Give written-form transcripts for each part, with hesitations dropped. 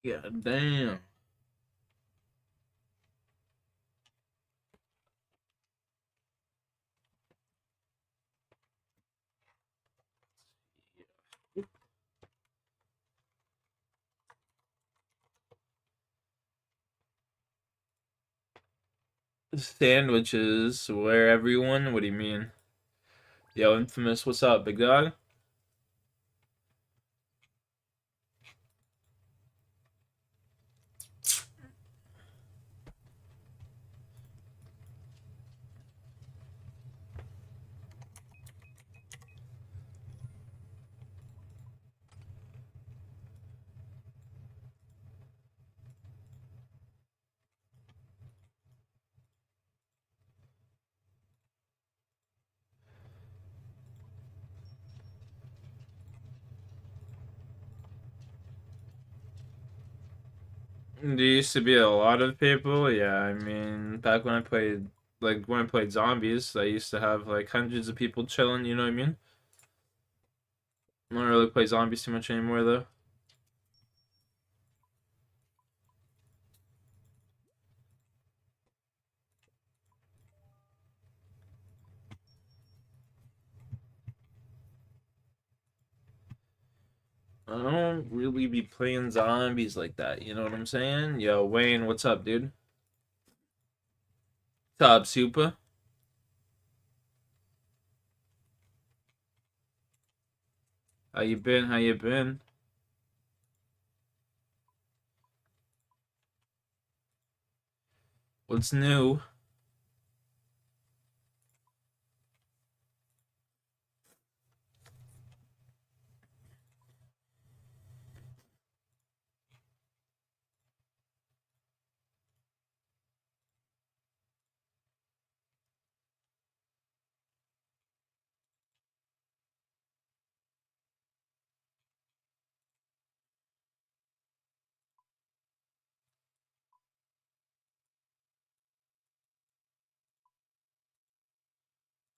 Yeah, damn. Sandwiches where everyone? What do you mean? Yo, Infamous, what's up, big dog? There used to be a lot of people. Yeah, I mean, back when I played, like when I played zombies, I used to have like hundreds of people chilling. You know what I mean? I don't really play zombies too much anymore though. I don't really be playing zombies like that. You know what I'm saying? Yo, Wayne, what's up, dude? Top super. How you been? How you been? What's new?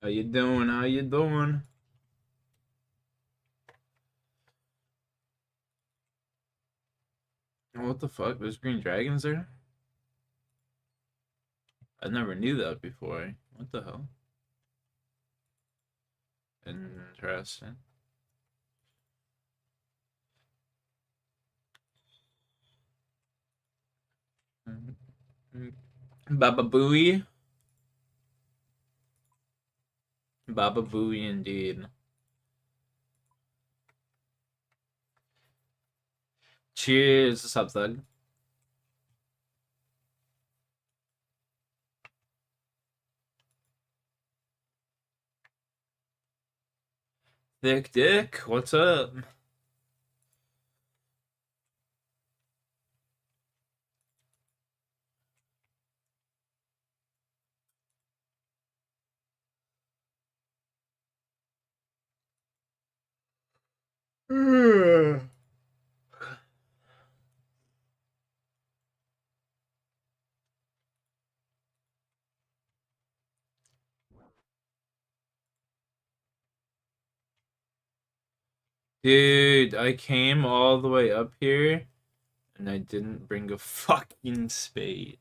How you doing? How you doing? Oh, what the fuck? There's green dragons there? I never knew that before. What the hell? Interesting. Baba Booey. Baba Booey indeed. Cheers. What's up, thug? Thick Dick. What's up? Dude, I came all the way up here and I didn't bring a fucking spade.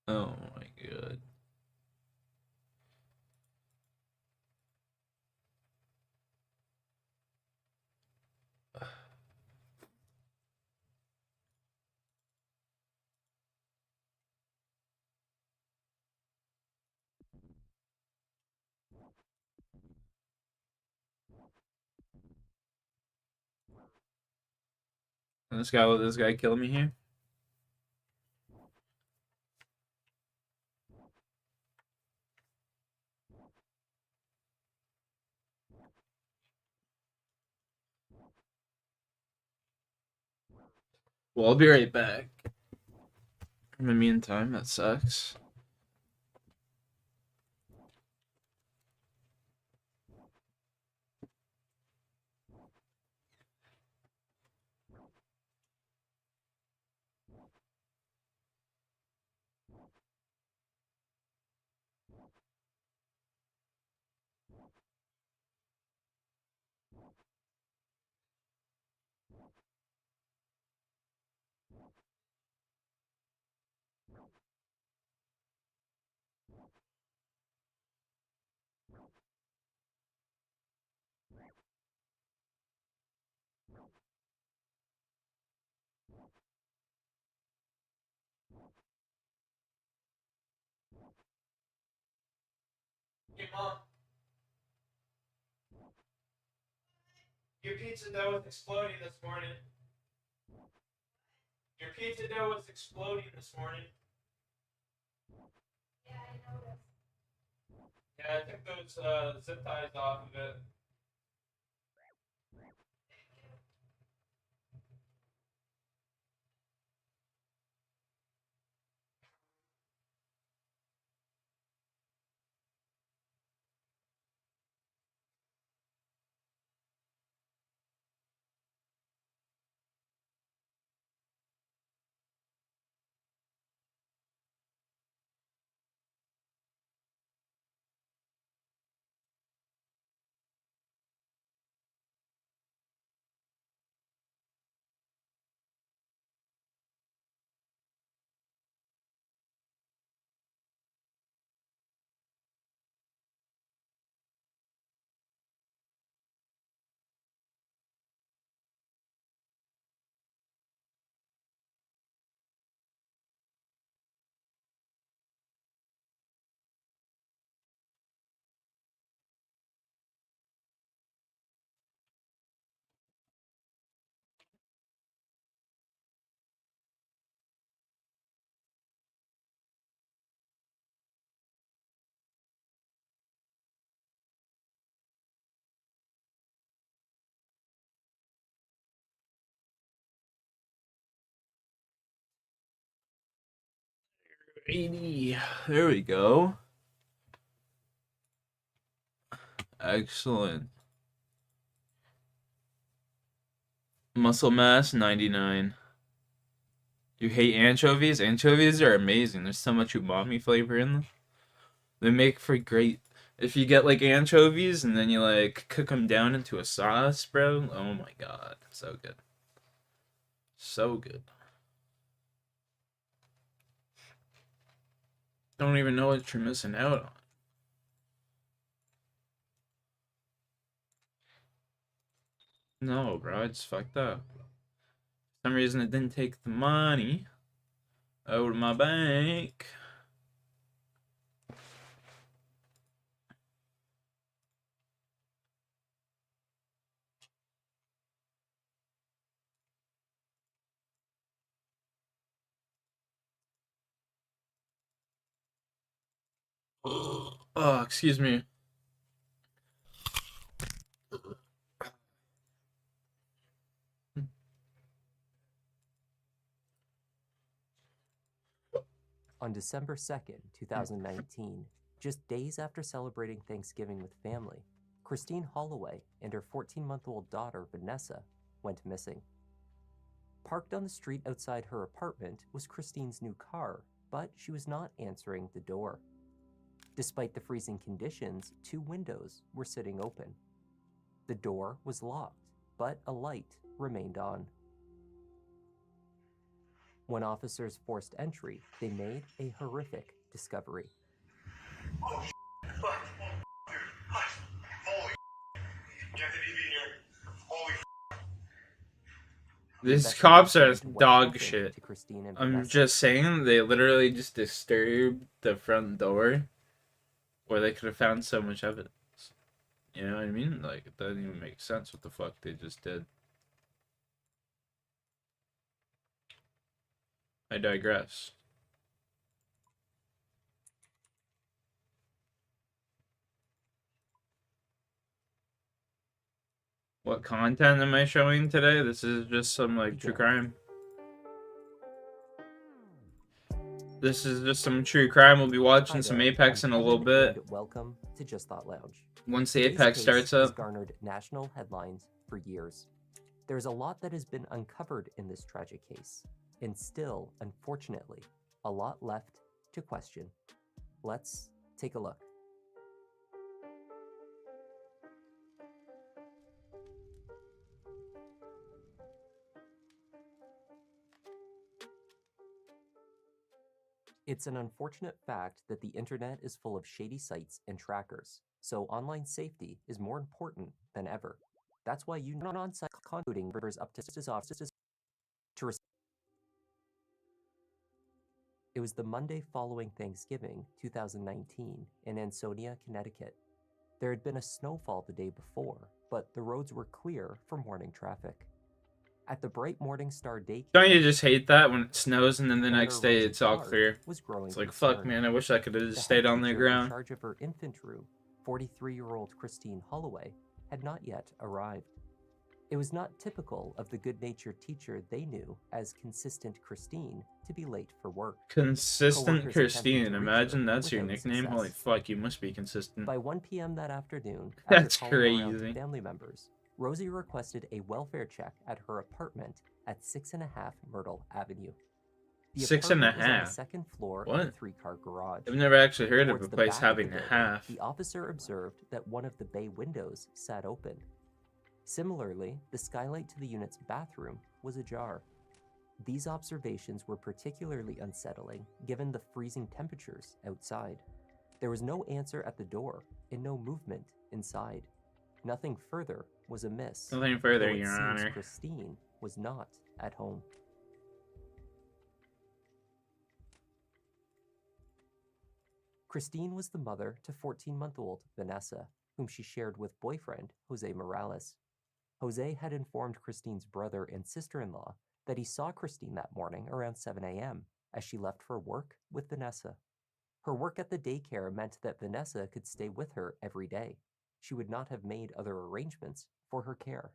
Oh my god. And this guy let this guy kill me here. Well, I'll be right back. In the meantime, that sucks. Mom, your pizza dough was exploding this morning. Your pizza dough was exploding this morning. Yeah, I noticed. Yeah, I took those zip ties off of it. There we go. Excellent. Muscle mass 99. You hate anchovies? Anchovies are amazing. There's so much umami flavor in them. They make for great. If you get like anchovies and then you like cook them down into a sauce, bro. Oh my god, so good. So good. Don't even know what you're missing out on. No, bro, it's fucked up. For some reason it didn't take the money out of my bank. Oh, excuse me. On December 2nd, 2019, just days after celebrating Thanksgiving with family, Christine Holloway and her 14-month-old daughter, Vanessa, went missing. Parked on the street outside her apartment was Christine's new car, but she was not answering the door. Despite the freezing conditions, 2 windows were sitting open. The door was locked, but a light remained on. When officers forced entry, they made a horrific discovery. Oh, fuck. Dude, hush. Holy you have to be here. Holy These cops are Investigators dog happened shit. to Christine and I'm Vanessa. just saying, they literally just disturbed the front door where they could have found so much evidence. You know what I mean? Like, it doesn't even make sense what the fuck they just did. I digress. What content am I showing today? This is just some, like, true crime. This is just some true crime. We'll be watching some Apex in a little bit. Welcome to Just Thought Lounge. Once the Apex starts up. Has garnered national headlines for years. There's a lot that has been uncovered in this tragic case, and still, unfortunately, a lot left to question. Let's take a look. It's an unfortunate fact that the internet is full of shady sites and trackers, so online safety is more important than ever. That's why you on-site concluding rivers up to offices to It was the Monday following Thanksgiving, 2019, in Ansonia, Connecticut. There had been a snowfall the day before, but the roads were clear for morning traffic. At the Bright Morning Star daycare, Don't you just hate that when it snows and then the Anna next day Rosa it's all Clark clear? was growing It's like, fuck, concerned. man, I wish I could have The just head stayed on the teacher in ground. charge of her infant room, 43-year-old Christine Holloway, had not yet arrived. It was not typical of the good-natured teacher they knew as Consistent Christine to be late for work. Consistent Coworkers attempted Christine. to reach Imagine her that's your without nickname. Holy success. fuck, you must be consistent. By 1 p.m. that afternoon, That's after calling around crazy. to family members, Rosie requested a welfare check at her apartment at 6.5 Myrtle Avenue. The 6.5? apartment was on the second floor of What? a 3-car garage. I've never actually heard of Towards a the place back of having the a building, half. The officer observed that one of the bay windows sat open. Similarly, the skylight to the unit's bathroom was ajar. These observations were particularly unsettling given the freezing temperatures outside. There was no answer at the door and no movement inside. Nothing further was amiss. Nothing further, though it Your seems Honor. Christine was not at home. Christine was the mother to 14-month-old Vanessa, whom she shared with boyfriend Jose Morales. Jose had informed Christine's brother and sister-in-law that he saw Christine that morning around 7 a.m. as she left for work with Vanessa. Her work at the daycare meant that Vanessa could stay with her every day. She would not have made other arrangements for her care.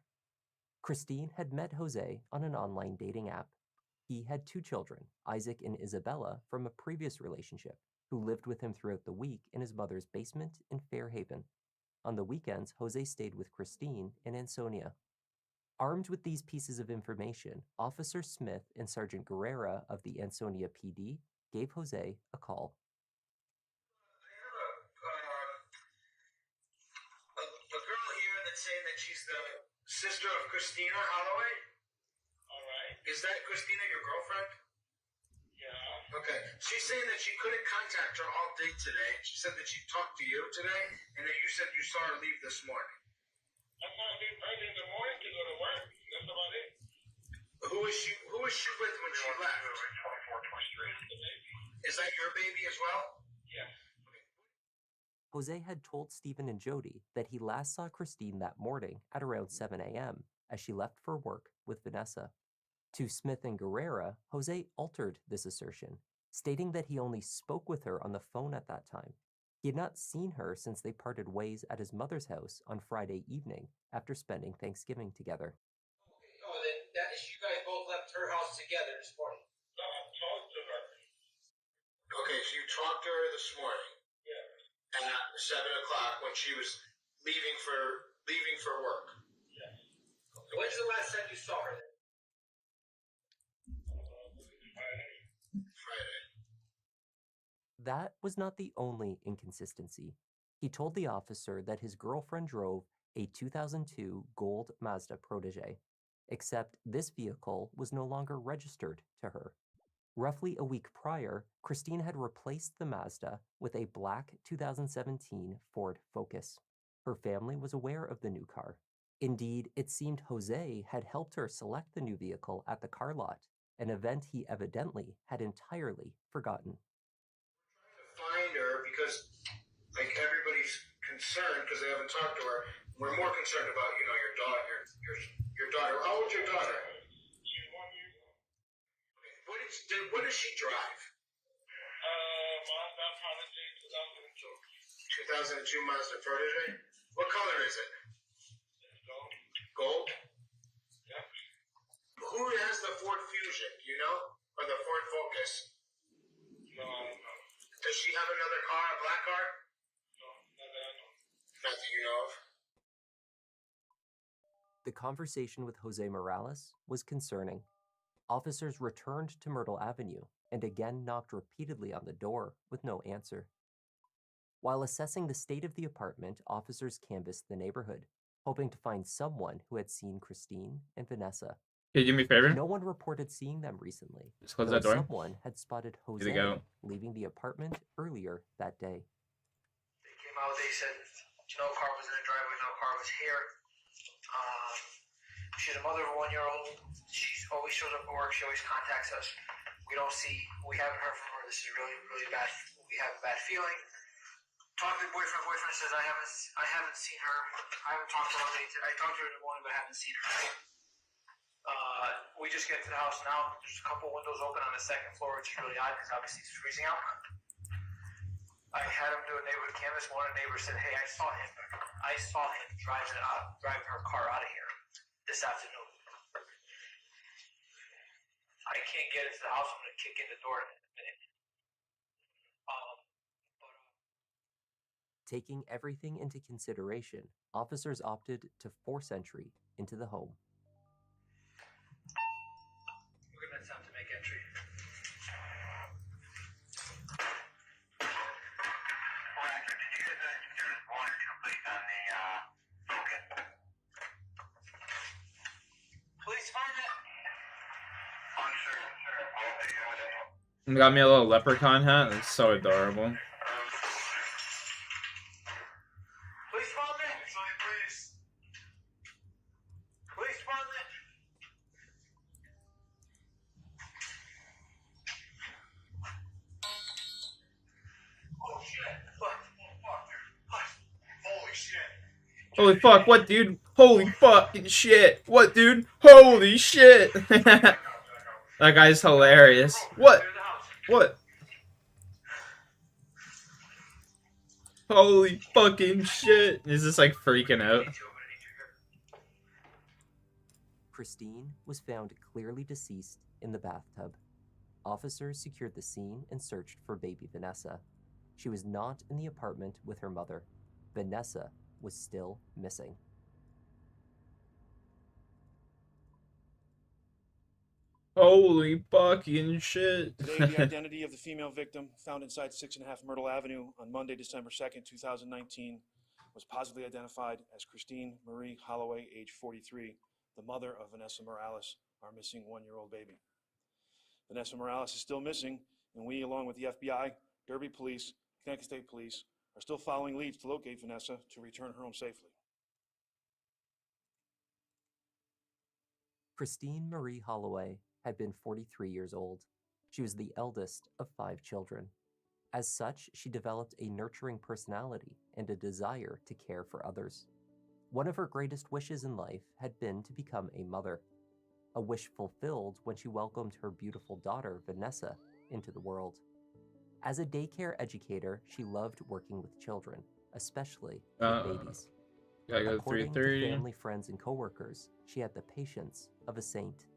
Christine had met Jose on an online dating app. He had 2 children, Isaac and Isabella, from a previous relationship, who lived with him throughout the week in his mother's basement in Fairhaven. On the weekends, Jose stayed with Christine in Ansonia. Armed with these pieces of information, Officer Smith and Sergeant Guerrera of the Ansonia PD gave Jose a call. I have a girl here that's saying that she's the sister of Christina Holloway. All right. Is that Christina your girlfriend? Yeah. Okay. She's saying that she couldn't contact her all day today. She said that she talked to you today, and that you said you saw her leave this morning. I saw her leave early in the morning to go to work. That's about it. Who is she with when she left? 24th Street. The baby. Is that your baby as well? Yes. Jose had told Stephen and Jody that he last saw Christine that morning at around 7 a.m. as she left for work with Vanessa. To Smith and Guerrera, Jose altered this assertion, stating that he only spoke with her on the phone at that time. He had not seen her since they parted ways at his mother's house on Friday evening after spending Thanksgiving together. Oh, then that is, you guys both left her house together this morning. No, I talked to her. Okay, so you talked to her this morning. Yeah. At 7 o'clock when she was leaving for work. Yes. When's the last time you saw her then? Friday. That was not the only inconsistency. He told the officer that his girlfriend drove a 2002 gold Mazda Protege, except this vehicle was no longer registered to her. Roughly a week prior, Christine had replaced the Mazda with a black 2017 Ford Focus. Her family was aware of the new car. Indeed, it seemed Jose had helped her select the new vehicle at the car lot, an event he evidently had entirely forgotten. Find her because, like, everybody's concerned because they haven't talked to her. We're more concerned about, your daughter. Your daughter. How old's your daughter? She's 1 year old. What does she drive? Mazda Protege 2002. 2002 Mazda Protege. What color is it? It's gold. Gold. Yeah. Who has the Ford Fusion? Do you know? Or the Ford Focus? No, I don't know. Does she have another car, a black car? No, not that I know. Not that you know of. The conversation with Jose Morales was concerning. Officers returned to Myrtle Avenue and again knocked repeatedly on the door with no answer. While assessing the state of the apartment, officers canvassed the neighborhood, hoping to find someone who had seen Christine and Vanessa. Can you do me a favor? No one reported seeing them recently, Just close though that door. someone had spotted Here Jose we go. leaving the apartment earlier that day. They came out, they said no car was in the driveway, no car was here. She's a mother of a 1-year-old. She always shows up at work, she always contacts us. We haven't heard from her. This is really, really bad. We have a bad feeling. Talked to the boyfriend. Boyfriend says I haven't seen her. I haven't talked to her all day. I talked to her in the morning, but I haven't seen her. We just get to the house now. There's a couple windows open on the second floor, which is really odd because obviously it's freezing out. I had him do a neighborhood canvas. One neighbor said, "Hey, I saw him driving her car out of here this afternoon. I can't get into the house. I'm gonna kick in the door in a minute." Taking everything into consideration, officers opted to force entry into the home. We're gonna attempt to make entry. Did you get there's one or two plates on the token? Police department. Got me a little leprechaun hat. It's so adorable. Police department. Please. Police department. Oh shit! What? Holy shit! Holy fuck, what, dude? Holy fucking shit. What, dude? Holy shit. That guy's hilarious. What? What? Holy fucking shit. He's just like freaking out. Christine was found clearly deceased in the bathtub. Officers secured the scene and searched for baby Vanessa. She was not in the apartment with her mother. Vanessa was still missing. Holy fucking shit. Today, the identity of the female victim found inside 6.5 Myrtle Avenue on Monday, December 2nd, 2019, was positively identified as Christine Marie Holloway, age 43, the mother of Vanessa Morales, our missing one-year-old baby. Vanessa Morales is still missing, and we, along with the FBI, Derby Police, Connecticut State Police, are still following leads to locate Vanessa to return her home safely. Christine Marie Holloway had been 43 years old. She was the eldest of 5 children. As such, she developed a nurturing personality and a desire to care for others. One of her greatest wishes in life had been to become a mother, a wish fulfilled when she welcomed her beautiful daughter, Vanessa, into the world. As a daycare educator, she loved working with children, especially with babies. Gotta go According to 3:30. family, friends, and coworkers, she had the patience of a saint.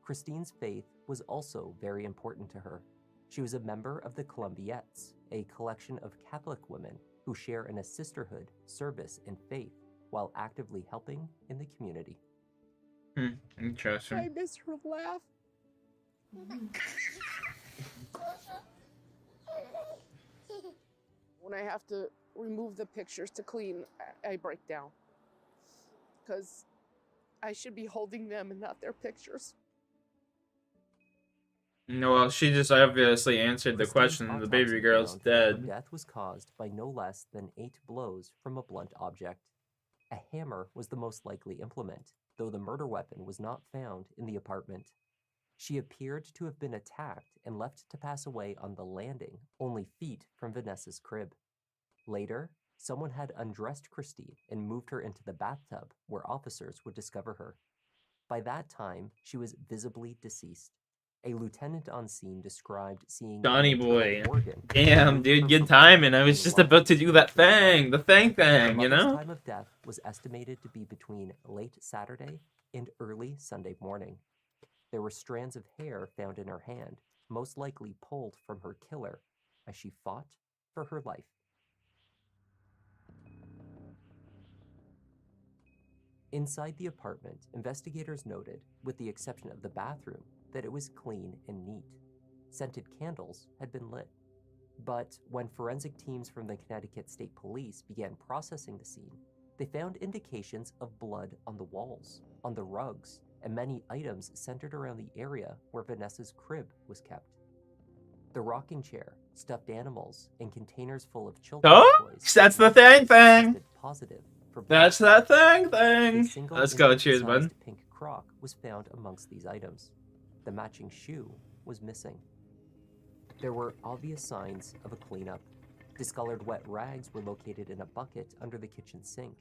Christine's faith was also very important to her. She was a member of the Columbiettes, a collection of Catholic women who share in a sisterhood, service, and faith while actively helping in the community. Interesting. I miss her laugh. When I have to remove the pictures to clean, I break down. Because I should be holding them and not their pictures. No, well, she just obviously answered the Christine's question. The autopsy baby girl's found that her dead. death was caused by no less than 8 blows from a blunt object. A hammer was the most likely implement, though the murder weapon was not found in the apartment. She appeared to have been attacked and left to pass away on the landing, only feet from Vanessa's crib. Later, someone had undressed Christine and moved her into the bathtub where officers would discover her. By that time, she was visibly deceased. A lieutenant on scene described seeing Donnie an boy. internal organ Damn, move dude, her good from timing. I her was just lung. about to do that thing. The thing, Her you mother's know? time of death was estimated to be between late Saturday and early Sunday morning. There were strands of hair found in her hand, most likely pulled from her killer, as she fought for her life. Inside the apartment, investigators noted, with the exception of the bathroom, that it was clean and neat. Scented candles had been lit. But when forensic teams from the Connecticut State Police began processing the scene, they found indications of blood on the walls, on the rugs, and many items centered around the area where Vanessa's crib was kept. The rocking chair, stuffed animals, and containers full of children's toys. That's the thing. tested positive for blood. That's that A thing. single Let's go. infant-sized Cheers, bud. pink crock was found amongst these items. The matching shoe was missing. There were obvious signs of a cleanup. Discolored wet rags were located in a bucket under the kitchen sink.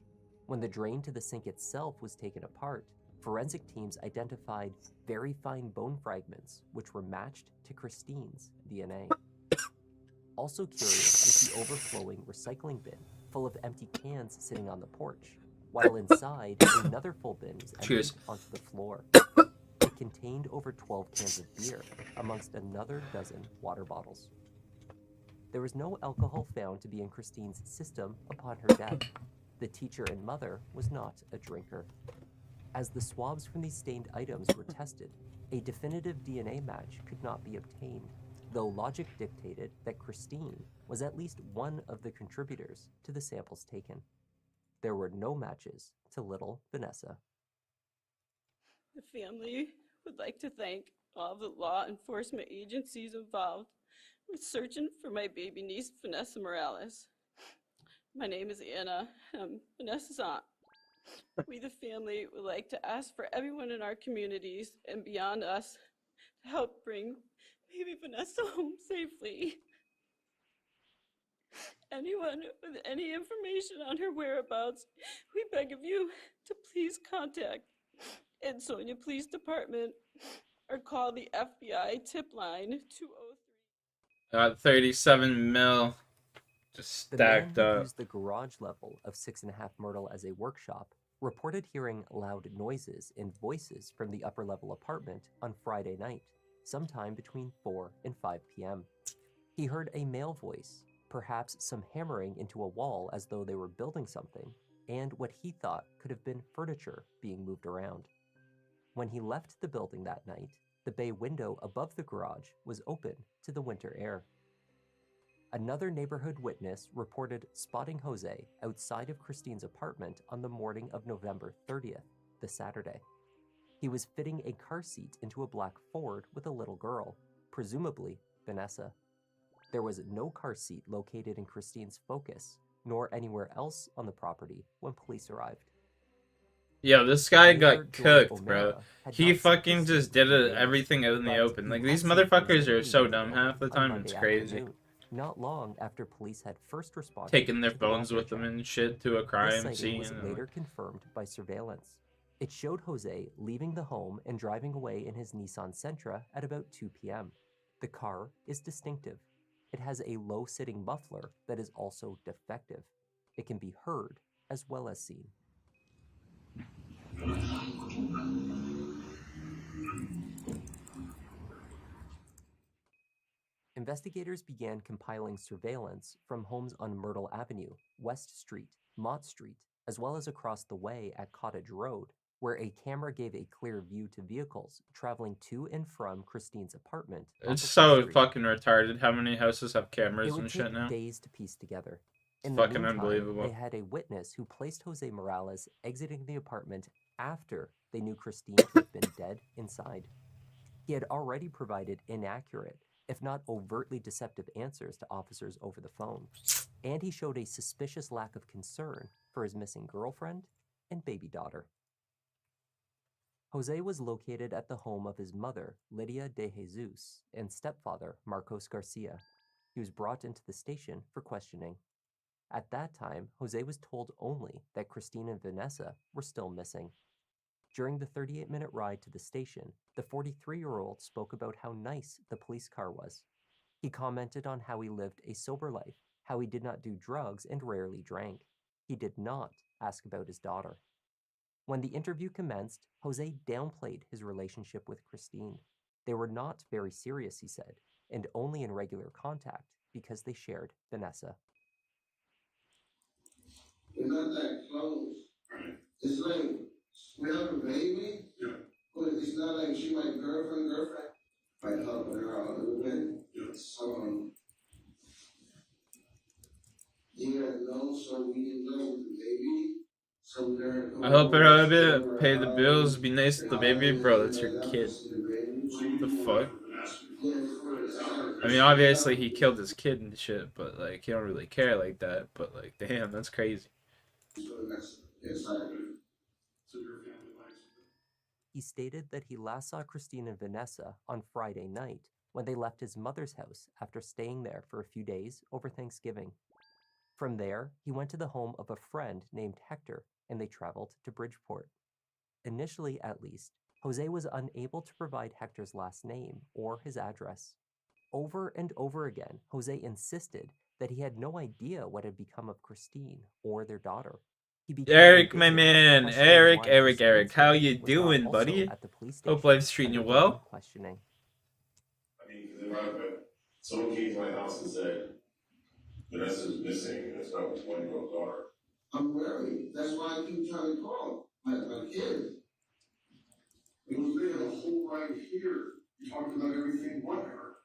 When the drain to the sink itself was taken apart, forensic teams identified very fine bone fragments which were matched to Christine's DNA. Also curious was the overflowing recycling bin full of empty cans sitting on the porch, while inside another full bin was emptied Cheers. onto the floor. It contained over 12 cans of beer, amongst another dozen water bottles. There was no alcohol found to be in Christine's system upon her death. The teacher and mother was not a drinker. As the swabs from these stained items were tested, a definitive DNA match could not be obtained, though logic dictated that Christine was at least one of the contributors to the samples taken. There were no matches to little Vanessa. The family would like to thank all the law enforcement agencies involved with searching for my baby niece, Vanessa Morales. My name is Anna. I'm Vanessa's aunt. We, the family, would like to ask for everyone in our communities and beyond us to help bring baby Vanessa home safely. Anyone with any information on her whereabouts, we beg of you to please contact Ansonia Police Department or call the FBI tip line 203. Got 37 mil just The man stacked who up. used the garage level of 6.5 Myrtle as a workshop reported hearing loud noises and voices from the upper level apartment on Friday night, sometime between 4 and 5 p.m. He heard a male voice, perhaps some hammering into a wall as though they were building something, and what he thought could have been furniture being moved around. When he left the building that night, the bay window above the garage was open to the winter air. Another neighborhood witness reported spotting Jose outside of Christine's apartment on the morning of November 30th, the Saturday. He was fitting a car seat into a black Ford with a little girl, presumably Vanessa. There was no car seat located in Christine's Focus, nor anywhere else on the property when police arrived. Yo, this guy Neighbor got George cooked, bro. O'Mara had He not seen fucking Christine just for did 3 it, days, everything out in the but open. Like, he these had seen motherfuckers Jose are so leaving the dumb building half the on time, Monday it's crazy. afternoon, not long after police had first responded Taking their to the phones welfare with them check. and shit to a This crime sighting scene. was later confirmed by surveillance. It showed Jose leaving the home and driving away in his Nissan Sentra at about 2 p.m. The car is distinctive. It has a low-sitting muffler that is also defective. It can be heard as well as seen. Investigators began compiling surveillance from homes on Myrtle Avenue, West Street, Mott Street, as well as across the way at Cottage Road, where a camera gave a clear view to vehicles traveling to and from Christine's apartment. off It's of so West Street. fucking retarded how many houses have It cameras would and take shit now. days to piece together. It's In the fucking meantime, unbelievable. they had a witness who placed Jose Morales exiting the apartment after they knew Christine to have been dead inside. He had already provided inaccurate, if not overtly deceptive answers to officers over the phone, and he showed a suspicious lack of concern for his missing girlfriend and baby daughter. Jose was located at the home of his mother, Lydia de Jesus, and stepfather, Marcos Garcia. He was brought into the station for questioning. At that time, Jose was told only that Christine and Vanessa were still missing. During the 38-minute ride to the station, the 43-year-old spoke about how nice the police car was. He commented on how he lived a sober life, how he did not do drugs and rarely drank. He did not ask about his daughter. When the interview commenced, Jose downplayed his relationship with Christine. They were not very serious, he said, and only in regular contact because they shared Vanessa. We're not that close. It's like we have a baby, but it's not like she my girlfriend. Like helping her out a little bit. Yeah, no, so we didn't know with the baby. So they're I hope it a bit, pay the bills, be nice to the baby, bro. That's your kid. The fuck? I mean, obviously he killed his kid and shit, but like he don't really care like that. But like, damn, that's crazy. He stated that he last saw Christine and Vanessa on Friday night when they left his mother's house after staying there for a few days over Thanksgiving. From there, he went to the home of a friend named Hector, and they traveled to Bridgeport. Initially, at least, Jose was unable to provide Hector's last name or his address. Over and over again, Jose insisted that he had no idea what had become of Christine or their daughter. He became Eric, my indignant, man. questioning Eric, why Eric, his Eric. How sponsor you was not doing, also buddy? at the police Hope station life's treating you undergoing well. questioning. I mean, because if someone came to my house and said, Vanessa's missing, and it's not with 1-year-old daughter. I'm worried. That's why I keep trying to call my kid. It was there the whole ride here. You talked about everything but her.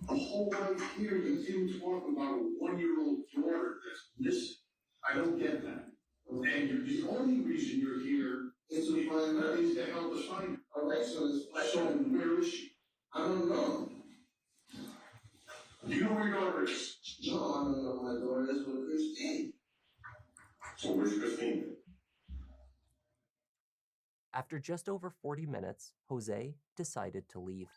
The whole ride here, you didn't talk about a 1-year-old daughter that's missing. I don't get that. And the only reason you're here is to find her, is to help us find her. All right, so where is she? I don't know. Do you know where your daughter is? No, I don't know where my daughter is with Christine. So where's Christine? After just over 40 minutes, Jose decided to leave.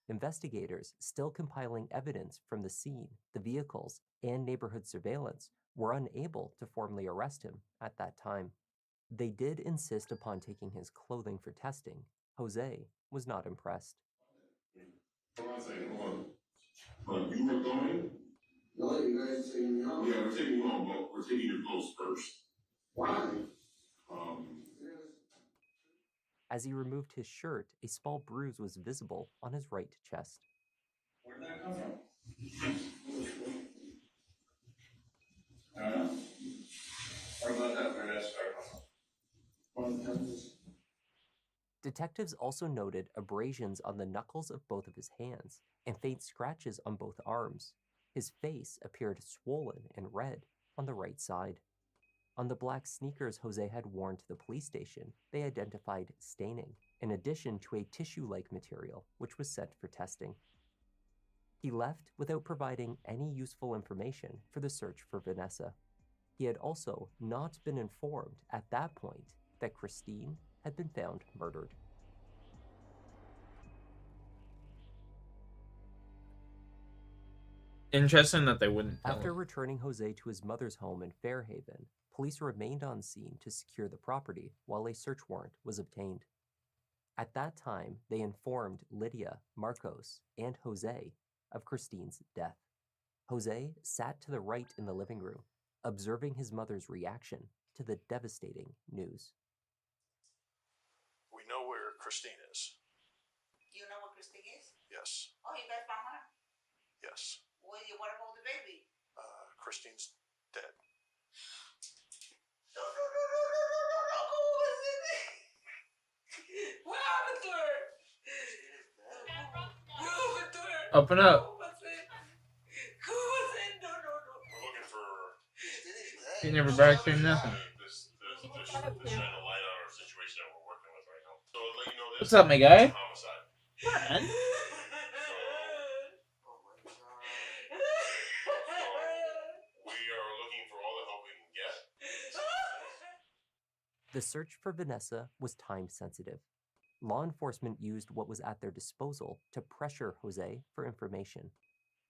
Investigators, still compiling evidence from the scene, the vehicles, and neighborhood surveillance, were unable to formally arrest him at that time. They did insist upon taking his clothing for testing. Jose was not impressed. Hold on a second, hold on. You were going? No, you guys are taking me home. Yeah, we're taking you home, but we're taking your clothes first. Why? As he removed his shirt, a small bruise was visible on his right chest. Where did that come from? I don't know. What about that? Where did that start from? Detectives also noted abrasions on the knuckles of both of his hands and faint scratches on both arms. His face appeared swollen and red on the right side. On the black sneakers Jose had worn to the police station, they identified staining, in addition to a tissue-like material which was sent for testing. He left without providing any useful information for the search for Vanessa. He had also not been informed at that point that Christine had been found murdered. Interesting that they wouldn't tell After him. returning Jose to his mother's home in Fairhaven, police remained on scene to secure the property while a search warrant was obtained. At that time, they informed Lydia, Marcos, and Jose of Christine's death. Jose sat to the right in the living room, observing his mother's reaction to the devastating news. We know where Christine is. You know what Christine is? Yes. Oh, you guys found her? Yes. Well, what about the baby? Christine's dead. No. ¿Cómo va a ser? What happened to her? What happened to her? Open up. ¿Cómo va a ser? ¿Cómo va a ser? No. We're looking for. He never back here, nothing. This shine a light on our situation that we're working with right now. So to let you know this. What's up, my guy? Homicide. Man. We are looking for all the help we can get. The search for Vanessa was time-sensitive. Law enforcement used what was at their disposal to pressure Jose for information.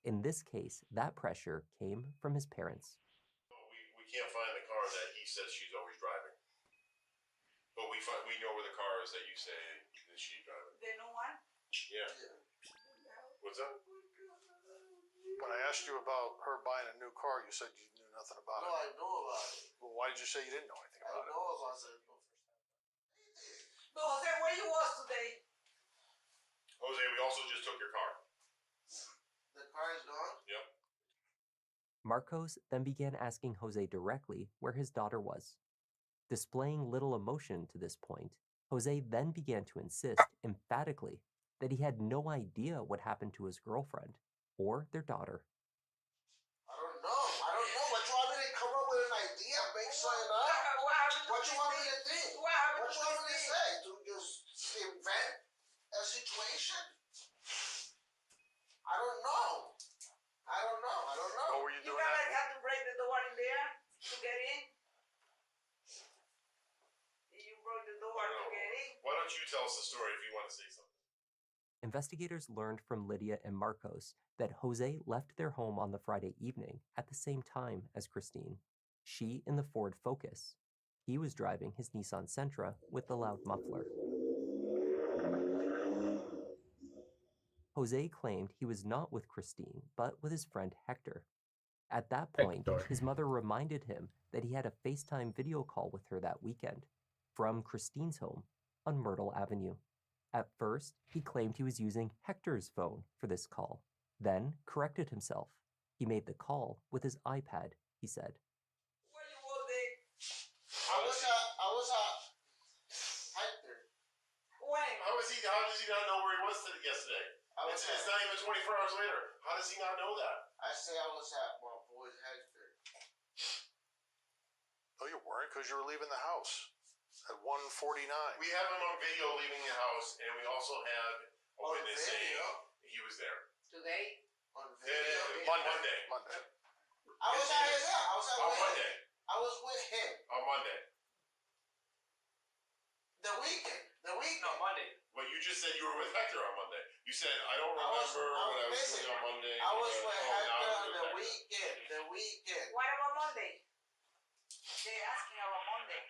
In this case, that pressure came from his parents. We can't find the car that he says she's always driving. But we know where the car is that you say that she's driving. The new one? Yeah. What's up? When I asked you about her buying a new car, you said you knew nothing about No, it. I know about it. Well, why did you say you didn't know anything I about it? know about it. No, Jose, where you was today? Jose, we also just took your car. The car is gone? Yep. Marcos then began asking Jose directly where his daughter was. Displaying little emotion to this point, Jose then began to insist emphatically that he had no idea what happened to his girlfriend or their daughter. I don't know. What you want me to come up with an idea, make something up? What you want me to think? What you want me to say? To just invent a situation? I don't know. What were you You doing guys after? have to break the door in there to get in? You broke the door to get in? Why don't you tell us the story if you want to say something? investigators learned from Lydia and Marcos that Jose left their home on the Friday evening at the same time as Christine. She in the Ford Focus. He was driving his Nissan Sentra with the loud muffler. Jose claimed he was not with Christine, but with his friend Hector. At that point, Hector. his mother reminded him that he had a FaceTime video call with her that weekend from Christine's home on Myrtle Avenue. At first, he claimed he was using Hector's phone for this call, then corrected himself. He made the call with his iPad, he said. I was at Hector. When? How does he not know where he was yesterday? It's not even 24 hours later. How does he not know that? I say I was at my boy Hector. No, you weren't, because you were leaving the house at 1:49. We have him on video leaving the house, and we also have a witness saying he was there. Today? On video? Monday. I was at his house. On Monday. I was with him. On Monday. The weekend. No, Monday. Well, you just said you were with Hector on Monday. You said, I don't remember what I was doing on Monday. I was with Hector on the Hector. weekend. The weekend. What about Monday? They're asking about Monday.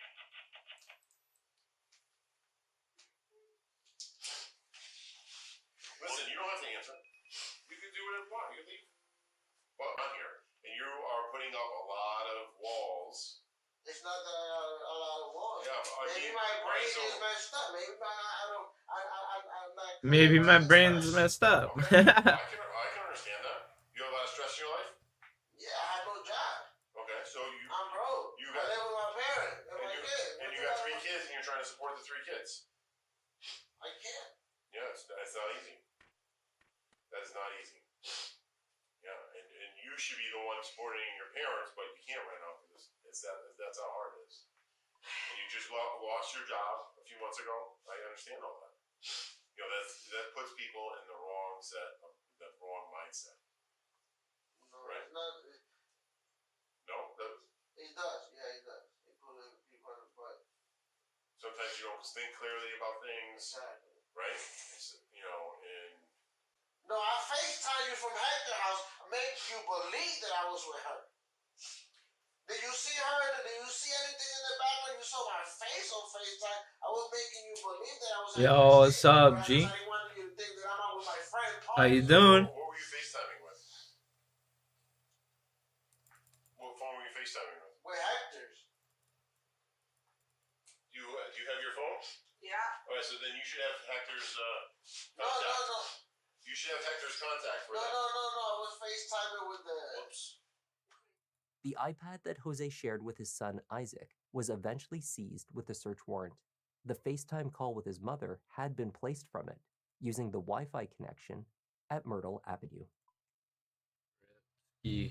Listen, you don't have to answer. You can do whatever you want. You can leave. Well, I'm here, and you are putting up a lot of walls. It's not that a lot of walls. Yeah, but Maybe my brain is messed up. Maybe I'm not. Maybe my brain's messed up. Okay. I can understand that. You have a lot of stress in your life? Yeah, I have no job. Okay, so I'm broke. I live with my parents and my kids. And you got 3 kids, and you're trying to support the 3 kids. I can't. Yeah, it's not easy. That is not easy. Yeah, and you should be the one supporting your parents, but you can't right now because that's how hard it is. And you just lost your job a few months ago. I understand all that. You know, that puts people in the wrong mindset. No, right? it's not. No, He does. Yeah, he does. He put people in the butt. sometimes you don't think clearly about things, Exactly. right? You know, and No, I FaceTime you from Hector house, make you believe that I was with her. Did you see her? Did you see anything in the background? You saw my face on FaceTime. I was making you believe that I was. Yo, what's up, G? I didn't want you to think that I'm out with my friend. How you doing? what were you FaceTiming with? What phone were you FaceTiming with? With Hector's. Do you have your phone? Yeah. All right, so then you should have Hector's No. contact. You should have Hector's contact for No. that. I was FaceTiming with the. Whoops. The iPad that Jose shared with his son Isaac was eventually seized with a search warrant. The FaceTime call with his mother had been placed from it, using the Wi-Fi connection at Myrtle Avenue. Yeah.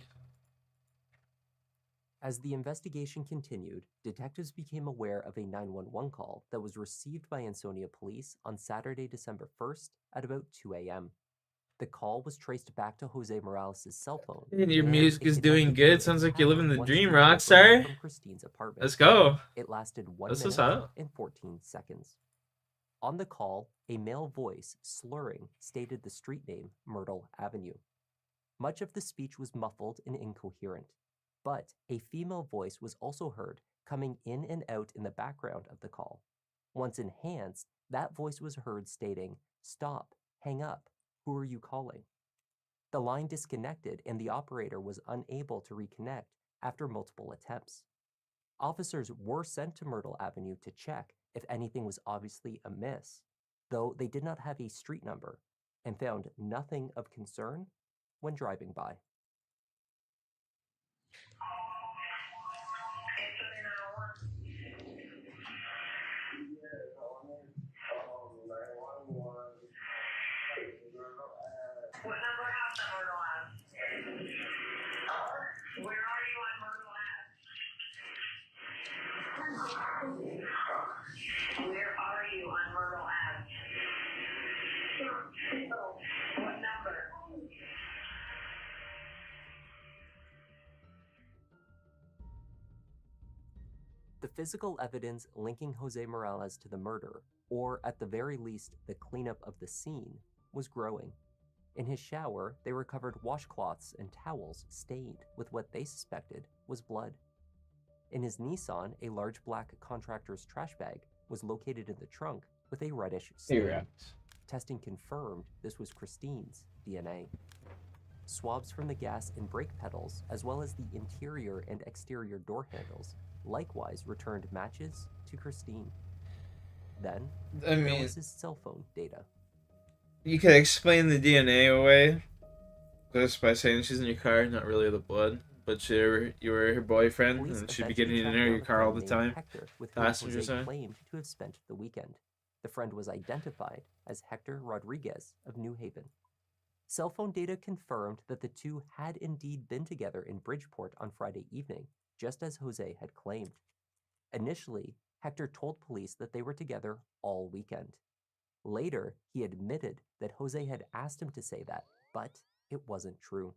As the investigation continued, detectives became aware of a 911 call that was received by Ansonia police on Saturday, December 1st at about 2 a.m. The call was traced back to Jose Morales' cell phone. And your and music a is detective doing good. noted Sounds a like you're living the pattern dream, once the Rockstar. from Christine's apartment. Let's go. It lasted 1 This is minute how. and 14 seconds. On the call, a male voice, slurring, stated the street name Myrtle Avenue. Much of the speech was muffled and incoherent, but a female voice was also heard coming in and out in the background of the call. Once enhanced, that voice was heard stating, "Stop, hang up, who are you calling?" The line disconnected and the operator was unable to reconnect after multiple attempts. Officers were sent to Myrtle Avenue to check if anything was obviously amiss, though they did not have a street number and found nothing of concern when driving by. What number house on Myrtle Ave? Where are you on Myrtle Ave? Where are you on Myrtle Ave? What number? The physical evidence linking Jose Morales to the murder, or at the very least the cleanup of the scene, was growing. In his shower, they recovered washcloths and towels stained with what they suspected was blood. In his Nissan, a large black contractor's trash bag was located in the trunk with a reddish stain. Testing confirmed this was Christine's DNA. Swabs from the gas and brake pedals, as well as the interior and exterior door handles, likewise returned matches to Christine. Then, there was his cell phone data. You could explain the DNA away just by saying she's in your car, not really the blood, but you were her boyfriend, Police and she'd be eventually getting in tracked there down your a car all friend the named time. Hector, with whom Passenger Jose side. claimed to have spent the weekend. The friend was identified as Hector Rodriguez of New Haven. Cell phone data confirmed that the two had indeed been together in Bridgeport on Friday evening, just as Jose had claimed. Initially, Hector told police that they were together all weekend. Later, he admitted that Jose had asked him to say that, but it wasn't true.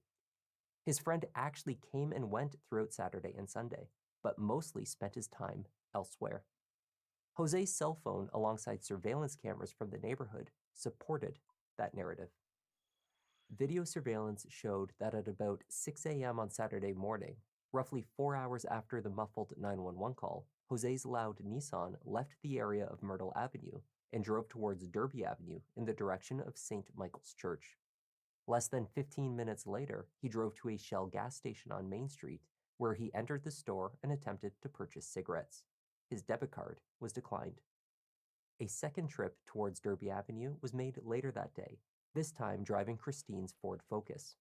His friend actually came and went throughout Saturday and Sunday, but mostly spent his time elsewhere. Jose's cell phone, alongside surveillance cameras from the neighborhood, supported that narrative. Video surveillance showed that at about 6 a.m. on Saturday morning, roughly 4 hours after the muffled 911 call, Jose's loud Nissan left the area of Myrtle Avenue and drove towards Derby Avenue in the direction of St. Michael's Church. Less than 15 minutes later, he drove to a Shell gas station on Main Street, where he entered the store and attempted to purchase cigarettes. His debit card was declined. A second trip towards Derby Avenue was made later that day, this time driving Christine's Ford Focus.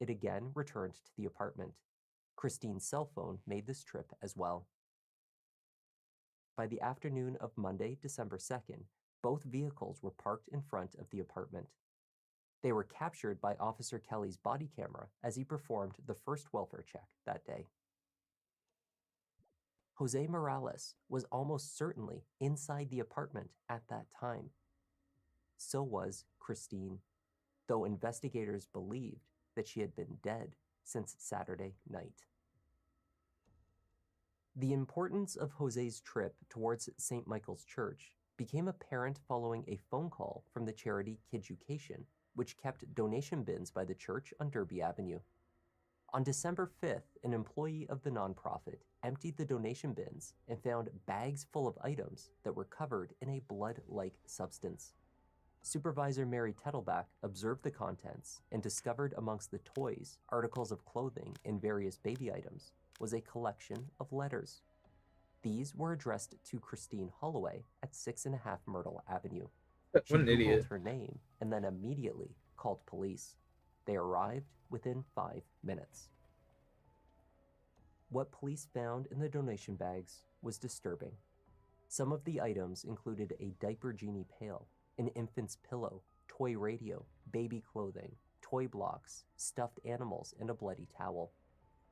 It again returned to the apartment. Christine's cell phone made this trip as well. By the afternoon of Monday, December 2nd, both vehicles were parked in front of the apartment. They were captured by Officer Kelly's body camera as he performed the first welfare check that day. Jose Morales was almost certainly inside the apartment at that time. So was Christine, though investigators believed that she had been dead since Saturday night. The importance of Jose's trip towards St. Michael's Church became apparent following a phone call from the charity Kiducation, which kept donation bins by the church on Derby Avenue. On December 5th, an employee of the nonprofit emptied the donation bins and found bags full of items that were covered in a blood-like substance. Supervisor Mary Tettelbach observed the contents and discovered amongst the toys, articles of clothing, and various baby items was a collection of letters. These were addressed to Christine Holloway at 6.5 Myrtle Avenue. She What an Googled idiot. her name and then immediately called police. They arrived within 5 minutes. What police found in the donation bags was disturbing. Some of the items included a diaper genie pail, an infant's pillow, toy radio, baby clothing, toy blocks, stuffed animals, and a bloody towel.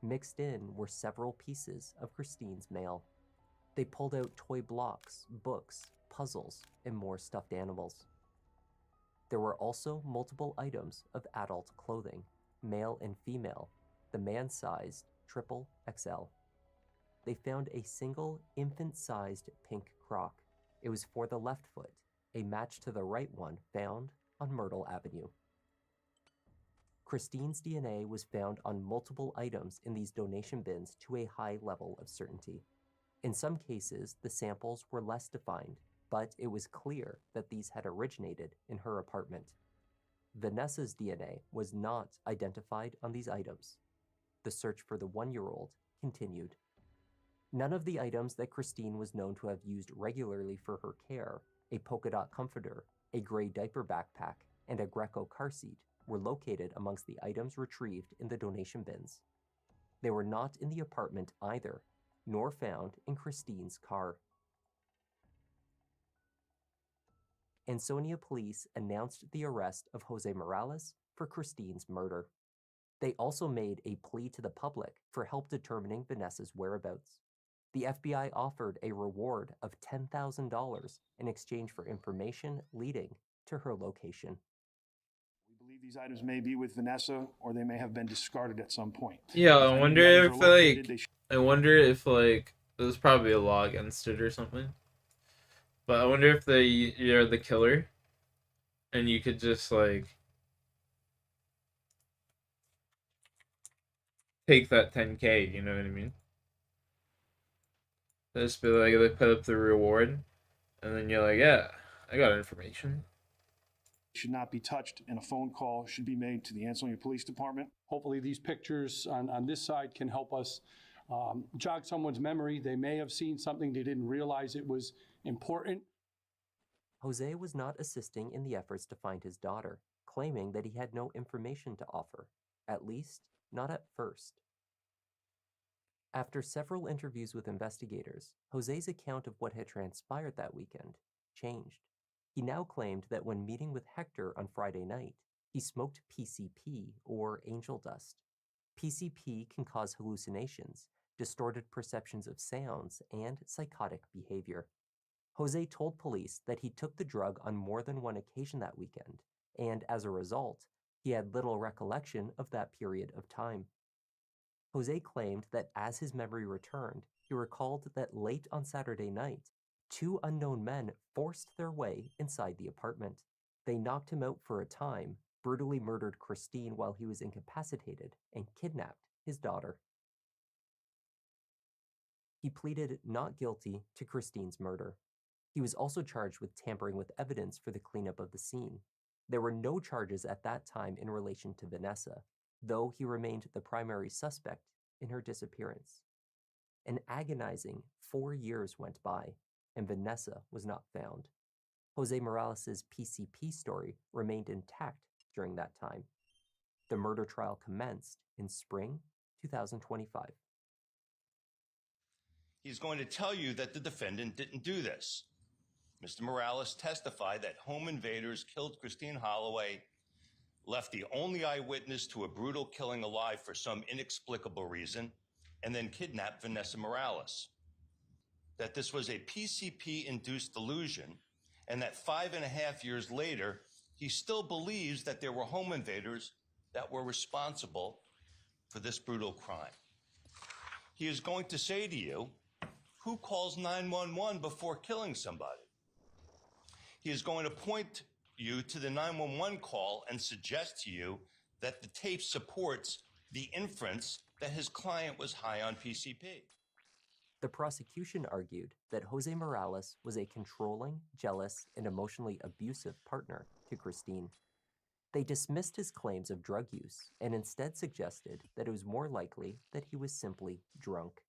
Mixed in were several pieces of Christine's mail. They pulled out toy blocks, books, puzzles, and more stuffed animals. There were also multiple items of adult clothing, male and female, the man-sized XXL. They found a single infant-sized pink crock. It was for the left foot, a match to the right one found on Myrtle Avenue. Christine's DNA was found on multiple items in these donation bins to a high level of certainty. In some cases, the samples were less defined, but it was clear that these had originated in her apartment. Vanessa's DNA was not identified on these items. The search for the 1-year-old continued. None of the items that Christine was known to have used regularly for her care, a polka dot comforter, a gray diaper backpack, and a Greco car seat, were located amongst the items retrieved in the donation bins. They were not in the apartment either, nor found in Christine's car. Ansonia police announced the arrest of Jose Morales for Christine's murder. They also made a plea to the public for help determining Vanessa's whereabouts. The FBI offered a reward of $10,000 in exchange for information leading to her location. We believe these items may be with Vanessa, or they may have been discarded at some point. Yeah, If I any of wonder the items if are located, they I wonder if there's probably a law against it or something. But I wonder if you're the killer. and you could just like take that 10K, you know what I mean? Just be like, they put up the reward, and then you're like, yeah, I got information. Should not be touched, and a phone call should be made to the Ansonia Police Department. Hopefully these pictures on this side can help us jog someone's memory. They may have seen something they didn't realize it was important. Jose was not assisting in the efforts to find his daughter, claiming that he had no information to offer, at least not at first. After several interviews with investigators, Jose's account of what had transpired that weekend changed. He now claimed that when meeting with Hector on Friday night, he smoked PCP, or angel dust. PCP can cause hallucinations, distorted perceptions of sounds, and psychotic behavior. Jose told police that he took the drug on more than one occasion that weekend, and as a result, he had little recollection of that period of time. Jose claimed that as his memory returned, he recalled that late on Saturday night, two unknown men forced their way inside the apartment. They knocked him out for a time, brutally murdered Christine while he was incapacitated, and kidnapped his daughter. He pleaded not guilty to Christine's murder. He was also charged with tampering with evidence for the cleanup of the scene. There were no charges at that time in relation to Vanessa, though he remained the primary suspect in her disappearance. An agonizing 4 years went by, and Vanessa was not found. Jose Morales' PCP story remained intact during that time. The murder trial commenced in spring 2025. He's going to tell you that the defendant didn't do this. Mr. Morales testified that home invaders killed Christine Holloway, left the only eyewitness to a brutal killing alive for some inexplicable reason, and then kidnapped Vanessa Morales. That this was a PCP-induced delusion, and that 5.5 years later, he still believes that there were home invaders that were responsible for this brutal crime. He is going to say to you, who calls 911 before killing somebody? He is going to point you to the 911 call and suggest to you that the tape supports the inference that his client was high on PCP. The prosecution argued that Jose Morales was a controlling, jealous, and emotionally abusive partner to Christine. They dismissed his claims of drug use and instead suggested that it was more likely that he was simply drunk.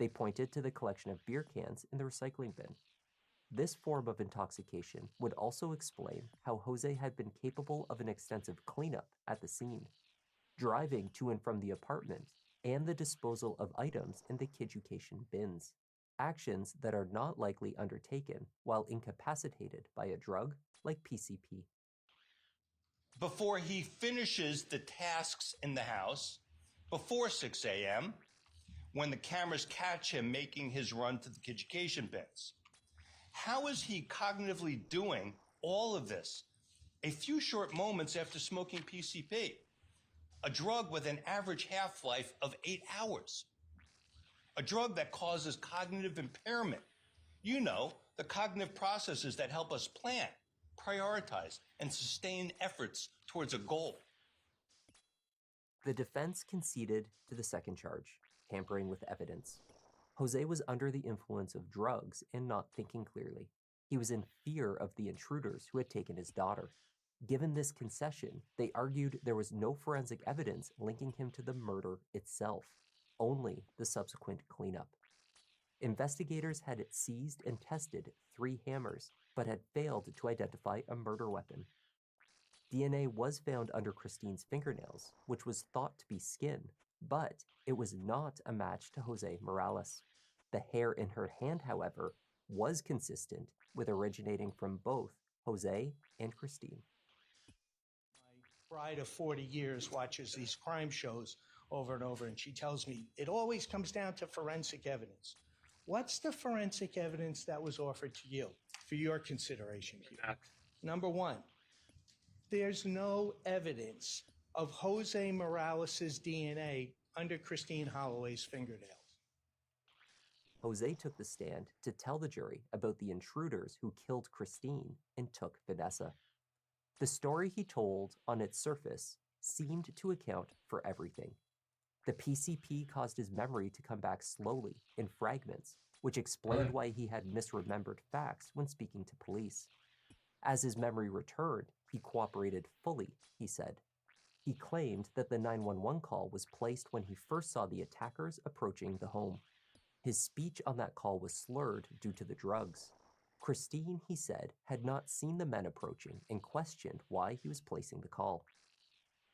They pointed to the collection of beer cans in the recycling bin. This form of intoxication would also explain how Jose had been capable of an extensive cleanup at the scene, driving to and from the apartment, and the disposal of items in the kiducation bins, actions that are not likely undertaken while incapacitated by a drug like PCP. Before he finishes the tasks in the house, before 6 a.m., when the cameras catch him making his run to the kiducation bins. How is he cognitively doing all of this a few short moments after smoking PCP, a drug with an average half-life of 8 hours, a drug that causes cognitive impairment? You know, the cognitive processes that help us plan, prioritize, and sustain efforts towards a goal. The defense conceded to the second charge, tampering with evidence. Jose was under the influence of drugs and not thinking clearly. He was in fear of the intruders who had taken his daughter. Given this concession, they argued there was no forensic evidence linking him to the murder itself, only the subsequent cleanup. Investigators had seized and tested 3 hammers, but had failed to identify a murder weapon. DNA was found under Christine's fingernails, which was thought to be skin, but it was not a match to Jose Morales. The hair in her hand, however, was consistent with originating from both Jose and Christine. My bride of 40 years watches these crime shows over and over, and she tells me it always comes down to forensic evidence. What's the forensic evidence that was offered to you for your consideration here? Number one, there's no evidence of Jose Morales' DNA under Christine Holloway's fingernails. Jose took the stand to tell the jury about the intruders who killed Christine and took Vanessa. The story he told, on its surface, seemed to account for everything. The PCP caused his memory to come back slowly, in fragments, which explained why he had misremembered facts when speaking to police. As his memory returned, he cooperated fully, he said. He claimed that the 911 call was placed when he first saw the attackers approaching the home. His speech on that call was slurred due to the drugs. Christine, he said, had not seen the men approaching and questioned why he was placing the call.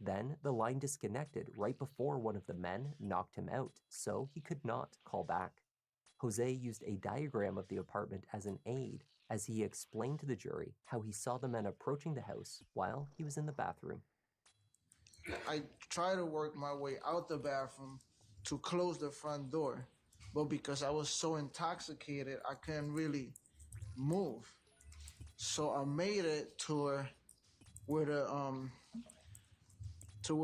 Then the line disconnected right before one of the men knocked him out, so he could not call back. Jose used a diagram of the apartment as an aid as he explained to the jury how he saw the men approaching the house while he was in the bathroom. I tried to work my way out the bathroom to close the front door, but because I was so intoxicated, I couldn't really move. So I made it to where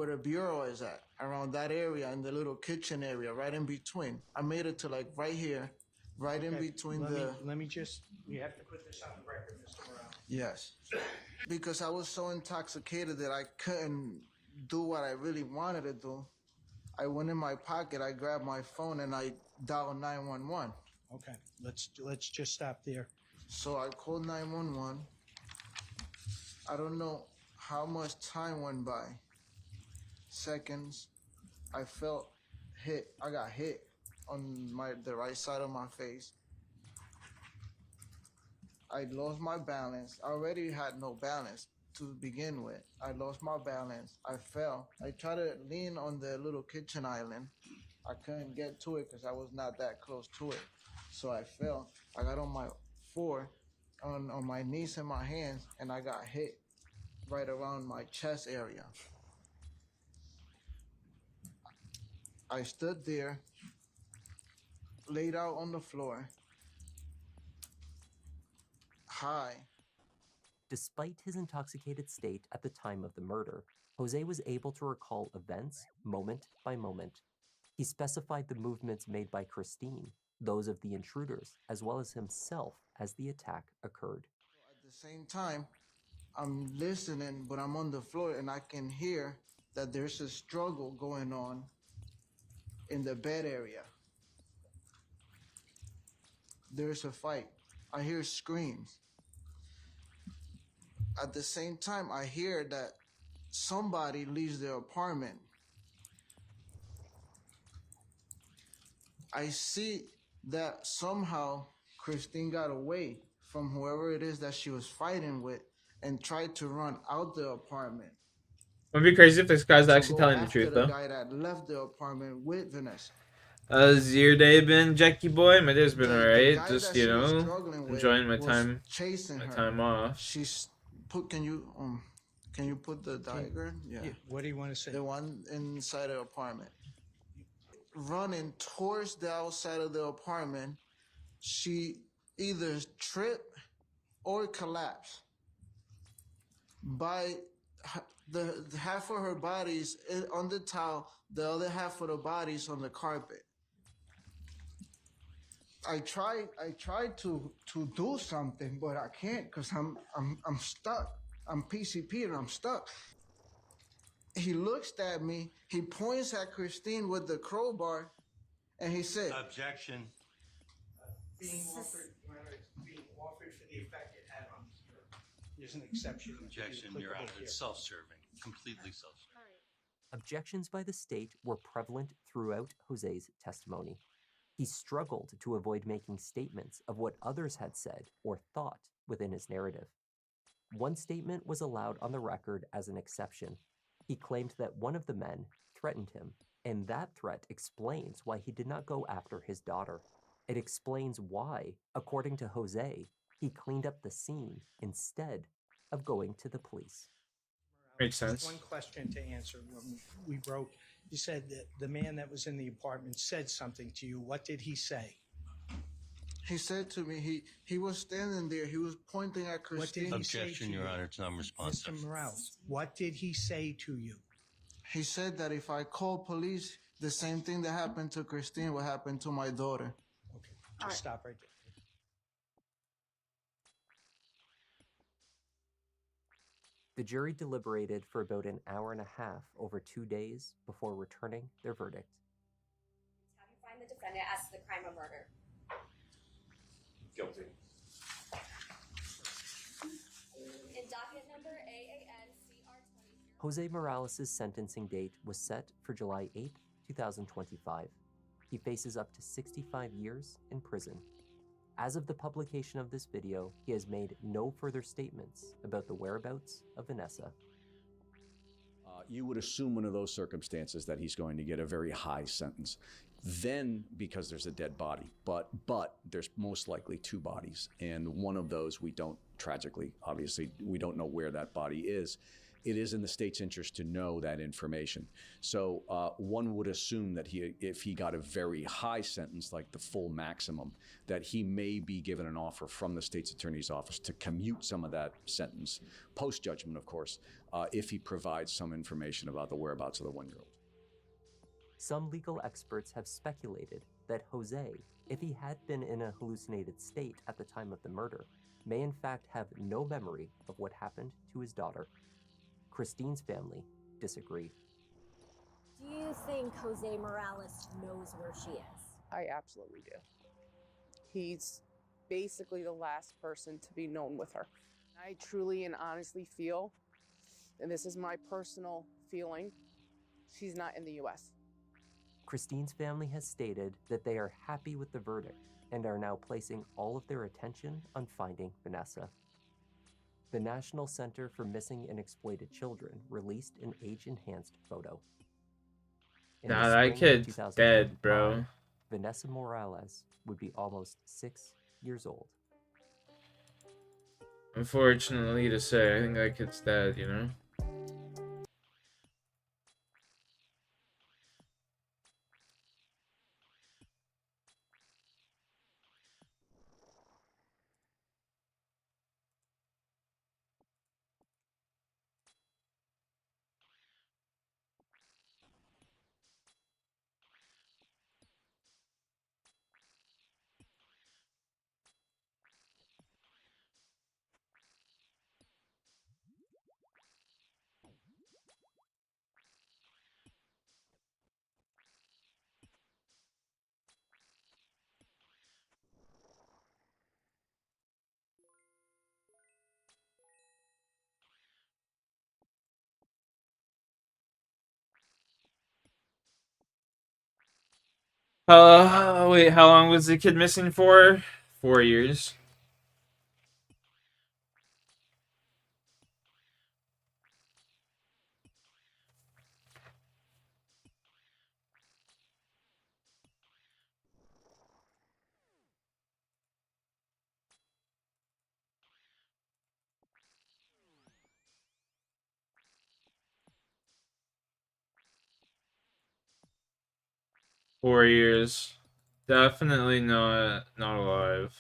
the bureau is at, around that area, in the little kitchen area, right in between. I made it to like right here, right in between Let me just, you have to put this on the record, Mr. Morales. Yes. Because I was so intoxicated that I couldn't do what I really wanted to do. I went in my pocket, I grabbed my phone, and I dialed 911. Okay, let's just stop there. So I called 911. I don't know how much time went by. Seconds. I felt hit. I got hit on the right side of my face. I lost my balance. I already had no balance to begin with. I lost my balance. I fell. I tried to lean on the little kitchen island. I couldn't get to it because I was not that close to it. So I fell. I got on my floor, on my knees and my hands, and I got hit right around my chest area. I stood there, laid out on the floor, high. Despite his intoxicated state at the time of the murder, Jose was able to recall events moment by moment. He specified the movements made by Christine, those of the intruders, as well as himself as the attack occurred. At the same time, I'm listening, but I'm on the floor and I can hear that there's a struggle going on in the bed area. There's a fight. I hear screams. At the same time, I hear that somebody leaves their apartment. I see that somehow Christine got away from whoever it is that she was fighting with and tried to run out the apartment. Wouldn't be crazy if this guy's actually telling the truth, The though. guy that left the apartment with Vanessa. How's your day been, Jackie boy? My day's been The alright. guy Just, that you she was know, struggling with enjoying my was time. chasing My her. time off. She's put. Can you put the diagram? Yeah. What do you want to say? The one inside the apartment. Running towards the outside of the apartment, she either tripped or collapsed. By the half of her body's on the towel, the other half of the body's on the carpet. I tried to do something, but I can't because I'm stuck. I'm PCP and I'm stuck. He looks at me, he points at Christine with the crowbar, and he said, Objection. Being offered for the effect it had on the jury. There's an exception. Objection, Your Honor. It's self-serving. Completely self-serving. Objections by the state were prevalent throughout Jose's testimony. He struggled to avoid making statements of what others had said or thought within his narrative. One statement was allowed on the record as an exception. He claimed that one of the men threatened him, and that threat explains why he did not go after his daughter. It explains why, according to Jose, he cleaned up the scene instead of going to the police. Makes sense. Just one question to answer. When we broke, you said that the man that was in the apartment said something to you. What did he say? he said to me, he was standing there, he was pointing at Christine. Objection, Your Honor, it's non-responsive. Mr. Morales, what did he say to you? He said that if I call police, the same thing that happened to Christine will happen to my daughter. Okay, just stop right there. The jury deliberated for about an hour and a half over 2 days before returning their verdict. Have you find the defendant as to the crime of murder? Guilty. In docket number AAN-CR 20. Jose Morales' sentencing date was set for July 8, 2025. He faces up to 65 years in prison. As of the publication of this video, he has made no further statements about the whereabouts of Vanessa. You would assume under those circumstances that he's going to get a very high sentence. Then, because there's a dead body, but there's most likely two bodies, and one of those we don't, tragically, obviously, we don't know where that body is. It is in the state's interest to know that information. So one would assume that if he got a very high sentence, like the full maximum, that he may be given an offer from the state's attorney's office to commute some of that sentence, post-judgment, of course, if he provides some information about the whereabouts of the one-year-old. Some legal experts have speculated that Jose, if he had been in a hallucinated state at the time of the murder, may in fact have no memory of what happened to his daughter. Christine's family disagreed. Do you think Jose Morales knows where she is? I absolutely do. He's basically the last person to be known with her. I truly and honestly feel, and this is my personal feeling, she's not in the U.S. Christine's family has stated that they are happy with the verdict and are now placing all of their attention on finding Vanessa. The National Center for Missing and Exploited Children released an age-enhanced photo. In the Nah, that spring of kid's dead, 2025, bro. Vanessa Morales would be almost 6 years old. Unfortunately to say, I think that kid's dead, you know? Wait, how long was the kid missing for? 4 years. Four years. Definitely not alive.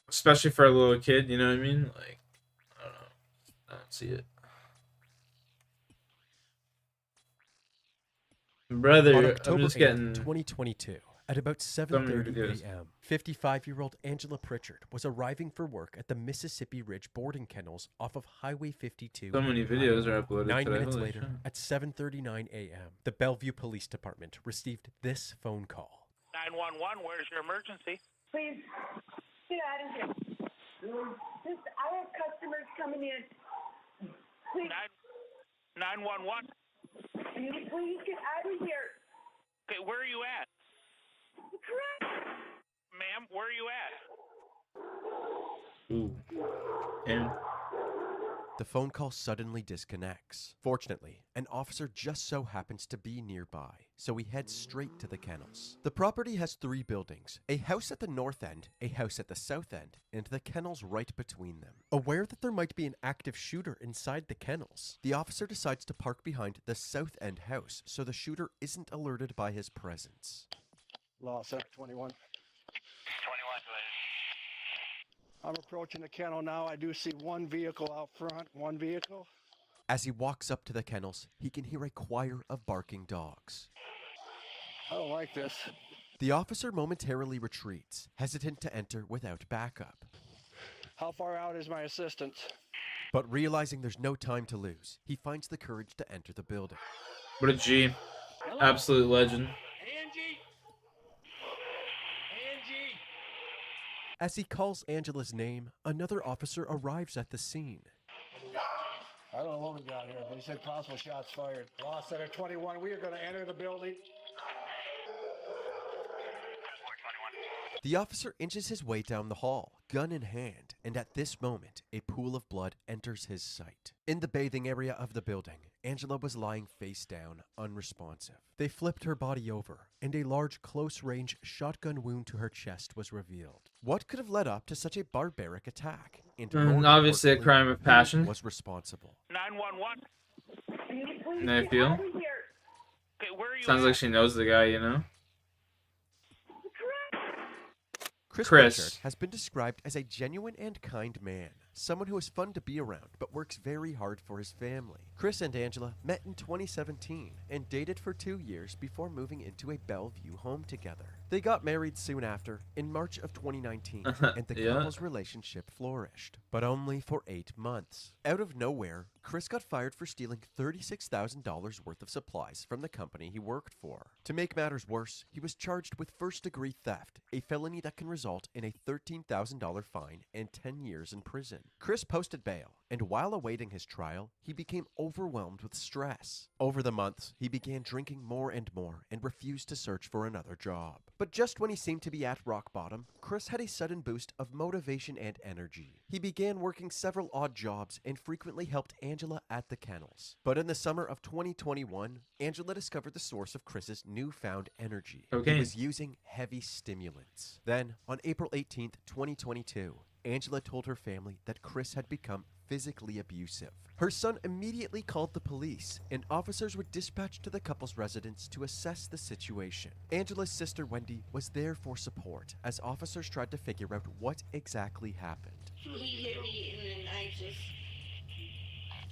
Especially for a little kid, you know what I mean? Like, I don't know. I don't see it. Brother, On I'm October just 8th, getting 2022, at about so many 7:30 videos. a.m., 55-year-old Angela Pritchard was arriving for work at the Mississippi Ridge boarding kennels off of Highway 52. So many in videos Iowa. are uploaded 9 today, minutes holy later, shit. at 7:39 a.m., the Bellevue Police Department received this phone call. 911, where's your emergency? Please, get out of here. Just, I have customers coming in. Please. 911. Please get out of here. Okay, where are you at? Ma'am, where are you at? Ooh. And The phone call suddenly disconnects. Fortunately, an officer just so happens to be nearby, so he heads straight to the kennels. The property has 3 buildings, a house at the north end, a house at the south end, and the kennels right between them. Aware that there might be an active shooter inside the kennels, the officer decides to park behind the south end house so the shooter isn't alerted by his presence. Law 721. I'm approaching the kennel now. I do see one vehicle out front, one vehicle. As he walks up to the kennels, he can hear a choir of barking dogs. I don't like this. The officer momentarily retreats, hesitant to enter without backup. How far out is my assistant? But realizing there's no time to lose, he finds the courage to enter the building. What a G. Absolute legend. As he calls Angela's name, another officer arrives at the scene. I don't know what we got here, but he said possible shots fired. Law Center 21, we are going to enter the building. The officer inches his way down the hall, gun in hand, and at this moment, a pool of blood enters his sight. In the bathing area of the building, Angela was lying face down, unresponsive. They flipped her body over, and a large close-range shotgun wound to her chest was revealed. What could have led up to such a barbaric attack? And more Obviously a importantly, crime of passion. who was responsible? 911. I feel. Okay, where are you Sounds at? like she knows the guy, you know? Chris Chris. Pritchard has been described as a genuine and kind man, someone who is fun to be around but works very hard for his family. Chris and Angela met in 2017 and dated for 2 years before moving into a Bellevue home together. They got married soon after, in March of 2019, and the Yeah. couple's relationship flourished, but only for 8 months. Out of nowhere, Chris got fired for stealing $36,000 worth of supplies from the company he worked for. To make matters worse, he was charged with first-degree theft, a felony that can result in a $13,000 fine and 10 years in prison. Chris posted bail, and while awaiting his trial, he became overwhelmed with stress. Over the months, he began drinking more and more and refused to search for another job. But just when he seemed to be at rock bottom, Chris had a sudden boost of motivation and energy. He began working several odd jobs and frequently helped Angela at the kennels. But in the summer of 2021, Angela discovered the source of Chris's newfound energy. Okay. He was using heavy stimulants. Then, on April 18th, 2022, Angela told her family that Chris had become physically abusive. Her son immediately called the police, and officers were dispatched to the couple's residence to assess the situation. Angela's sister Wendy was there for support as officers tried to figure out what exactly happened. He hit me and then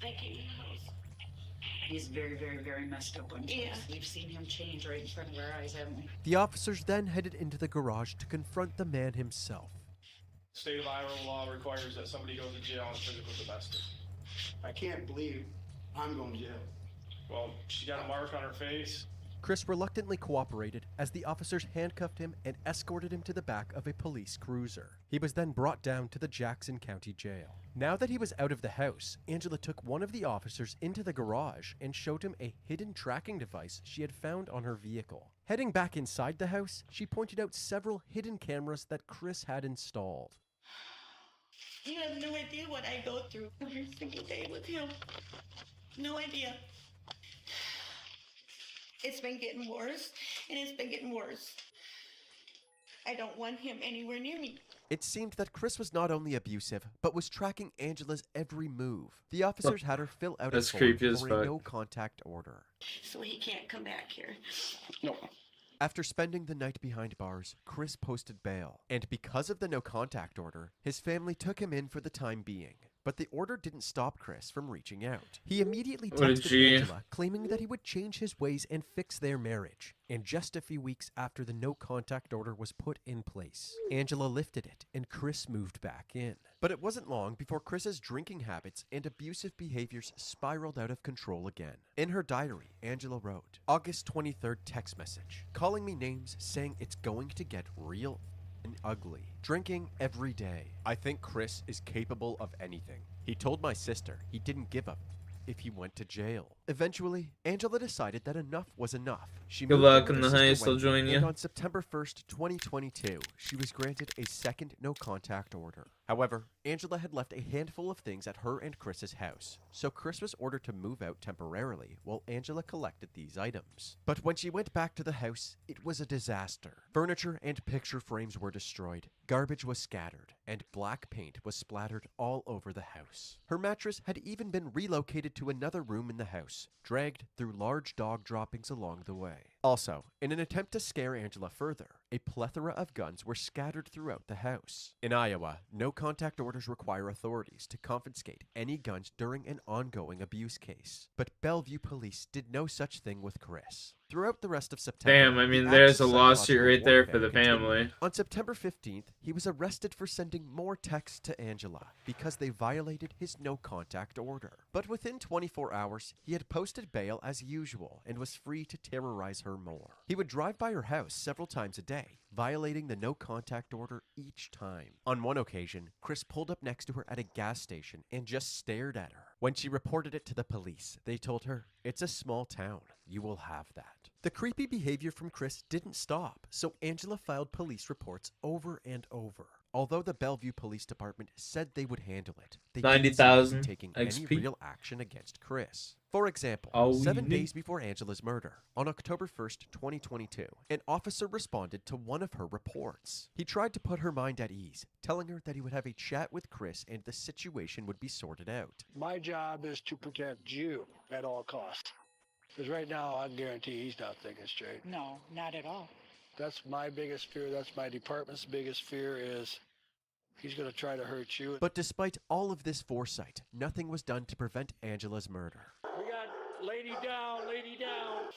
I came in the house. He's very, very, very messed up on things. Yeah. We've seen him change right in front of our eyes, haven't we? The officers then headed into the garage to confront the man himself. State of Iowa law requires that somebody goes to jail on physical domestic. I can't believe I'm going to jail. Well, she got a mark on her face. Chris reluctantly cooperated as the officers handcuffed him and escorted him to the back of a police cruiser. He was then brought down to the Jackson County Jail. Now that he was out of the house, Angela took one of the officers into the garage and showed him a hidden tracking device she had found on her vehicle. Heading back inside the house, she pointed out several hidden cameras that Chris had installed. You have no idea what I go through every single day with him. No idea. It's been getting worse, and it's been getting worse. I don't want him anywhere near me. It seemed that Chris was not only abusive, but was tracking Angela's every move. The officers had her fill out That's a form creepy as for fuck. a no-contact order. So he can't come back here. No. After spending the night behind bars, Chris posted bail, and because of the no-contact order, his family took him in for the time being. But the order didn't stop Chris from reaching out. He immediately What a texted G. Angela, claiming that he would change his ways and fix their marriage. And just a few weeks after the no-contact order was put in place, Angela lifted it, and Chris moved back in. But it wasn't long before Chris's drinking habits and abusive behaviors spiraled out of control again. In her diary, Angela wrote, August 23rd text message, calling me names saying it's going to get real and ugly. Drinking every day. I think Chris is capable of anything. He told my sister he didn't give up if he went to jail. Eventually, Angela decided that enough was enough. She Good moved luck in with in the her heist, sister they'll Wendy, join and you. on September 1st, 2022, she was granted a second no-contact order. However, Angela had left a handful of things at her and Chris's house, so Chris was ordered to move out temporarily while Angela collected these items. But when she went back to the house, it was a disaster. Furniture and picture frames were destroyed, garbage was scattered, and black paint was splattered all over the house. Her mattress had even been relocated to another room in the house, dragged through large dog droppings along the way. Also, in an attempt to scare Angela further, a plethora of guns were scattered throughout the house. In Iowa, no contact orders require authorities to confiscate any guns during an ongoing abuse case. But Bellevue police did no such thing with Chris. Throughout the rest of September, Damn, I mean, the there's acts a of lawsuit psychological right there for warfare the continued. family. On September 15th, he was arrested for sending more texts to Angela because they violated his no-contact order. But within 24 hours, he had posted bail as usual and was free to terrorize her more. He would drive by her house several times a day, violating the no-contact order each time. On one occasion, Chris pulled up next to her at a gas station and just stared at her. When she reported it to the police, they told her, "It's a small town. You will have that." The creepy behavior from Chris didn't stop, so Angela filed police reports over and over. Although the Bellevue Police Department said they would handle it, they didn't seem to 90,000 be taking any XP. real action against Chris. For example, Oh, 7 you days before Angela's murder, on October 1st, 2022, an officer responded to one of her reports. He tried to put her mind at ease, telling her that he would have a chat with Chris and the situation would be sorted out. My job is to protect you at all costs. Because right now, I guarantee he's not thinking straight. No, not at all. That's my biggest fear. That's my department's biggest fear is he's going to try to hurt you. But despite all of this foresight, nothing was done to prevent Angela's murder. We got lady down, lady down.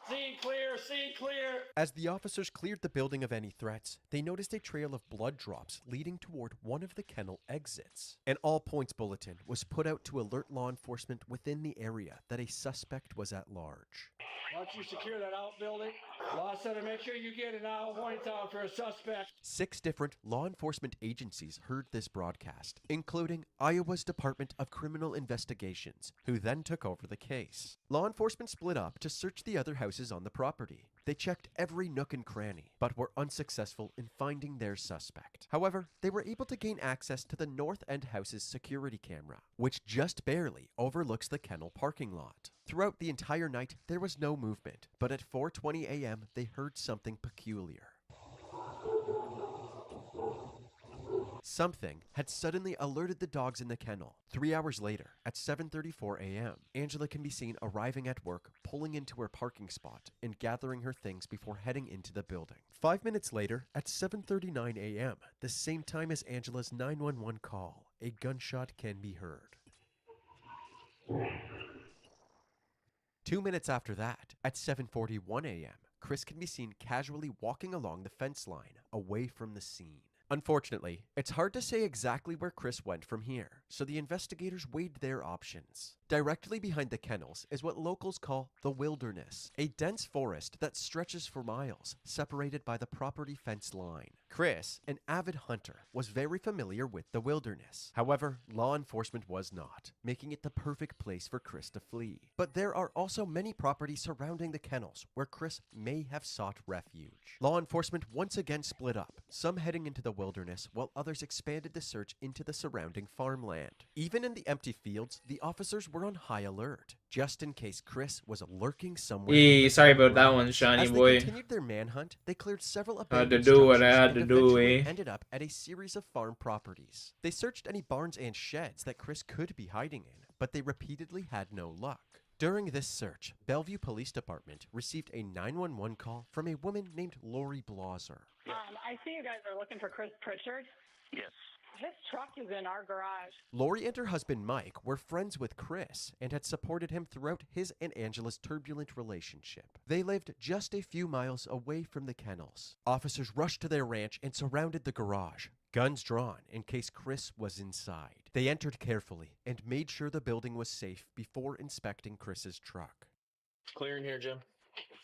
Scene clear, scene clear. As the officers cleared the building of any threats, they noticed a trail of blood drops leading toward one of the kennel exits. An all-points bulletin was put out to alert law enforcement within the area that a suspect was at large. Once you secure that outbuilding, law center, make sure you get an hour warning out for a suspect. 6 different law enforcement agencies heard this broadcast, including Iowa's Department of Criminal Investigations, who then took over the case. Law enforcement split up to search the other houses on the property. They checked every nook and cranny, but were unsuccessful in finding their suspect. However, they were able to gain access to the North End house's security camera, which just barely overlooks the kennel parking lot. Throughout the entire night, there was no movement, but at 4:20 a.m., they heard something peculiar. Something had suddenly alerted the dogs in the kennel. 3 hours later, at 7:34 a.m., Angela can be seen arriving at work, pulling into her parking spot, and gathering her things before heading into the building. 5 minutes later, at 7:39 a.m., the same time as Angela's 911 call, a gunshot can be heard. 2 minutes after that, at 7:41 a.m., Chris can be seen casually walking along the fence line, away from the scene. Unfortunately, it's hard to say exactly where Chris went from here, so the investigators weighed their options. Directly behind the kennels is what locals call the wilderness, a dense forest that stretches for miles, separated by the property fence line. Chris, an avid hunter, was very familiar with the wilderness. However, law enforcement was not, making it the perfect place for Chris to flee. But there are also many properties surrounding the kennels where Chris may have sought refuge. Law enforcement once again split up, some heading into the wilderness while others expanded the search into the surrounding farmland. Even in the empty fields, the officers were on high alert, just in case Chris was lurking somewhere. Sorry about that one, Shiny As boy. they continued their manhunt, they cleared several Had to abandoned do what I structures had and to do, eventually eh? ended up at a series of farm properties. They searched any barns and sheds that Chris could be hiding in, but they repeatedly had no luck. During this search, Bellevue Police Department received a 911 call from a woman named Lori Blaser. I see you guys are looking for Chris Pritchard. Yes. His truck is in our garage. Lori and her husband Mike were friends with Chris and had supported him throughout his and Angela's turbulent relationship. They lived just a few miles away from the kennels. Officers rushed to their ranch and surrounded the garage, guns drawn in case Chris was inside. They entered carefully and made sure the building was safe before inspecting Chris's truck. Clear in here, Jim.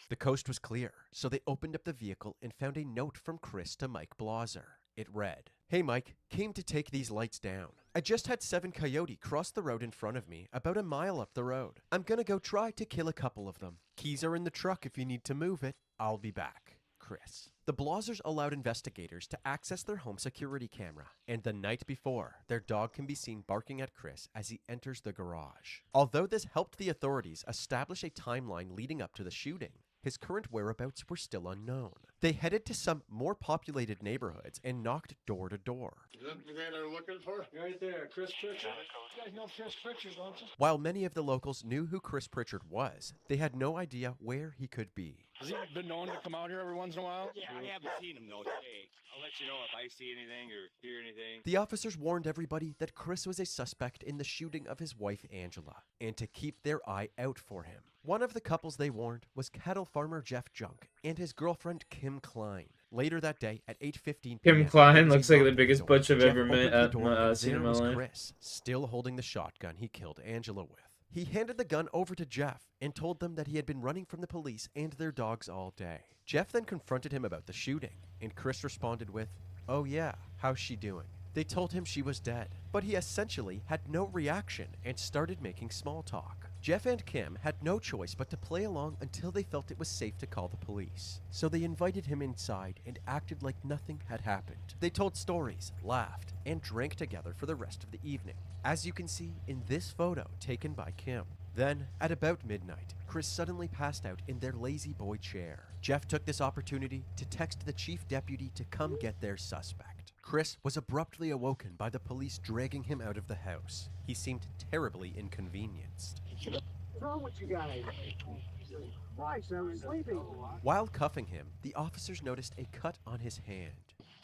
The coast was clear, so they opened up the vehicle and found a note from Chris to Mike Blaser. It read, "Hey Mike, came to take these lights down. I just had 7 coyote cross the road in front of me, about a mile up the road. I'm gonna go try to kill a couple of them. Keys are in the truck if you need to move it. I'll be back. Chris." The Blasers allowed investigators to access their home security camera, and the night before, their dog can be seen barking at Chris as he enters the garage. Although this helped the authorities establish a timeline leading up to the shooting, his current whereabouts were still unknown. They headed to some more populated neighborhoods and knocked door to door. Is that the guy they're looking for? Right there, Chris Pritchard. You guys know Chris Pritchard, don't you? While many of the locals knew who Chris Pritchard was, they had no idea where he could be. Has he been known to come out here every once in a while? Yeah, I haven't seen him though today. I'll let you know if I see anything or hear anything. The officers warned everybody that Chris was a suspect in the shooting of his wife Angela, and to keep their eye out for him. One of the couples they warned was cattle farmer Jeff Junk and his girlfriend Kim Klein. Later that day at 8:15 p.m. Kim Klein looks like the biggest butch I've Jeff ever met opened the at door, seen there in my was life. Chris, still holding the shotgun he killed Angela with. He handed the gun over to Jeff and told them that he had been running from the police and their dogs all day. Jeff then confronted him about the shooting, and Chris responded with, "Oh yeah, how's she doing?" They told him she was dead, but he essentially had no reaction and started making small talk. Jeff and Kim had no choice but to play along until they felt it was safe to call the police. So they invited him inside and acted like nothing had happened. They told stories, laughed, and drank together for the rest of the evening, as you can see in this photo taken by Kim. Then, at about midnight, Chris suddenly passed out in their lazy boy chair. Jeff took this opportunity to text the chief deputy to come get their suspect. Chris was abruptly awoken by the police dragging him out of the house. He seemed terribly inconvenienced. What's wrong with you guys? Christ, I was sleeping. While cuffing him, the officers noticed a cut on his hand.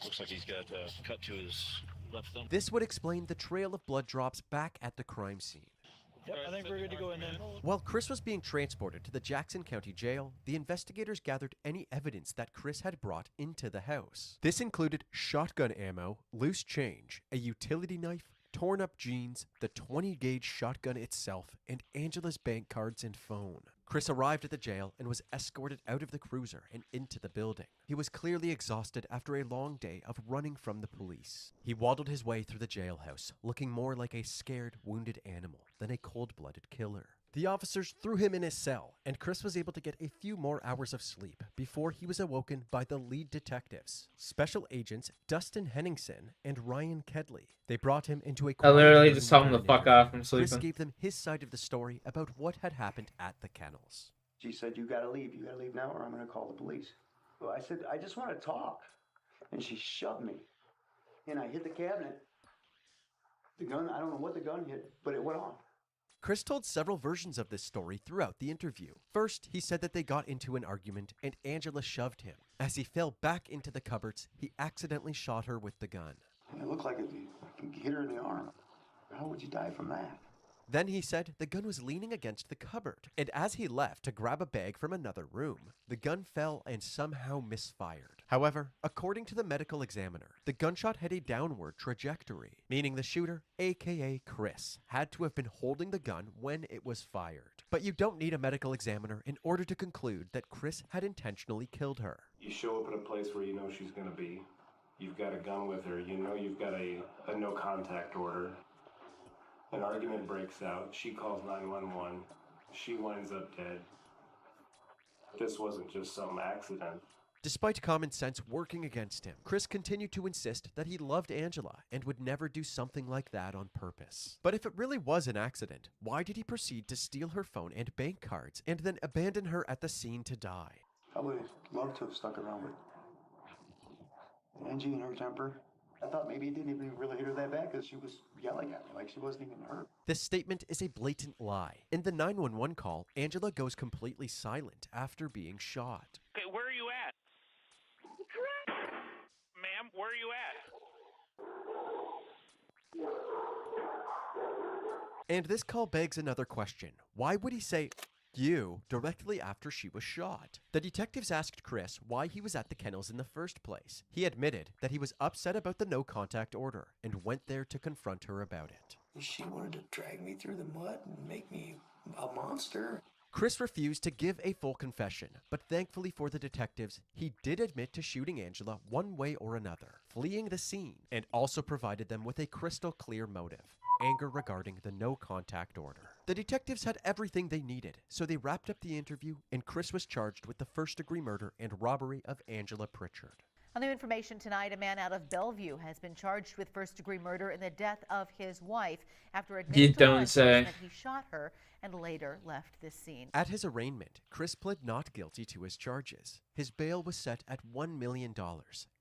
Looks like he's got a cut to his left thumb. This would explain the trail of blood drops back at the crime scene. Yep, I think we're good to go in then. While Chris was being transported to the Jackson County Jail, the investigators gathered any evidence that Chris had brought into the house. This included shotgun ammo, loose change, a utility knife, torn up jeans, the 20-gauge shotgun itself, and Angela's bank cards and phone. Chris arrived at the jail and was escorted out of the cruiser and into the building. He was clearly exhausted after a long day of running from the police. He waddled his way through the jailhouse, looking more like a scared, wounded animal than a cold-blooded killer. The officers threw him in his cell, and Chris was able to get a few more hours of sleep before he was awoken by the lead detectives, Special Agents Dustin Henningsen and Ryan Kedley. They brought him into a I literally quiet just told him room to fuck off from Chris sleeping. gave them his side of the story about what had happened at the kennels. She said, you gotta leave now or I'm gonna call the police. Well, I said, I just want to talk. And she shoved me. And I hit the cabinet. The gun, I don't know what the gun hit, but it went off. Chris told several versions of this story throughout the interview. First, he said that they got into an argument and Angela shoved him. As he fell back into the cupboards, he accidentally shot her with the gun. It looked like it hit her in the arm. How would you die from that? Then he said the gun was leaning against the cupboard, and as he left to grab a bag from another room, the gun fell and somehow misfired. However, according to the medical examiner, the gunshot had a downward trajectory, meaning the shooter, aka Chris, had to have been holding the gun when it was fired. But you don't need a medical examiner in order to conclude that Chris had intentionally killed her. You show up at a place where you know she's going to be. You've got a gun with her. You know you've got a no contact order. An argument breaks out. She calls 911. She winds up dead. This wasn't just some accident. Despite common sense working against him, Chris continued to insist that he loved Angela and would never do something like that on purpose. But if it really was an accident, why did he proceed to steal her phone and bank cards and then abandon her at the scene to die? I would have loved to have stuck around with Angie and her temper. I thought maybe he didn't even really hit her that bad because she was yelling at me like she wasn't even hurt. This statement is a blatant lie. In the 911 call, Angela goes completely silent after being shot. Okay, where are you at? Ma'am, where are you at? And this call begs another question. Why would he say you directly after she was shot? The detectives asked Chris why he was at the kennels in the first place. He admitted that he was upset about the no contact order and went there to confront her about it. She wanted to drag me through the mud and make me a monster. Chris refused to give a full confession, but thankfully for the detectives, he did admit to shooting Angela one way or another, fleeing the scene, and also provided them with a crystal clear motive: anger regarding the no contact order. The detectives had everything they needed, so they wrapped up the interview and Chris was charged with the first-degree murder and robbery of Angela Pritchard. On new information tonight, a man out of Bellevue has been charged with first-degree murder in the death of his wife after admitting to law enforcement he shot her and later left the scene. At his arraignment, Chris pled not guilty to his charges. His bail was set at $1 million,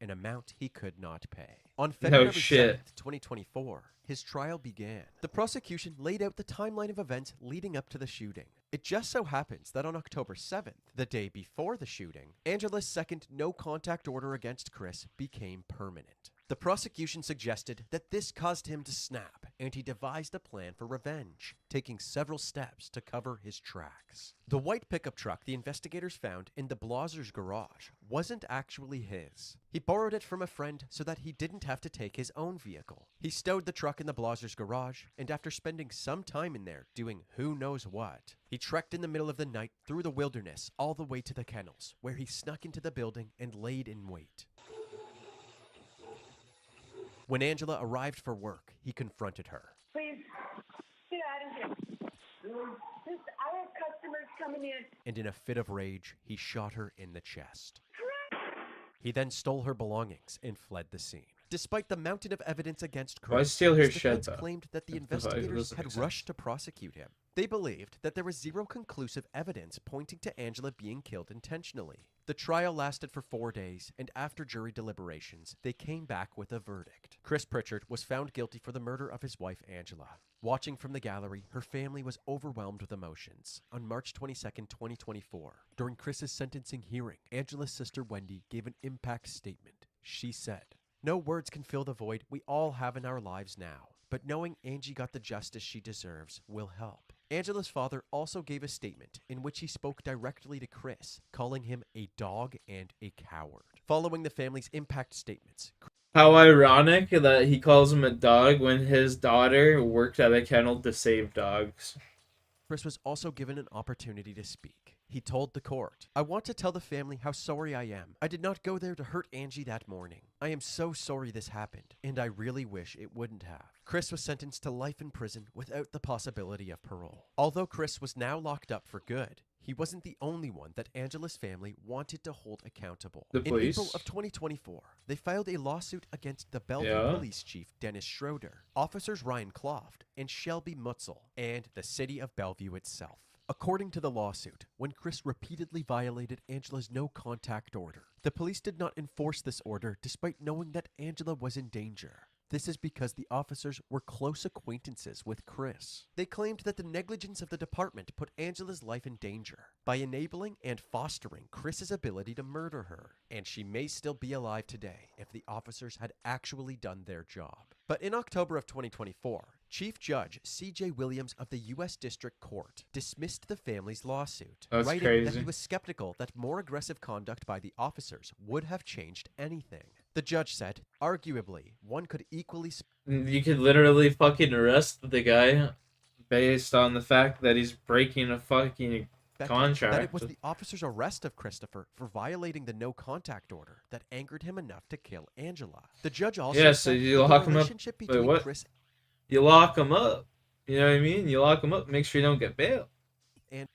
an amount he could not pay. On February 7th, 2024, his trial began. The prosecution laid out the timeline of events leading up to the shooting. It just so happens that on October 7th, the day before the shooting, Angela's second no-contact order against Chris became permanent. The prosecution suggested that this caused him to snap, and he devised a plan for revenge, taking several steps to cover his tracks. The white pickup truck the investigators found in the Blazers' garage wasn't actually his. He borrowed it from a friend so that he didn't have to take his own vehicle. He stowed the truck in the Blazers' garage, and after spending some time in there doing who knows what, he trekked in the middle of the night through the wilderness all the way to the kennels, where he snuck into the building and laid in wait. When Angela arrived for work, he confronted her. Please, get out of here. I have customers coming in. And in a fit of rage, he shot her in the chest. He then stole her belongings and fled the scene. Despite the mountain of evidence against Chris, Why steal her his shit, defense though? claimed that the It investigators doesn't make had rushed to prosecute him. They believed that there was zero conclusive evidence pointing to Angela being killed intentionally. The trial lasted for 4 days, and after jury deliberations, they came back with a verdict. Chris Pritchard was found guilty for the murder of his wife, Angela. Watching from the gallery, her family was overwhelmed with emotions. On March 22, 2024, during Chris's sentencing hearing, Angela's sister Wendy gave an impact statement. She said, "No words can fill the void we all have in our lives now, but knowing Angie got the justice she deserves will help." Angela's father also gave a statement in which he spoke directly to Chris, calling him a dog and a coward. Following the family's impact statements, How ironic that he calls him a dog when his daughter worked at a kennel to save dogs. Chris was also given an opportunity to speak. He told the court, "I want to tell the family how sorry I am. I did not go there to hurt Angie that morning. I am so sorry this happened, and I really wish it wouldn't have." Chris was sentenced to life in prison without the possibility of parole. Although Chris was now locked up for good, he wasn't the only one that Angela's family wanted to hold accountable. The In police? April of 2024, they filed a lawsuit against the Bellevue Yeah. Police Chief Dennis Schroeder, officers Ryan Cloft and Shelby Mutzel, and the city of Bellevue itself. According to the lawsuit, when Chris repeatedly violated Angela's no-contact order, the police did not enforce this order despite knowing that Angela was in danger. This is because the officers were close acquaintances with Chris. They claimed that the negligence of the department put Angela's life in danger by enabling and fostering Chris's ability to murder her, and she may still be alive today if the officers had actually done their job. But in October of 2024, Chief Judge C.J. Williams of the U.S. District Court dismissed the family's lawsuit, That's writing that crazy. he was skeptical that more aggressive conduct by the officers would have changed anything. The judge said, arguably, one could equally You could literally fucking arrest the guy based on the fact that he's breaking a fucking contract. that it was the officer's arrest of Christopher for violating the no-contact order that angered him enough to kill Angela. The judge also Yeah, so said you that the lock him up. relationship Wait, between what? Chris You lock him up. You know what I mean? You lock him up. Make sure you don't get bail. and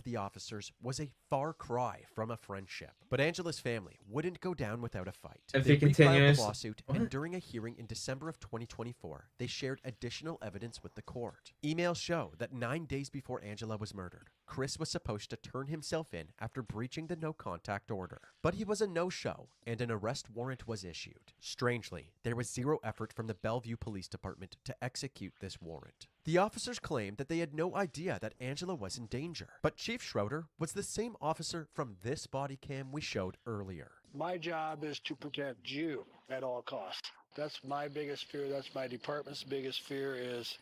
the officers was a far cry from a friendship. But Angela's family wouldn't go down without a fight. If They he continues- refiled the lawsuit, and What? during a hearing in December of 2024, they shared additional evidence with the court. Emails show that 9 days before Angela was murdered, Chris was supposed to turn himself in after breaching the no-contact order. But he was a no-show, and an arrest warrant was issued. Strangely, there was zero effort from the Bellevue Police Department to execute this warrant. The officers claimed that they had no idea that Angela was in danger, but Chief Schroeder was the same officer from this body cam we showed earlier. My job is to protect you at all costs. That's my biggest fear. That's my department's biggest fear is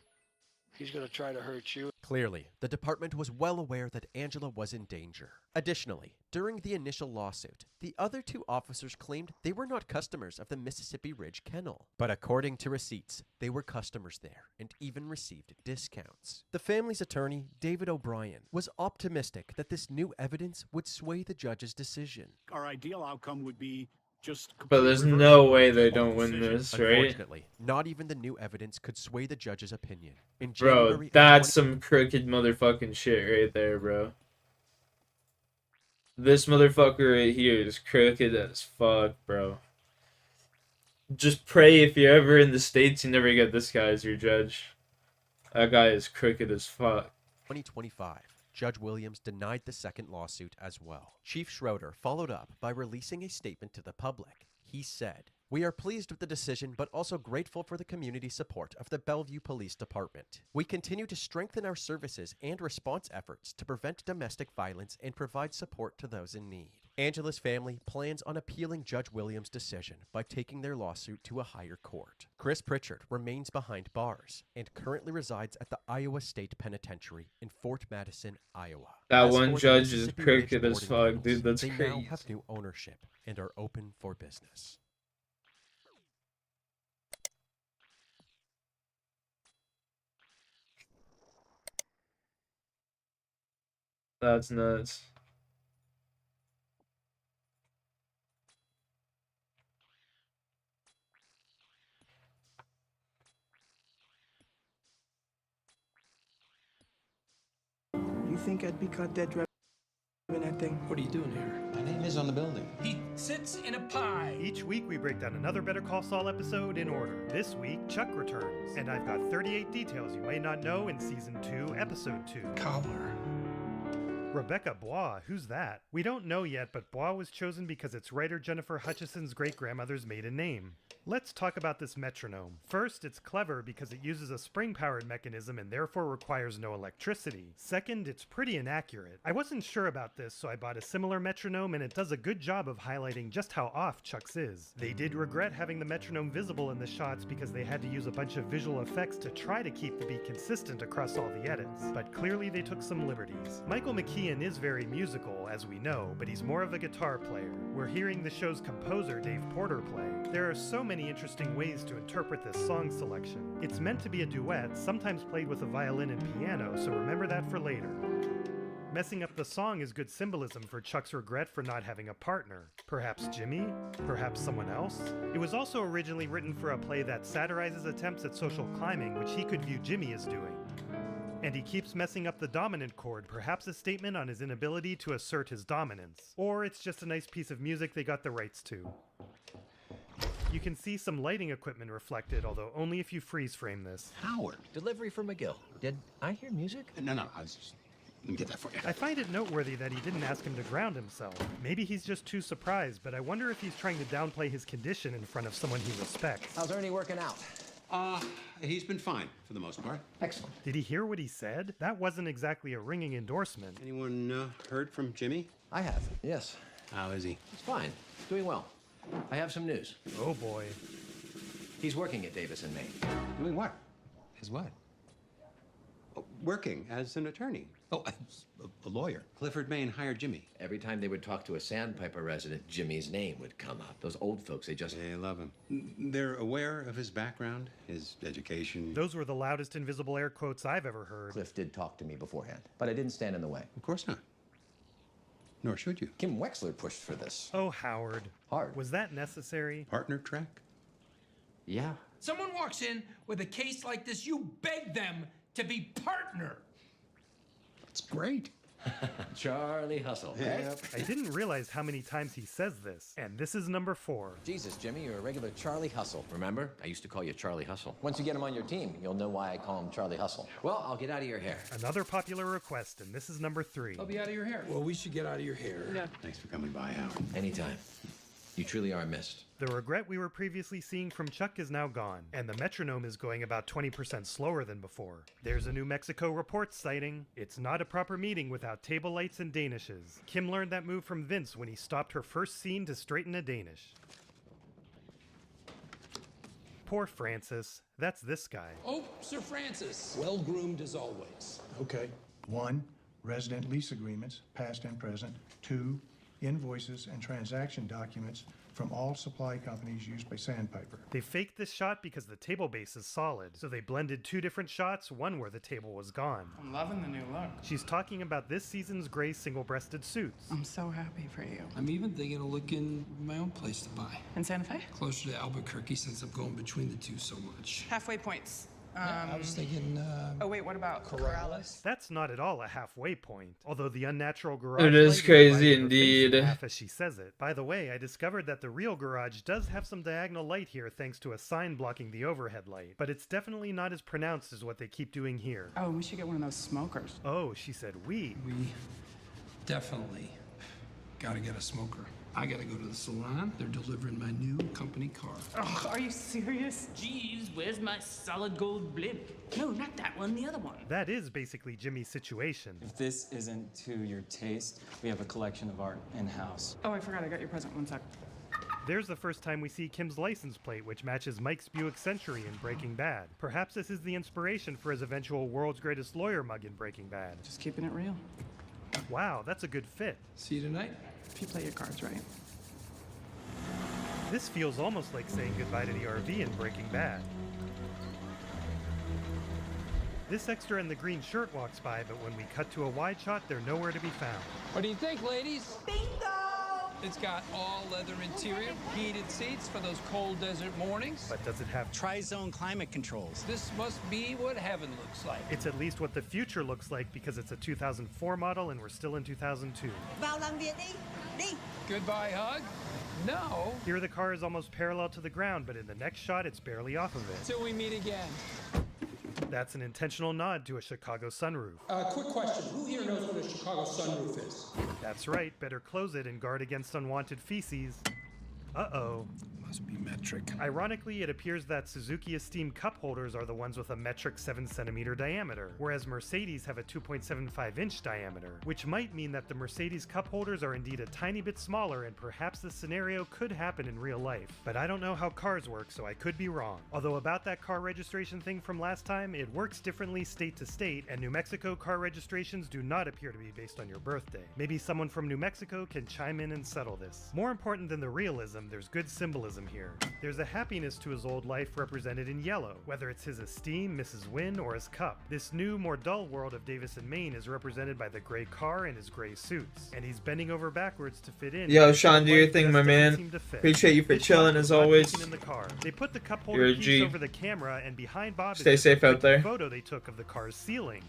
he's going to try to hurt you. Clearly, the department was well aware that Angela was in danger. Additionally, during the initial lawsuit, the other two officers claimed they were not customers of the Mississippi Ridge Kennel. But according to receipts, they were customers there and even received discounts. The family's attorney, David O'Brien, was optimistic that this new evidence would sway the judge's decision. Our ideal outcome would be just But there's no way they don't win this, right? Unfortunately, not even the new evidence could sway the judge's opinion. In Bro, January of that's some crooked motherfucking shit right there, bro. This motherfucker right here is crooked as fuck, bro. Just pray if you're ever in the States, you never get this guy as your judge. That guy is crooked as fuck. 2025, Judge Williams denied the second lawsuit as well. Chief Schroeder followed up by releasing a statement to the public. He said, "We are pleased with the decision, but also grateful for the community support of the Bellevue Police Department. We continue to strengthen our services and response efforts to prevent domestic violence and provide support to those in need." Angela's family plans on appealing Judge Williams' decision by taking their lawsuit to a higher court. Chris Pritchard remains behind bars and currently resides at the Iowa State Penitentiary in Fort Madison, Iowa. That As one for the judge is Mississippi Ridge crooked as boarding fuck, dude. schools, That's they now crazy. have new ownership and are open for business. That's nuts. You think I'd be caught dead driving that thing? What are you doing here? My name is on the building. He sits in a pie. Each week we break down another Better Call Saul episode in order. This week, Chuck returns, and I've got 38 details you may not know in Season 2, Episode 2. Cobbler. Rebecca Bois, who's that? We don't know yet, but Bois was chosen because it's writer Jennifer Hutchison's great-grandmother's maiden name. Let's talk about this metronome. First, it's clever because it uses a spring-powered mechanism and therefore requires no electricity. Second, it's pretty inaccurate. I wasn't sure about this, so I bought a similar metronome, and it does a good job of highlighting just how off Chuck's is. They did regret having the metronome visible in the shots because they had to use a bunch of visual effects to try to keep the beat consistent across all the edits, but clearly they took some liberties. Michael McKean is very musical, as we know, but he's more of a guitar player. We're hearing the show's composer, Dave Porter, play. There are so many interesting ways to interpret this song selection. It's meant to be a duet, sometimes played with a violin and piano, so remember that for later. Messing up the song is good symbolism for Chuck's regret for not having a partner. Perhaps Jimmy? Perhaps someone else? It was also originally written for a play that satirizes attempts at social climbing, which he could view Jimmy as doing. And he keeps messing up the dominant chord, perhaps a statement on his inability to assert his dominance. Or it's just a nice piece of music they got the rights to. You can see some lighting equipment reflected, although only if you freeze frame this. Howard. Delivery from McGill. Did I hear music? No, I was just... Let me get that for you. I find it noteworthy that he didn't ask him to ground himself. Maybe he's just too surprised, but I wonder if he's trying to downplay his condition in front of someone he respects. How's Ernie working out? He's been fine for the most part. Excellent. Did he hear what he said? That wasn't exactly a ringing endorsement. Anyone heard from Jimmy? I have, yes. How is he? He's fine. Doing well. I have some news. Oh boy. He's working at Davis in Maine. Doing what? As what? Oh, working as an attorney. Oh, a lawyer. Clifford Maine hired Jimmy. Every time they would talk to a Sandpiper resident, Jimmy's name would come up. Those old folks, they love him. They're aware of his background, his education. Those were the loudest invisible air quotes I've ever heard. Cliff did talk to me beforehand, but I didn't stand in the way. Of course not. Nor should you. Kim Wexler pushed for this. Oh, Howard. Hard. Was that necessary? Partner track? Yeah. Someone walks in with a case like this, you beg them to be partner. It's great. Charlie Hustle. Right? I didn't realize how many times he says this, and this is number 4. Jesus, Jimmy, you're a regular Charlie Hustle. Remember? I used to call you Charlie Hustle. Once you get him on your team, you'll know why I call him Charlie Hustle. Well, I'll get out of your hair. Another popular request, and this is number 3. I'll be out of your hair. Well, we should get out of your hair. Yeah. Thanks for coming by, Howard. Anytime. You truly are missed. The regret we were previously seeing from Chuck is now gone, and the metronome is going about 20% slower than before. There's a New Mexico report citing, "It's not a proper meeting without table lights and Danishes." Kim learned that move from Vince when he stopped her first scene to straighten a Danish. Poor Francis. That's this guy. Oh, Sir Francis. Well groomed as always. Okay. 1, resident lease agreements, past and present. 2, invoices and transaction documents from all supply companies used by Sandpiper. They faked this shot because the table base is solid, so they blended 2 different shots, one where the table was gone. I'm loving the new look. She's talking about this season's gray single-breasted suits. I'm so happy for you. I'm even thinking of looking my own place to buy. In Santa Fe? Closer to Albuquerque since I'm going between the two so much. Halfway points. I was thinking. Oh wait, what about Corrales? That's not at all a halfway point, although the unnatural garage It is lighting crazy divided her face in indeed. half as she says it. By the way, I discovered that the real garage does have some diagonal light here thanks to a sign blocking the overhead light, but it's definitely not as pronounced as what they keep doing here. Oh, we should get one of those smokers. Oh, she said we. We definitely gotta get a smoker. I gotta go to the salon. They're delivering my new company car. Oh, are you serious? Jeeves, where's my solid gold blimp? No, not that one, the other one. That is basically Jimmy's situation. If this isn't to your taste, we have a collection of art in-house. Oh, I forgot I got your present. One sec. There's the first time we see Kim's license plate, which matches Mike's Buick Century in Breaking Bad. Perhaps this is the inspiration for his eventual World's Greatest Lawyer mug in Breaking Bad. Just keeping it real. Wow, that's a good fit. See you tonight. If you play your cards right. This feels almost like saying goodbye to the RV in Breaking Bad. This extra in the green shirt walks by, but when we cut to a wide shot, they're nowhere to be found. What do you think, ladies? Bingo! It's got all leather interior, heated seats for those cold desert mornings. But does it have Tri-zone climate controls. This must be what heaven looks like. It's at least what the future looks like because it's a 2004 model and we're still in 2002. Vào làm việc đi, đi. Goodbye hug? No. Here the car is almost parallel to the ground, but in the next shot it's barely off of it. Till we meet again. That's an intentional nod to a Chicago sunroof. Quick question. Who here knows what a Chicago sunroof is? That's right, better close it and guard against unwanted feces. Uh-oh. Must be metric. Ironically, it appears that Suzuki Esteem cup holders are the ones with a metric 7cm diameter, whereas Mercedes have a 2.75-inch diameter, which might mean that the Mercedes cup holders are indeed a tiny bit smaller and perhaps this scenario could happen in real life. But I don't know how cars work, so I could be wrong. Although about that car registration thing from last time, it works differently state to state, and New Mexico car registrations do not appear to be based on your birthday. Maybe someone from New Mexico can chime in and settle this. More important than the realism, there's good symbolism here. There's a happiness to his old life represented in yellow, whether it's his esteem, Mrs. Wynn, or his cup. This new, more dull world of Davis and Maine is represented by the gray car and his gray suits, and he's bending over backwards to fit in. Yo, Sean, do your thing, my man. Appreciate you for chilling as always. In the car. They put the cup You're holder a piece G. over the camera, and behind Bob Stay is safe out there. a photo they took of the car's ceiling.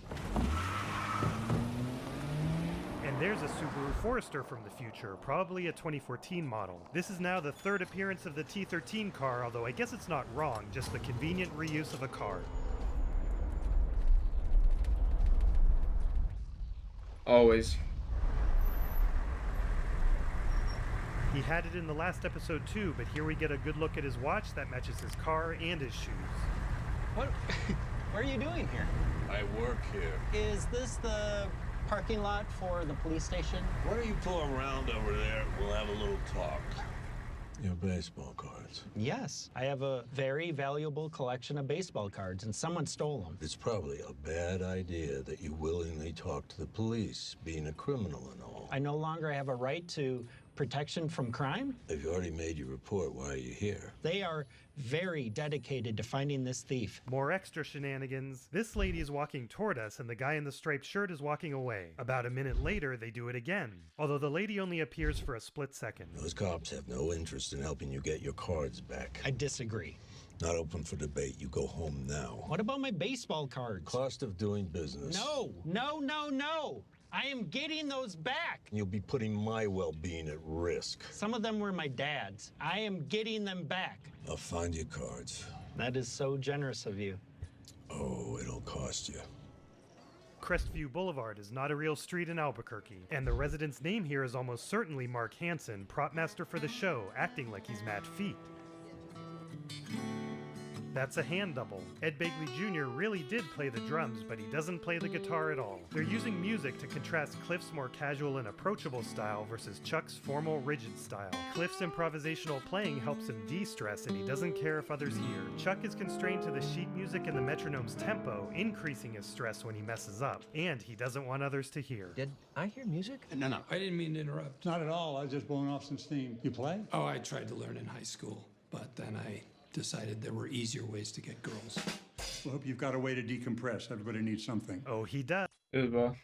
And there's a Subaru Forester from the future, probably a 2014 model. This is now the third appearance of the T13 car, although I guess it's not wrong, just the convenient reuse of a car. Always. He had it in the last episode too, but here we get a good look at his watch that matches his car and his shoes. What? What are you doing here? I work here. Is this the parking lot for the police station? Why don't you pull around over there? We'll have a little talk. Your baseball cards. Yes, I have a very valuable collection of baseball cards, and someone stole them. It's probably a bad idea that you willingly talk to the police, being a criminal and all. I no longer have a right to protection from crime. If you already made your report, why are you here? They are very dedicated to finding this thief. More extra shenanigans. This lady is walking toward us and the guy in the striped shirt is walking away. About a minute later, they do it again, although the lady only appears for a split second. Those cops have no interest in helping you get your cards back. I disagree. Not open for debate. You go home now. What about my baseball cards? Cost of doing business. No, no, no, no. I am getting those back. You'll be putting my well-being at risk. Some of them were my dad's. I am getting them back. I'll find your cards. That is so generous of you. Oh, it'll cost you. Crestview Boulevard is not a real street in Albuquerque, and the resident's name here is almost certainly Mark Hansen, prop master for the show, acting like he's Matt Feet. That's a hand double. Ed Begley Jr. really did play the drums, but he doesn't play the guitar at all. They're using music to contrast Cliff's more casual and approachable style versus Chuck's formal, rigid style. Cliff's improvisational playing helps him de-stress, and he doesn't care if others hear. Chuck is constrained to the sheet music and the metronome's tempo, increasing his stress when he messes up, and he doesn't want others to hear. Did I hear music? No, I didn't mean to interrupt. Not at all. I was just blowing off some steam. You play? Oh, I tried to learn in high school, but then I decided there were easier ways to get girls. Well, hope you've got a way to decompress. Everybody needs something. Oh, he does. Good ball.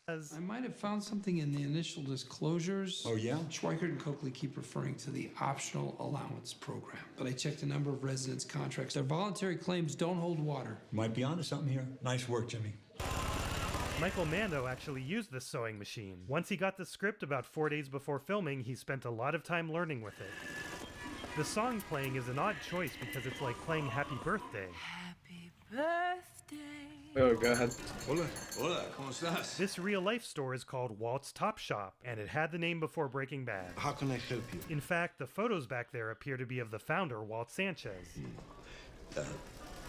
I might have found something in the initial disclosures. Oh, yeah? Schweikert and Coakley keep referring to the optional allowance program. But I checked a number of residents' contracts. Their voluntary claims don't hold water. Might be onto something here. Nice work, Jimmy. Michael Mando actually used this sewing machine. Once he got the script about 4 days before filming, he spent a lot of time learning with it. The song playing is an odd choice because it's like playing Happy Birthday. Happy birthday. Oh, go ahead. Hola, hola, ¿cómo estás? This real-life store is called Walt's Top Shop, and it had the name before Breaking Bad. How can I help you? In fact, the photos back there appear to be of the founder, Walt Sanchez.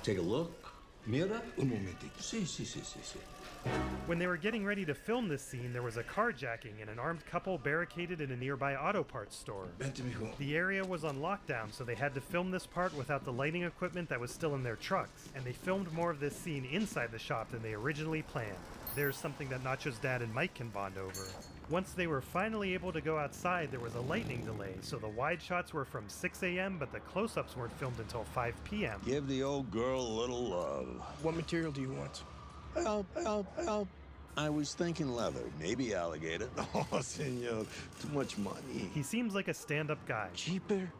Take a look. Mira, un momentito. Sí, sí, sí, sí, sí. When they were getting ready to film this scene, there was a carjacking and an armed couple barricaded in a nearby auto parts store. Vente, mijo. The area was on lockdown, so they had to film this part without the lighting equipment that was still in their trucks, and they filmed more of this scene inside the shop than they originally planned. There's something that Nacho's dad and Mike can bond over. Once they were finally able to go outside, there was a lightning delay, so the wide shots were from 6 a.m., but the close-ups weren't filmed until 5 p.m. Give the old girl a little love. What material do you want? Help. I was thinking leather, maybe alligator. Oh, senor, too much money. He seems like a stand-up guy. Cheaper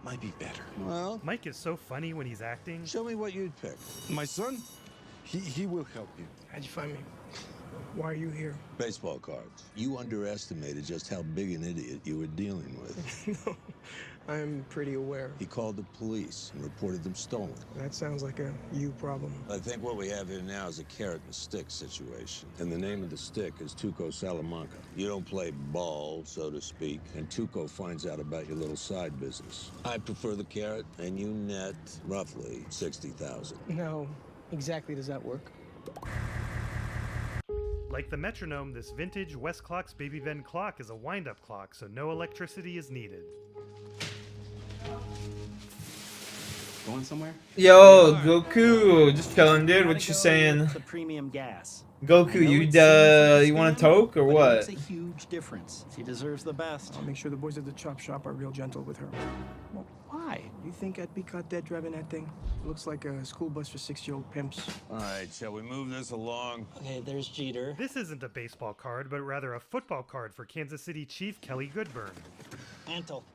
might be better. Well, Mike is so funny when he's acting. show me what you'd pick. My son, he will help you. How'd you find me? Why are you here? Baseball cards. You underestimated just how big an idiot you were dealing with. No, I'm pretty aware. He called the police and reported them stolen. That sounds like a you problem. I think what we have here now is a carrot and stick situation. And the name of the stick is Tuco Salamanca. You don't play ball, so to speak, and Tuco finds out about your little side business. I prefer the carrot, and you net roughly 60,000. No, exactly does that work? Like the metronome, this vintage Westclock's Baby Ben clock is a wind-up clock, so no electricity is needed. Going somewhere? Yo, Goku, just chilling, dude. What you saying? The premium gas. Goku, you want a toke or what? It's a huge difference. She deserves the best. I'll make sure the boys at the chop shop are real gentle with her. Well, why? You think I'd be caught dead driving that thing? Looks like a school bus for 6-year-old pimps. All right, shall we move this along? Okay, there's Jeter. This isn't a baseball card, but rather a football card for Kansas City Chief Kelly Goodburn. Mantle.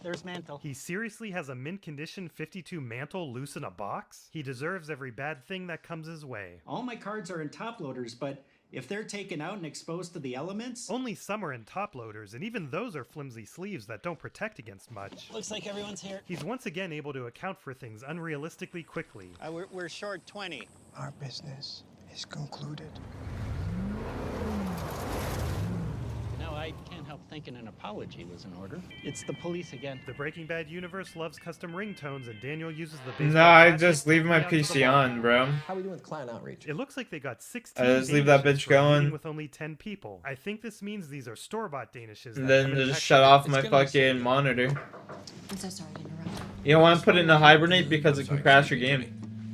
There's Mantle. He seriously has a mint condition 52 Mantle loose in a box? He deserves every bad thing that comes his way. All my cards are in top loaders, but if they're taken out and exposed to the elements... Only some are in top loaders, and even those are flimsy sleeves that don't protect against much. Looks like everyone's here. He's once again able to account for things unrealistically quickly. We're short 20. Our business is concluded. No, I can't help thinking an apology was in order. It's the police again. The Breaking Bad universe loves custom ringtones, and Daniel uses the baseball No, I bat just to leave my play out to the PC wall. on, bro. How are we doing with client outreach? It looks like they got 16 I just leave that Danishes bitch for a meeting going. with only 10 people. I think this means these are store-bought Danishes. And that then come in just packs shut of- off my fucking monitor. I'm so sorry to interrupt. You don't want to put it in a hibernate because it can crash your game.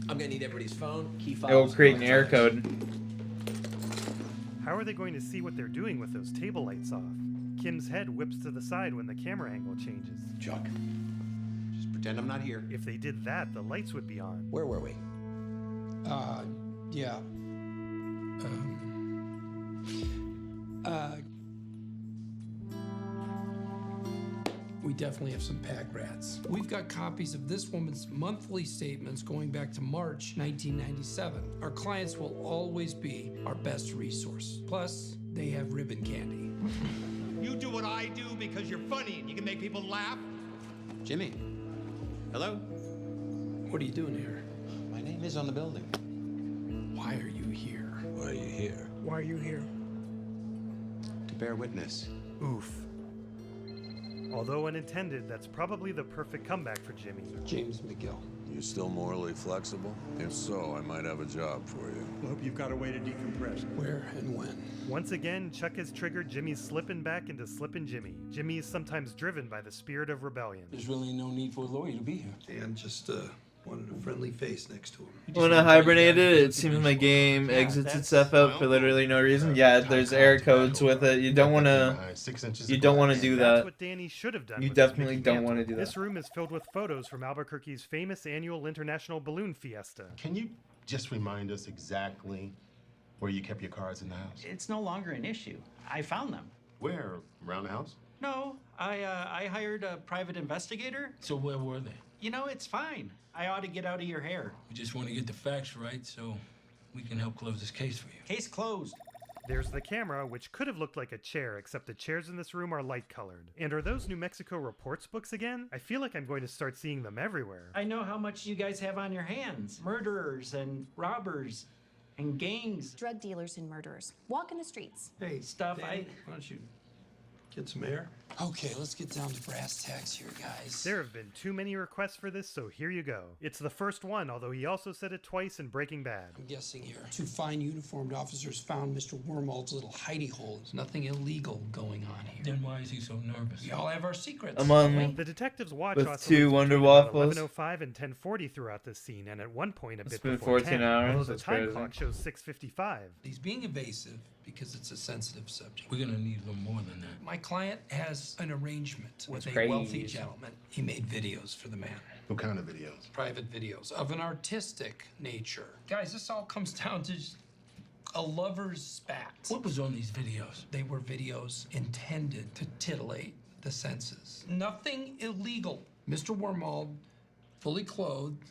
I'm gonna need everybody's phone, key It fobs. will create an error code. How are they going to see what they're doing with those table lights off? Kim's head whips to the side when the camera angle changes. Chuck, just pretend I'm not here. If they did that, the lights would be on. Where were we? Yeah. We definitely have some pack rats. We've got copies of this woman's monthly statements going back to March 1997. Our clients will always be our best resource. Plus, they have ribbon candy. You do what I do because you're funny and you can make people laugh. Jimmy, hello? What are you doing here? My name is on the building. Why are you here? Why are you here? Why are you here? To bear witness. Oof. Although unintended, that's probably the perfect comeback for Jimmy. James McGill. You still morally flexible? If so, I might have a job for you. Hope you've got a way to decompress. Where and when? Once again, Chuck has triggered Jimmy's slipping back into Slippin' Jimmy. Jimmy is sometimes driven by the spirit of rebellion. There's really no need for a lawyer to be here. Dan just wanted a friendly face next to him. When I hibernated, it seems my game exits itself out for literally no reason. Yeah, there's error codes with it. You don't want to. You don't want to do That's that. what Danny should have done. You with his definitely Mickey don't Mantle. want to do that. This room is filled with photos from Albuquerque's famous annual International Balloon Fiesta. Can you just remind us exactly Where you kept your cards in the house? It's no longer an issue. I found them. Where? Around the house? No, I hired a private investigator. So where were they? You know, it's fine. I ought to get out of your hair. We just want to get the facts right so we can help close this case for you. Case closed. There's the camera, which could have looked like a chair, except the chairs in this room are light-colored. And are those New Mexico reports books again? I feel like I'm going to start seeing them everywhere. I know how much you guys have on your hands. Murderers and robbers and gangs. Drug dealers and murderers. Walk in the streets. Hey, stuff Why don't you get some air? Okay, let's get down to brass tacks here, guys. There have been too many requests for this, so here you go. It's the first one, although he also said it twice in Breaking Bad. I'm guessing here. Two fine uniformed officers found Mr. Wormald's little hidey hole. There's nothing illegal going on here. Then why is he so nervous? We all have our secrets. Among The detectives watch with oscillates 2 Wonder between Waffles. 11:05 and 10:40 throughout this scene, and at one point a It's bit been before 14 10, hours, although the that's time crazy. clock shows 6:55. He's being evasive because it's a sensitive subject. We're gonna need a little more than that. My client has an arrangement with That's a wealthy crazy. gentleman. He made videos for the man. What kind of videos? Private videos of an artistic nature. Guys, this all comes down to just a lover's spat. What was on these videos? They were videos intended to titillate the senses. Nothing illegal. Mr. Wormald, fully clothed,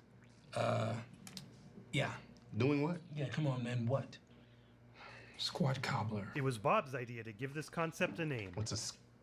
yeah. Doing what? Yeah, come on, man. What? Squat cobbler. It was Bob's idea to give this concept a name. What's a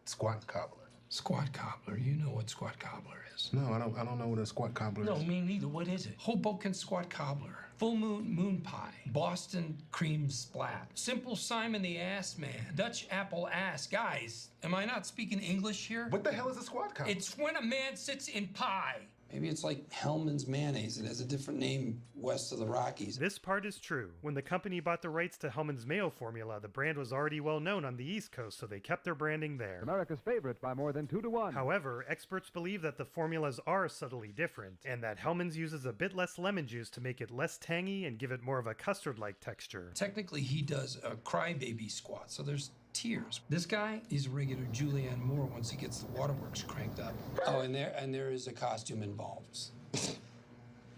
squat cobbler? Squat cobbler. You know what squat cobbler is. No, I don't know what a squat cobbler No, is. me neither. What is it? Hoboken squat cobbler. Full moon pie. Boston cream splat. Simple Simon the ass man. Dutch apple ass. Guys, am I not speaking English here? What the hell is a squat cobbler? It's when a man sits in pie. Maybe it's like Hellman's mayonnaise. It has a different name west of the Rockies. This part is true. When the company bought the rights to Hellman's Mayo formula, the brand was already well known on the East Coast, so they kept their branding there. America's favorite by more than 2-1. However, experts believe that the formulas are subtly different, and that Hellman's uses a bit less lemon juice to make it less tangy and give it more of a custard-like texture. Technically, he does a crybaby squat, so there's tears. This guy, he's a regular Julianne Moore once he gets the waterworks cranked up. Oh, and there is a costume involved.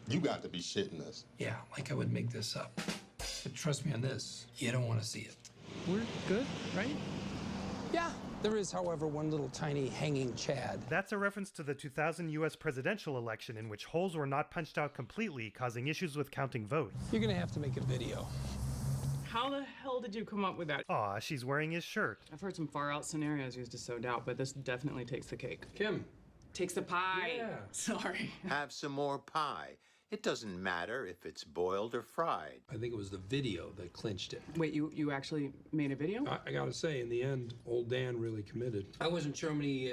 You got to be shitting us. Yeah, like I would make this up. But trust me on this, you don't want to see it. We're good, right? Yeah, there is, however, one little tiny hanging Chad. That's a reference to the 2000 US presidential election in which holes were not punched out completely, causing issues with counting votes. You're gonna have to make a video. How the hell did you come up with that? Aw, she's wearing his shirt. I've heard some far out scenarios used to sow doubt, but this definitely takes the cake. Kim. Takes the pie. Yeah. Sorry. Have some more pie. It doesn't matter if it's boiled or fried. I think it was the video that clinched it. Wait, you actually made a video? I gotta say, in the end, old Dan really committed. I wasn't sure how many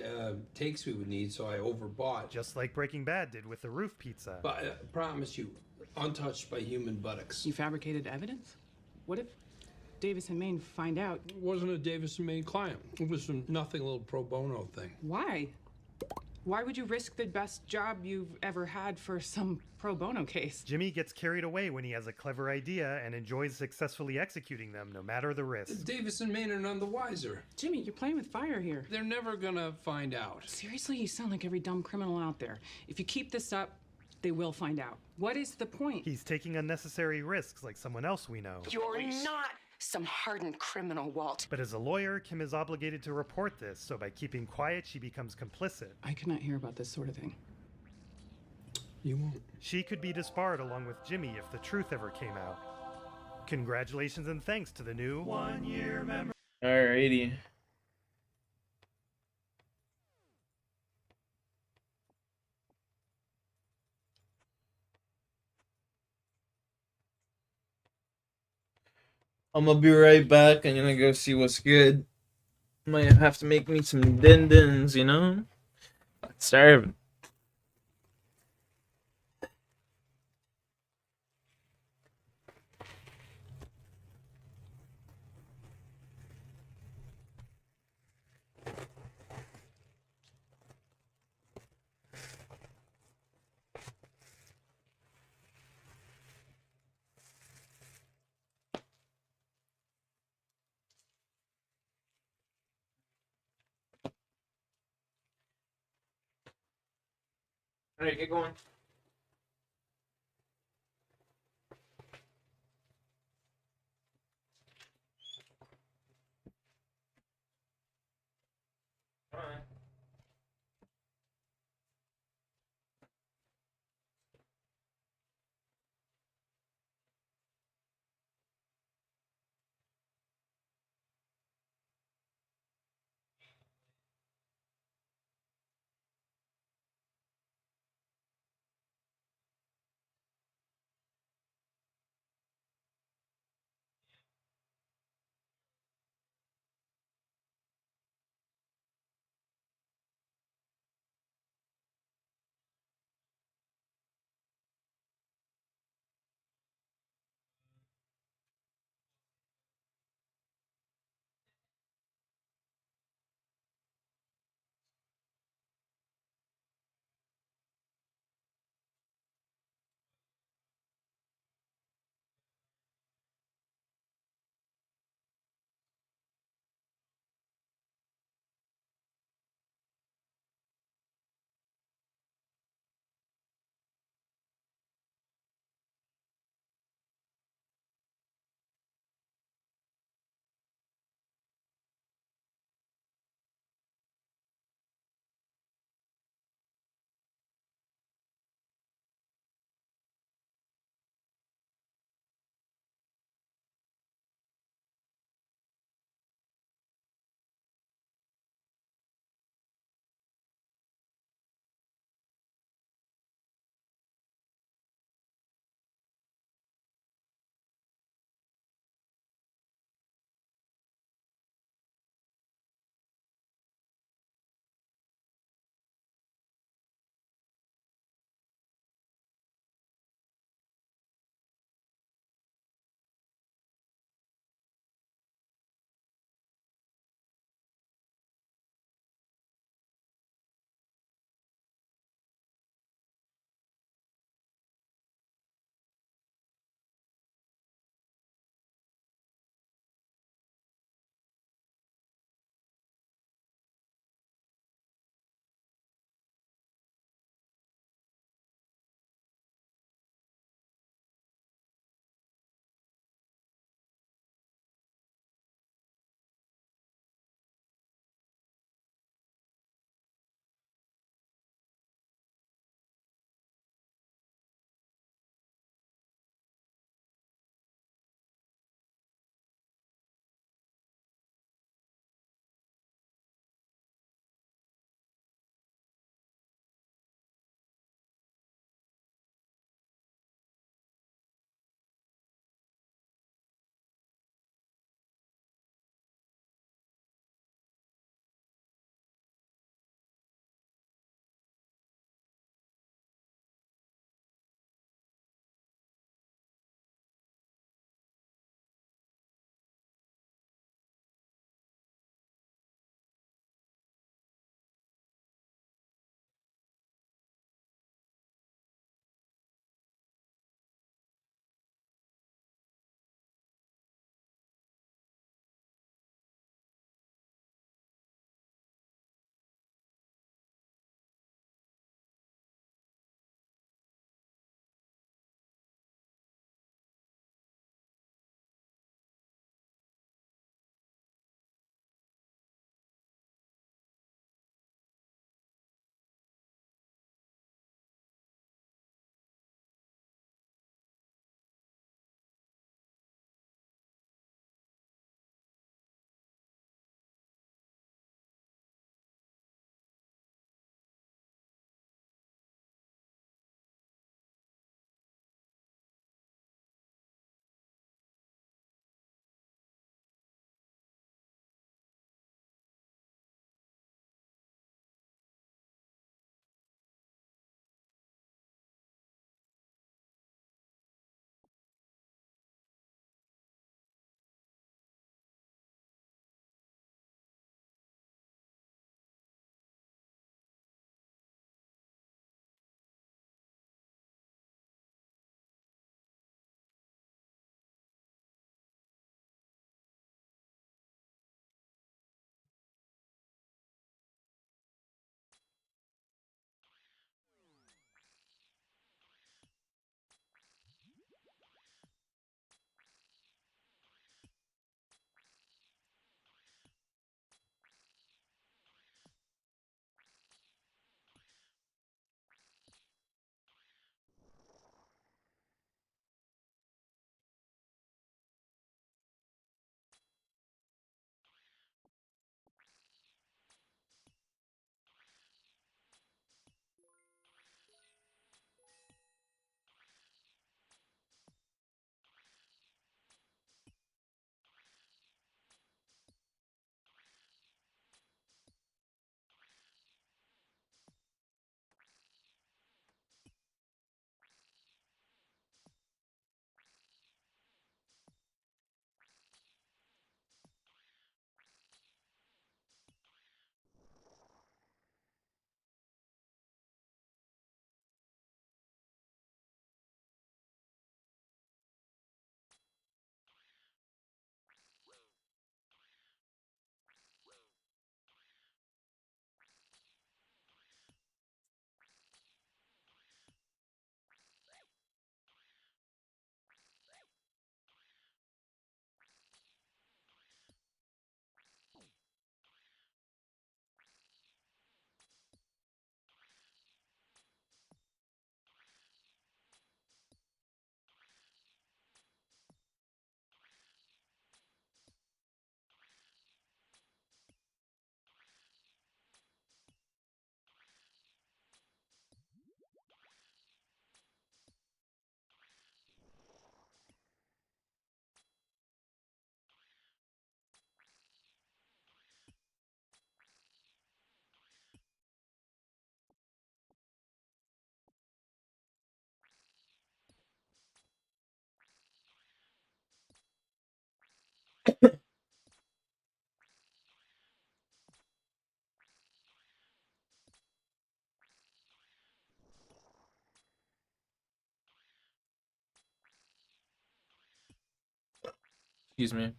takes we would need, so I overbought. Just like Breaking Bad did with the roof pizza. But I promise you, untouched by human buttocks. You fabricated evidence? What if Davis and Maine find out? It wasn't a Davis and Maine client. It was some nothing little pro bono thing. Why? Why would you risk the best job you've ever had for some pro bono case? Jimmy gets carried away when he has a clever idea and enjoys successfully executing them, no matter the risk. Davis and Maine are none the wiser. Jimmy, you're playing with fire here. They're never gonna find out. Seriously, you sound like every dumb criminal out there. If you keep this up, they will find out. What is the point? He's taking unnecessary risks like someone else we know. You're not some hardened criminal, Walt. But as a lawyer, Kim is obligated to report this, so by keeping quiet, she becomes complicit. I could not hear about this sort of thing. You won't. She could be disbarred along with Jimmy if the truth ever came out. Congratulations and thanks to the new one-year member. Alrighty. I'm gonna be right back. I'm gonna go see what's good. Might have to make me some din-dins, you know? Starving. Alright, get going. Excuse me.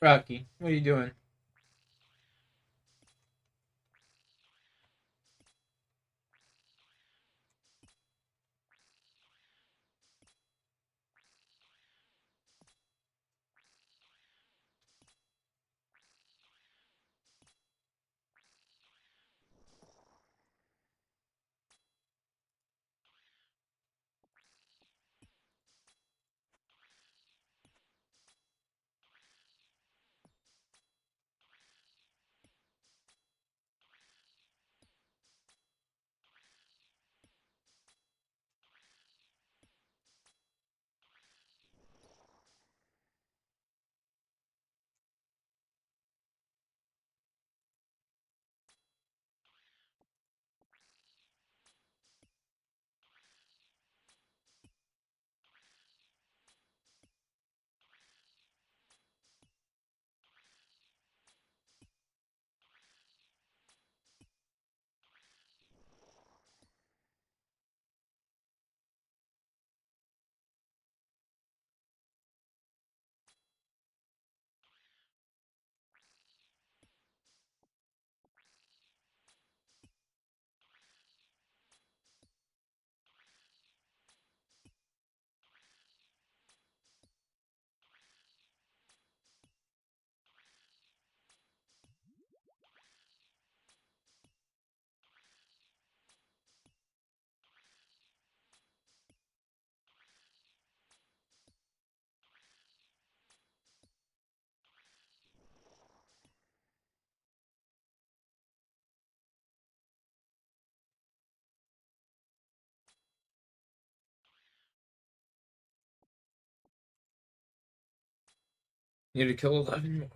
Rocky, what are you doing? You need to kill 11 more.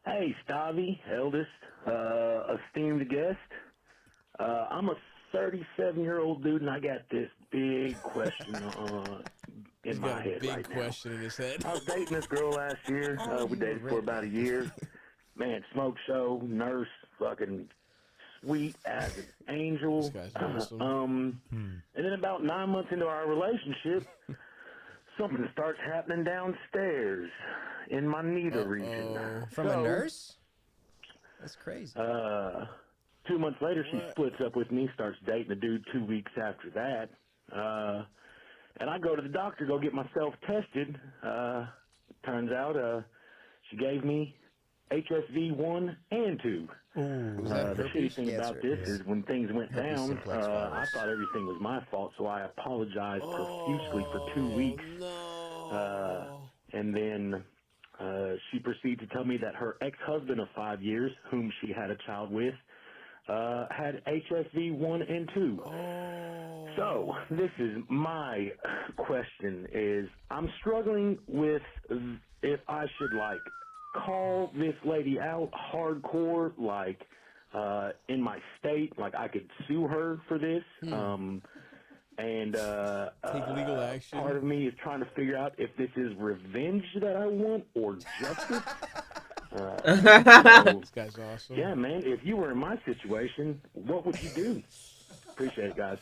Hey, Stavi, eldest, esteemed guest. I'm a 37-year-old dude, and I got this big question in my head right now. Question in his head. I was dating this girl last year. We dated for about a year. Man, smoke show, nurse, fucking sweet as an angel. This guy's awesome. And then about 9 months into our relationship, something starts happening downstairs in my needle region. From a nurse? That's crazy. 2 months later, she splits up with me, starts dating a dude 2 weeks after that. And I go to the doctor, go get myself tested. Turns out she gave me HSV 1 and 2. The shitty thing about this is when things went down, I thought everything was my fault, so I apologized profusely for 2 weeks. And then She proceeded to tell me that her ex-husband of 5 years, whom she had a child with, had HSV 1 and 2. So this is my question: is I'm struggling with if I should like call this lady out hardcore, like in my state, like I could sue her for this. And take legal action. Part of me is trying to figure out if this is revenge that I want or justice. This guy's awesome. Yeah, man. If you were in my situation, what would you do? Appreciate it, guys.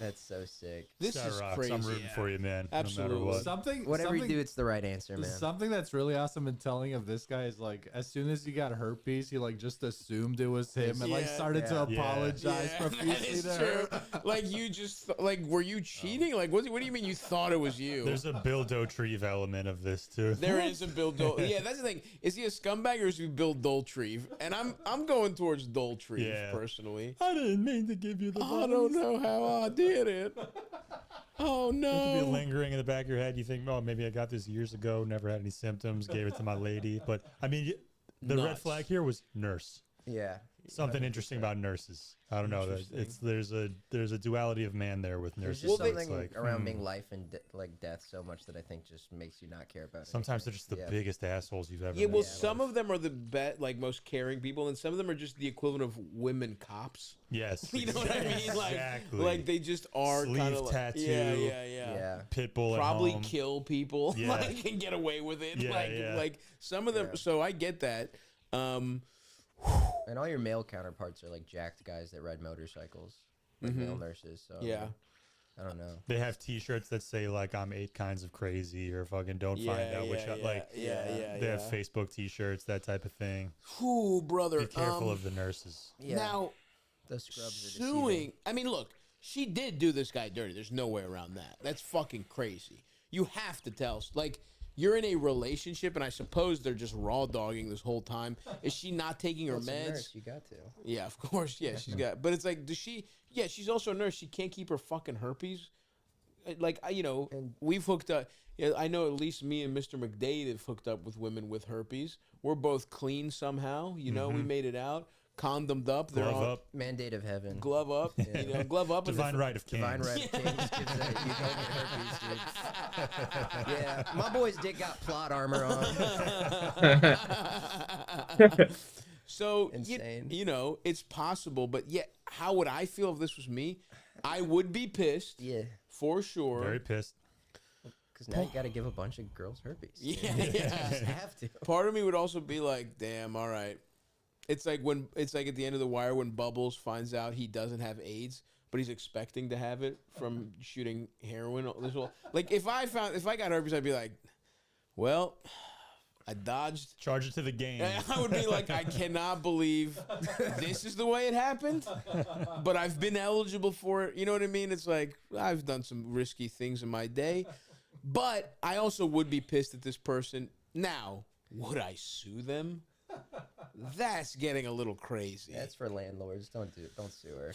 That's so sick. This is crazy. I'm rooting for you, man. Absolutely. No matter what. Whatever you do, it's the right answer, man. Something that's really awesome and telling of this guy is like, as soon as he got herpes, he like just assumed it was him and like started to apologize profusely to her. Like you just like, were you cheating? Like, what do you mean you thought it was you? There's a Bill Dauterive element of this too. There is a Bill Yeah, that's the thing. Is he a scumbag or is he Bill Dauterive? And I'm going towards Dauterive personally. I didn't mean to give you the. I don't know how I did it. Oh It could be no! lingering in the back of your head. You think, oh, maybe I got this years ago, never had any symptoms, gave it to my lady. But I mean, the red flag here was nurse. Yeah. Something interesting about nurses. I don't know. There's a duality of man there with There's nurses. just something like, around being life and like death so much that I think just makes you not care about it. Sometimes they're just the biggest assholes you've ever Yeah, met. well, some of them are the like most caring people, and some of them are just the equivalent of women cops. Yes, you know what I mean? Like, exactly. like they just are Sleeve kind of like, tattoo. yeah. Pit bull. Probably at home. kill people. Yeah. Like, and get away with it. Yeah, like some of them. So I get that. And all your male counterparts are like jacked guys that ride motorcycles, like male nurses. So Yeah. I don't know. They have T-shirts that say like "I'm 8 kinds of crazy" or "fucking don't find out which." They have Facebook T-shirts, that type of thing. Ooh, brother. Be careful of the nurses. Yeah. Now, those scrubs are suing. deceiving. I mean, look, she did do this guy dirty. There's no way around that. That's fucking crazy. You have to tell. Like, you're in a relationship, and I suppose they're just raw dogging this whole time. Is she not taking her Well, it's a meds? nurse, you got to. Yeah, of course. Yeah, she's got. But it's like, does she? Yeah, she's also a nurse. She can't keep her fucking herpes. Like, you know, we've hooked up. Yeah, I know at least me and Mr. McDade have hooked up with women with herpes. We're both clean somehow. You know, we made it out. Condomed up. They're Glove on, up. Mandate of heaven. Glove up. You know, glove up. Divine right of kings. Divine right of kings gives that you don't get herpes, dude. Yeah, my boy's dick got plot armor on. So, Insane. you know, it's possible, but yet, how would I feel if this was me? I would be pissed. Yeah. For sure. Very pissed. Because now you got to give a bunch of girls herpes. Yeah, You yeah. just have to. Part of me would also be like, damn, all right. It's like at the end of The Wire when Bubbles finds out he doesn't have AIDS, but he's expecting to have it from shooting heroin. Like if I got herpes, I'd be like, well, I dodged. Charge it to the game. I would be like, I cannot believe this is the way it happened, but I've been eligible for it. You know what I mean? It's like, I've done some risky things in my day, but I also would be pissed at this person. Now, would I sue them? That's getting a little crazy. That's for landlords. Don't sue her.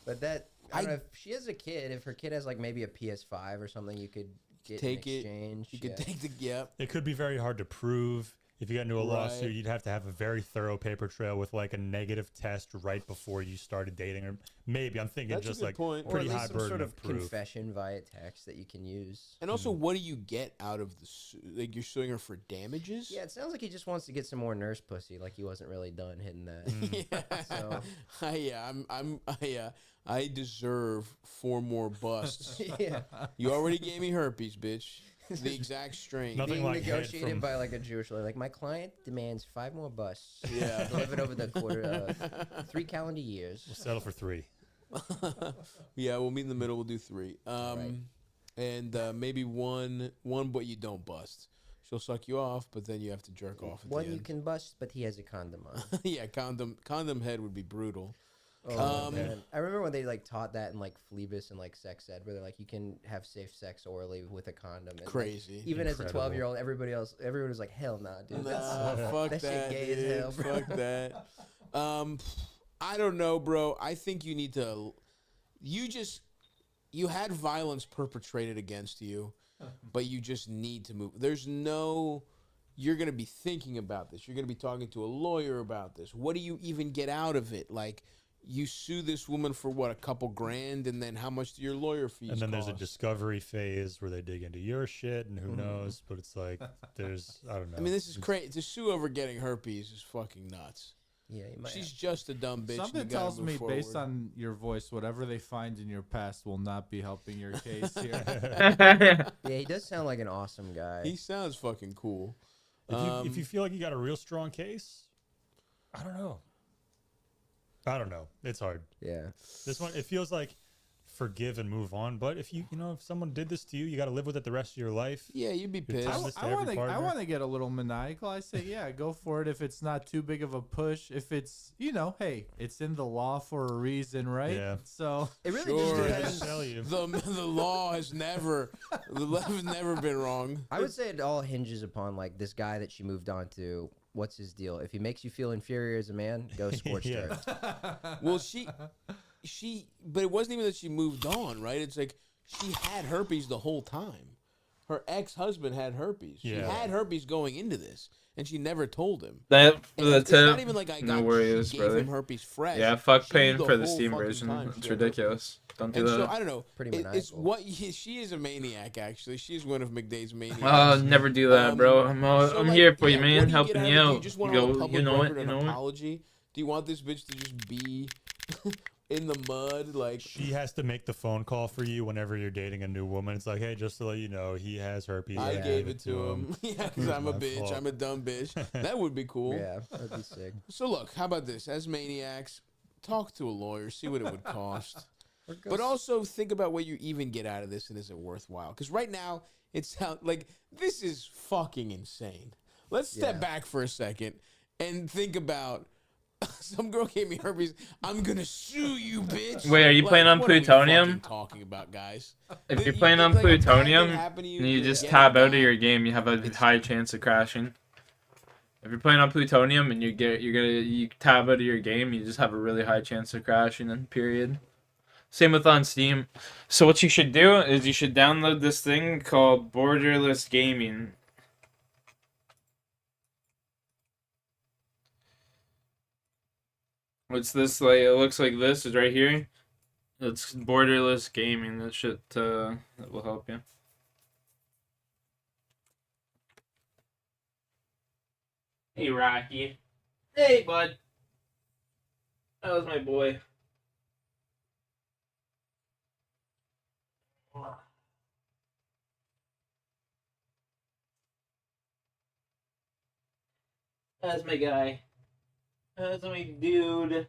But that I don't know if she has a kid. If her kid has like maybe a PS5 or something, you could get Take in it. exchange. You could take the It could be very hard to prove. If you got into a Right. lawsuit, you'd have to have a very thorough paper trail with like a negative test right before you started dating, or maybe I'm thinking That's a just good like point. pretty or at least high some burden sort of of proof. confession via text that you can use. And also, what do you get out of the like? You're suing her for damages? Yeah, it sounds like he just wants to get some more nurse pussy. Like he wasn't really done hitting that. So I deserve 4 more busts. Yeah. You already gave me herpes, bitch. The exact strain. Being negotiated by like a Jewish lawyer. Like my client demands 5 more busts. Yeah. Delivered over the 3 calendar years. We'll settle for 3. Yeah, we'll meet in the middle. We'll do 3. Right. And maybe one, but you don't bust. She'll suck you off, but then you have to jerk off at One the you end. can bust, but he has a condom on. Yeah, condom head would be brutal. Oh, man. I remember when they like taught that in like Phlebas and like sex ed, where they're like, you can have safe sex orally with a condom. And, like, Crazy. even as a Incredible. 12-year-old, everyone was like, hell nah, dude. Nah, fuck that shit gay dude. as hell, bro. Fuck that. I don't know, bro. I think you need to. You had violence perpetrated against you, but you just need to move. There's no you're going to be thinking about this. You're going to be talking to a lawyer about this. What do you even get out of it? Like, you sue this woman for what, a couple grand, and then how much do your lawyer fees And then cost? there's a discovery phase where they dig into your shit, and who knows? But it's like there's I don't know. I mean, this is crazy. To sue over getting herpes is fucking nuts. Yeah, you might She's just a dumb bitch. Something and you gotta tells move me, forward. based on your voice, whatever they find in your past will not be helping your case here. Yeah, he does sound like an awesome guy. He sounds fucking cool. If you feel like you got a real strong case, I don't know. It's hard. Yeah. This one, it feels like forgive and move on. But if if someone did this to you, you got to live with it the rest of your life. Yeah, you'd be You're pissed. telling this to I every partner. want to get a little maniacal. I say, yeah, go for it if it's not too big of a push. If it's, hey, it's in the law for a reason, right? Yeah. So It really Sure. just depends. The law has never been wrong. I would say it all hinges upon like this guy that she moved on to. What's his deal? If he makes you feel inferior as a man, go scorched earth. Well, but it wasn't even that she moved on, right? It's like she had herpes the whole time. Her ex-husband had herpes. She Yeah. had herpes going into this, and she never told him. That for And the it's not tip. even like I No got worries, gave brother. him herpes fresh. Yeah, fuck She paying the for the whole Steam fucking version. time It's she had herpes. ridiculous. Don't do And that. so I don't know. Pretty It's maniacal. she is a maniac. Actually, she is one of McDade's maniacs. Oh, never do that, bro. I'm here for you, what man. do Helping get you out of it? Do out. you just want Go, a public you know record, it. You an know it. apology? Do you want this bitch to just be in the mud? Like, She has to make the phone call for you whenever you're dating a new woman. It's like, hey, just to let you know, he has herpes. I gave it to him. Yeah, because I'm a My bitch. fault. I'm a dumb bitch. That would be cool. Yeah, that'd be sick. So look, how about this? As maniacs, talk to a lawyer, see what it would cost. But also think about what you even get out of this and is it worthwhile? Because right now, it sounds like this is fucking insane. Let's step back for a second and think about some girl gave me herpes. I'm gonna sue you, bitch. Wait, are you playing on what are we plutonium? fucking talking about, guys? If you're You playing on think, like, a bad thing plutonium happened to you, and you you're just getting tab it out of back? your game, you have a high chance of crashing. If you're playing on plutonium and you tab out of your game, you just have a really high chance of crashing. And period. Same with on Steam. So what you should do is you should download this thing called Borderless Gaming. What's this like? It looks like this is right here. It's Borderless Gaming. That shit that will help you. Hey Rocky. Hey bud. That was my boy. That's my guy. That's my dude.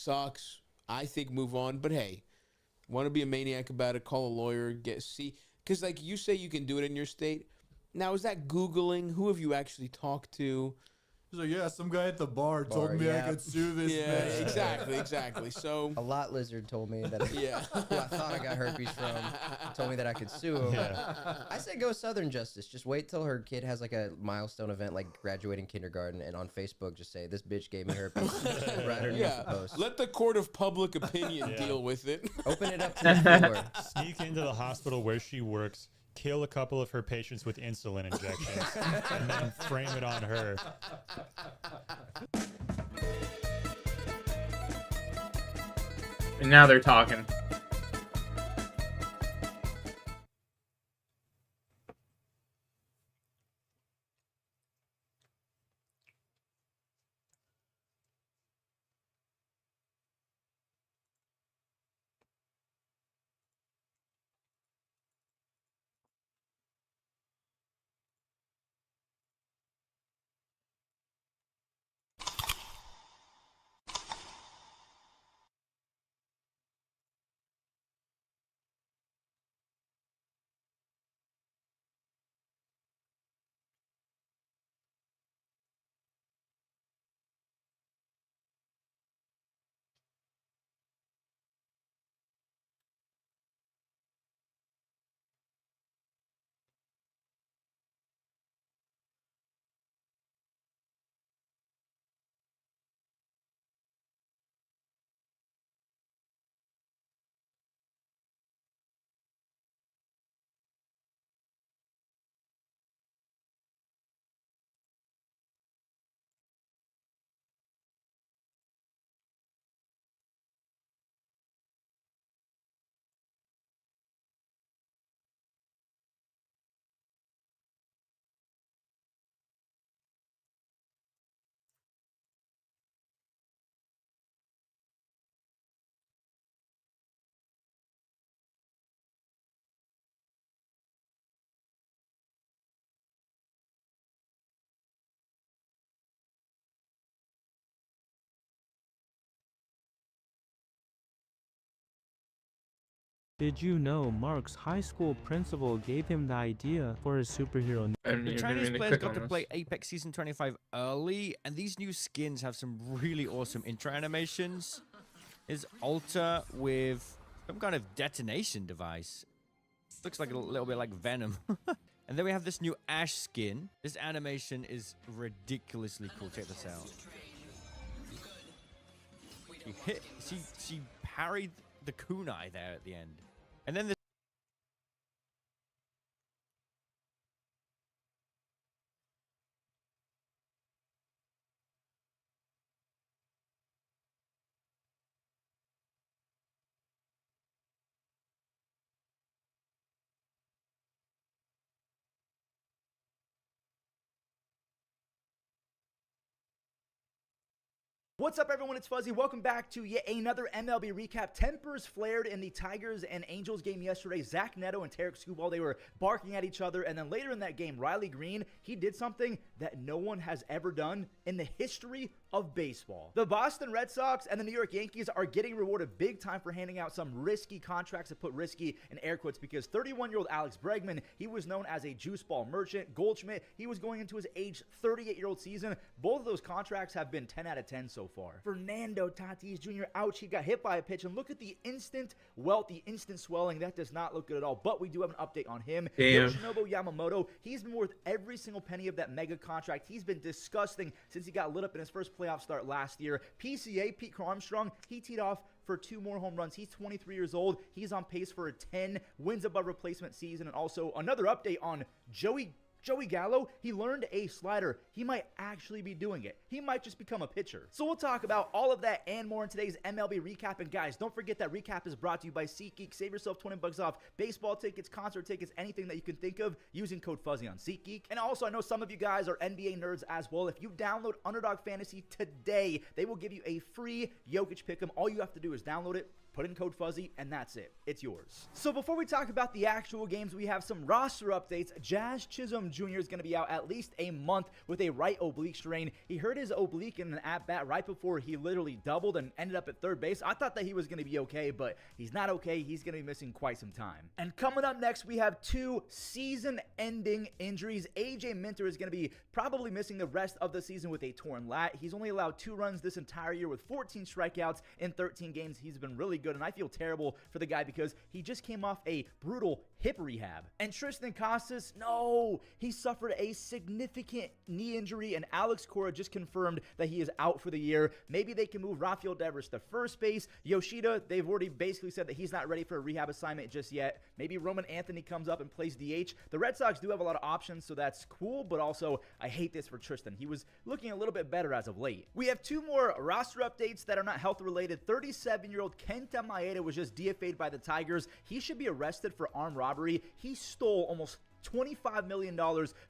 sucks. I think move on. But hey, want to be a maniac about it? Call a lawyer. Because like you say, you can do it in your state. Now, is that Googling? Who have you actually talked to? He's like, yeah, some guy at the bar told me I could sue this man. Exactly. So a lot lizard told me that. Who I thought I got herpes from, told me that I could sue him. Yeah. I said go Southern Justice. Just wait till her kid has like a milestone event, like graduating kindergarten, and on Facebook just say this bitch gave me herpes. Right underneath the post. Let the court of public opinion deal with it. Open it up to the floor. Sneak into the hospital where she works. Kill a couple of her patients with insulin injections and then frame it on her. And now they're talking. Did you know Mark's high school principal gave him the idea for his superhero? And The you're Chinese going to players click got on to this. play Apex Season 25 early, and these new skins have some really awesome intro animations. Is Alter with some kind of detonation device. Looks like a little bit like Venom. And then we have this new Ash skin. This animation is ridiculously cool. Check this out. She parried the kunai there at the end. And then this What's up, everyone? It's Fuzzy. Welcome back to yet another MLB recap. Tempers flared in the Tigers and Angels game yesterday. Zach Neto and Tarek Skubal, they were barking at each other. And then later in that game, Riley Green, he did something that no one has ever done in the history of baseball. The Boston Red Sox and the New York Yankees are getting rewarded big time for handing out some risky contracts, to put risky in air quotes, because 31-year-old Alex Bregman, he was known as a juice ball merchant. Goldschmidt, he was going into his age 38-year-old season. Both of those contracts have been 10 out of 10 so far. Fernando Tatis Jr., ouch, he got hit by a pitch, and look at the instant welt, the instant swelling. That does not look good at all, but we do have an update on him. Damn. Yoshinobu Yamamoto, he's been worth every single penny of that mega contract. He's been disgusting since he got lit up in his first playoff start last year. PCA, Pete Armstrong, he teed off for 2 more home runs. He's 23 years old. He's on pace for a 10 wins above replacement season. And also another update on Joey Gallo. He learned a slider. He might actually be doing it. He might just become a pitcher. So we'll talk about all of that and more in today's MLB recap. And guys, don't forget that recap is brought to you by SeatGeek. Save yourself 20 bucks off baseball tickets, concert tickets, anything that you can think of using code Fuzzy on SeatGeek. And also, I know some of you guys are NBA nerds as well. If you download Underdog Fantasy today, they will give you a free Jokic pick'em. All you have to do is download it, Put in code Fuzzy, and that's it. It's yours. So before we talk about the actual games, we have some roster updates. Jazz Chisholm Jr. is going to be out at least a month with a right oblique strain. He hurt his oblique in an at-bat right before he literally doubled and ended up at third base. I thought that he was going to be okay, but he's not okay. He's going to be missing quite some time. And coming up next, we have 2 season-ending injuries. AJ Minter is going to be probably missing the rest of the season with a torn lat. He's only allowed 2 runs this entire year with 14 strikeouts in 13 games. He's been really good, and I feel terrible for the guy because he just came off a brutal hip rehab. And Tristan Casas, no, he suffered a significant knee injury, and Alex Cora just confirmed that he is out for the year. Maybe they can move Rafael Devers to first base. Yoshida, they've already basically said that he's not ready for a rehab assignment just yet. Maybe Roman Anthony comes up and plays DH. The Red Sox do have a lot of options, so that's cool, but also I hate this for Tristan. He was looking a little bit better as of late. We have 2 more roster updates that are not health related. 37-year-old Kenta Maeda was just DFA'd by the Tigers. He should be arrested for armed robbery. He stole almost $25 million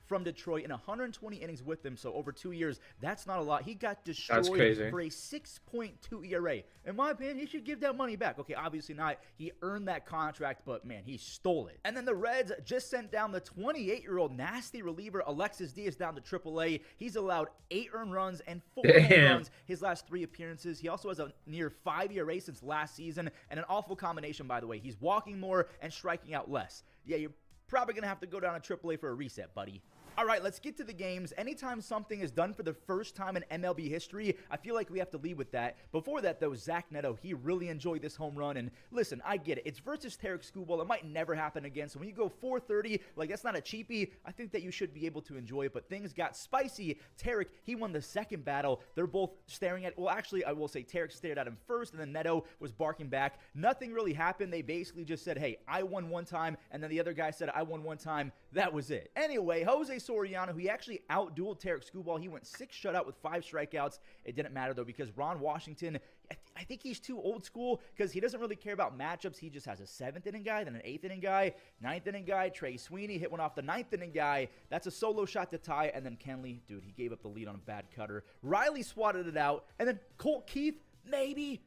from Detroit in 120 innings with them, so over 2 years, that's not a lot. He got destroyed for a 6.2 ERA. In my opinion, he should give that money back. Okay, obviously not. He earned that contract, but man, he stole it. And then the Reds just sent down the 28-year-old nasty reliever Alexis Diaz down to AAA. He's allowed 8 earned runs and 4 home runs his last 3 appearances. He also has a near 5 ERA since last season, and an awful combination, by the way. He's walking more and striking out less. Yeah, you're probably going to have to go down to AAA for a reset, buddy. All right, let's get to the games. Anytime something is done for the first time in MLB history, I feel like we have to lead with that. Before that, though, Zach Neto, he really enjoyed this home run. And listen, I get it. It's versus Tarek Skubal. It might never happen again. So when you go 430, like that's not a cheapie. I think that you should be able to enjoy it. But things got spicy. Tarek, he won the second battle. They're both staring at, well, actually, I will say Tarek stared at him first, and then Neto was barking back. Nothing really happened. They basically just said, hey, I won one time. And then the other guy said, I won one time. That was it. Anyway, Jose Soriano, he actually outdueled Tarek Skubal. He went 6 shutout with 5 strikeouts. It didn't matter, though, because Ron Washington, I think he's too old school because he doesn't really care about matchups. He just has a 7th inning guy, then an 8th inning guy, 9th inning guy. Trey Sweeney hit one off the 9th inning guy. That's a solo shot to tie. And then Kenley, dude, he gave up the lead on a bad cutter. Riley swatted it out. And then Colt Keith, maybe.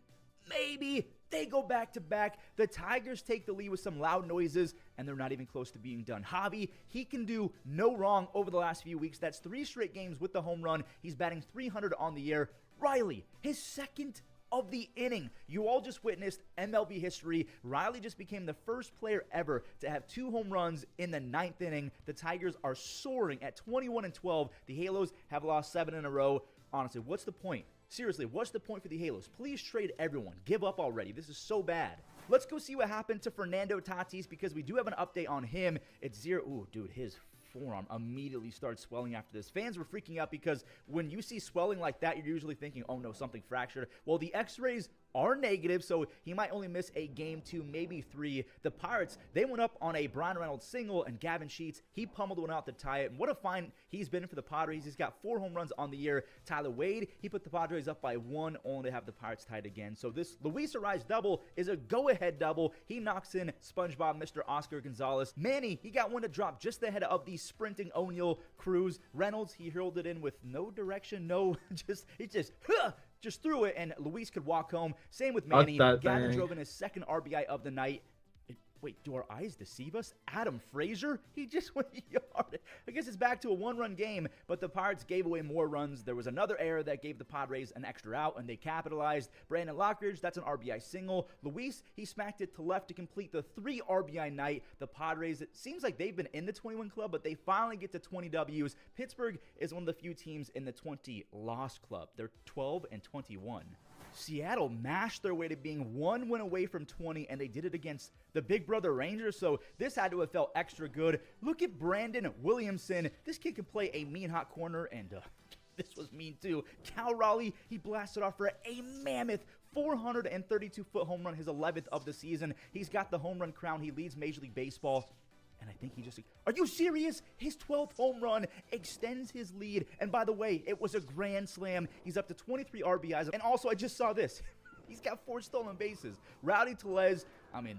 They go back-to-back. The Tigers take the lead with some loud noises, and they're not even close to being done. Javi, he can do no wrong over the last few weeks. That's 3 straight games with the home run. He's batting .300 on the year. Riley, his second of the inning. You all just witnessed MLB history. Riley just became the first player ever to have 2 home runs in the 9th inning. The Tigers are soaring at 21-12. The Halos have lost 7 in a row. Honestly, what's the point? Seriously, what's the point for the Halos? Please trade everyone. Give up already. This is so bad. Let's go see what happened to Fernando Tatis because we do have an update on him. It's 0. Ooh, dude, his forearm immediately starts swelling after this. Fans were freaking out because when you see swelling like that, you're usually thinking, oh no, something fractured. Well, the x-rays are negative, so he might only miss a game 2, maybe 3. The Pirates, they went up on a Brian Reynolds single, and Gavin Sheets, he pummeled one out to tie it. And what a find he's been for the Padres. He's got 4 home runs on the year. Tyler Wade, he put the Padres up by 1, only to have the Pirates tied again. So this Luis Arraez double is a go-ahead double. He knocks in SpongeBob, Mr. Oscar Gonzalez. Manny, he got one to drop just ahead of the sprinting O'Neill Cruz. Reynolds, he hurled it in with no direction, just threw it, and Luis could walk home. Same with Manny. Gavin drove in his second RBI of the night. Wait, do our eyes deceive us? Adam Frazier? He just went yard. I guess it's back to a 1-run game, but the Pirates gave away more runs. There was another error that gave the Padres an extra out, and they capitalized. Brandon Lockridge, that's an RBI single. Luis, he smacked it to left to complete the 3 RBI night. The Padres, it seems like they've been in the 21 club, but they finally get to 20 Ws. Pittsburgh is one of the few teams in the 20 loss club. They're 12-21. Seattle mashed their way to being 1 win away from 20, and they did it against the Big Brother Rangers, so this had to have felt extra good. Look at Brandon Williamson. This kid can play a mean hot corner, and this was mean too. Cal Raleigh, he blasted off for a mammoth 432-foot home run, his 11th of the season. He's got the home run crown. He leads Major League Baseball. And I think he just... Are you serious? His 12th home run extends his lead. And by the way, it was a grand slam. He's up to 23 RBIs. And also, I just saw this. He's got 4 stolen bases. Rowdy Tellez, I mean,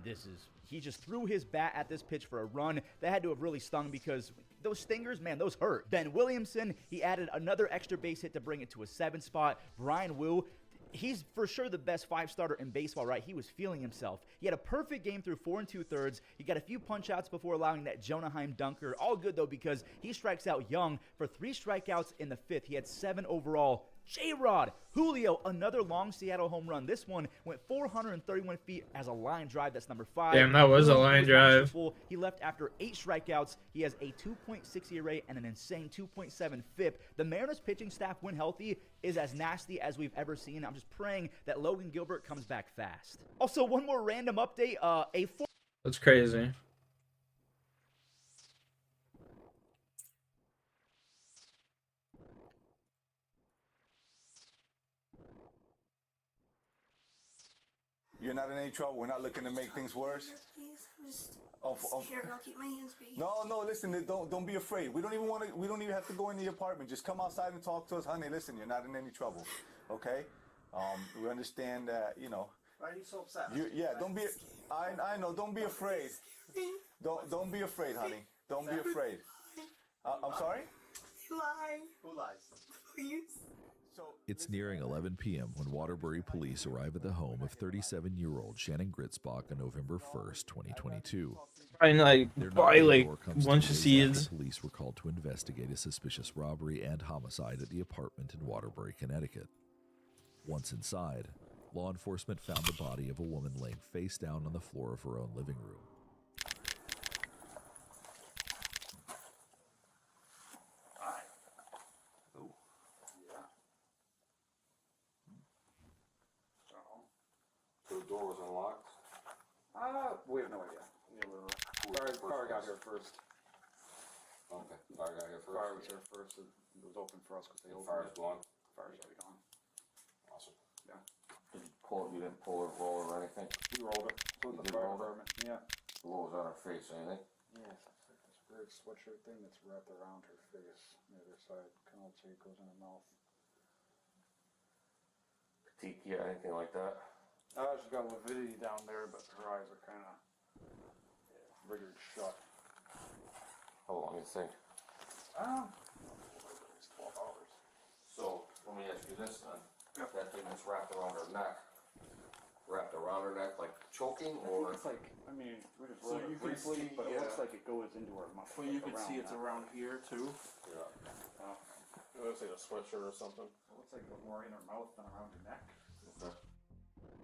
he just threw his bat at this pitch for a run. That had to have really stung because those stingers, man, those hurt. Ben Williamson, he added another extra base hit to bring it to a 7 spot. Brian Wu, he's for sure the best 5-starter in baseball, right? He was feeling himself. He had a perfect game through 4 2/3. He got a few punch-outs before allowing that Jonah Heim dunker. All good, though, because he strikes out young for 3 strikeouts in the 5th. He had 7 overall. J-Rod, Julio, another long Seattle home run. This one went 431 feet as a line drive. That's number 5. Damn, that was a line drive. Masterful. He left after 8 strikeouts. He has a 2.6 ERA and an insane 2.7 FIP. The Mariners pitching staff, when healthy, is as nasty as we've ever seen. I'm just praying that Logan Gilbert comes back fast. Also, one more random update. That's crazy. You're not in any trouble. We're not looking to make things worse. Here, I'll keep my hands free. No, listen, don't be afraid. We don't even have to go in the apartment. Just come outside and talk to us. Honey, listen, you're not in any trouble. Okay? We understand that, you know. Why are you so upset? Don't be I know, don't be afraid. Don't be afraid, honey. Don't be afraid. I'm sorry? They lie. Who lies? Please. It's nearing 11 p.m. when Waterbury police arrive at the home of 37-year-old Shannon Gritzbach on November 1st, 2022. And like buy like a bunch of seeds. Police were called to investigate a suspicious robbery and homicide at the apartment in Waterbury, Connecticut. Once inside, law enforcement found the body of a woman laying face down on the floor of her own living room. The door was unlocked? We have no idea. Fire got here first. Okay, fire got here first. Fire was here first. It was open for us because they opened it. Fire's gone? Fire's already gone. Awesome. Yeah. You didn't pull or roll or anything? We rolled it. So the fire department. Yeah. What was on her face, anything? Yeah, it's like this weird sweatshirt thing that's wrapped around her face. The other side, kind of say it goes in her mouth. Petite, anything like that? She's got lividity down there, but her eyes are kind of rigged shut. How long do you think? It's 12 hours. So, let me ask you this then. That thing that's wrapped around her neck. Wrapped around her neck like choking, or? It's like, I mean, we just rolled it briefly, but it looks like it goes into her mouth. Well, you can see it's around here too. Yeah. It looks like a sweatshirt or something. It looks like more in her mouth than around her neck. Okay.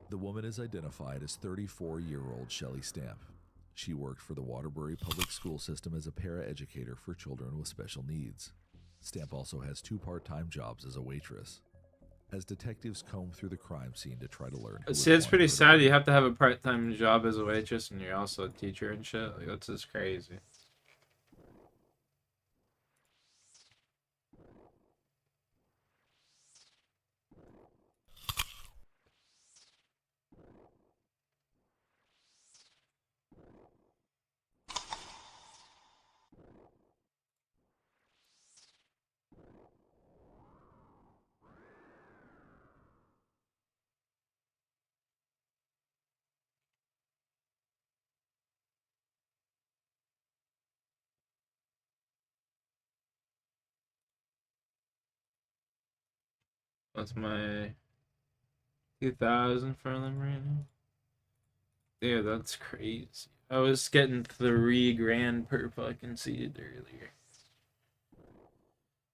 The woman is identified as 34-year-old Shelley Stamp. She worked for the Waterbury Public School System as a para-educator for children with special needs. Stamp also has 2 part-time jobs as a waitress. As detectives comb through the crime scene to try to learn who See, it's pretty sad. You have to have a part-time job as a waitress and you're also a teacher and shit. Like, that's just crazy. That's my 2,000 for them right now. Yeah, that's crazy. I was getting $3,000 per fucking seed earlier.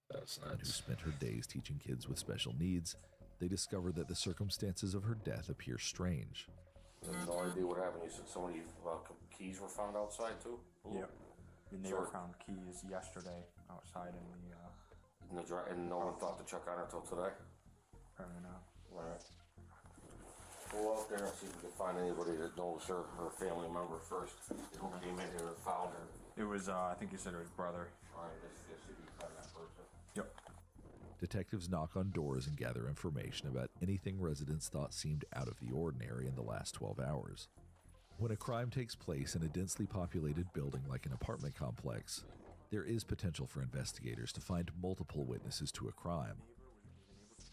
That's who nuts. spent her days teaching kids with special needs, they discovered that the circumstances of her death appear strange. I have no idea what happened. You said so many keys were found outside too? Yep. And they were found keys yesterday outside in the... And no one thought to check on it until today? Apparently not. Right. Go out there and see if you can find anybody that knows her family member first. Who came in here and found her. It was, I think you said it was brother. Alright, let's see if you can find that person. Yep. Detectives knock on doors and gather information about anything residents thought seemed out of the ordinary in the last 12 hours. When a crime takes place in a densely populated building like an apartment complex, there is potential for investigators to find multiple witnesses to a crime.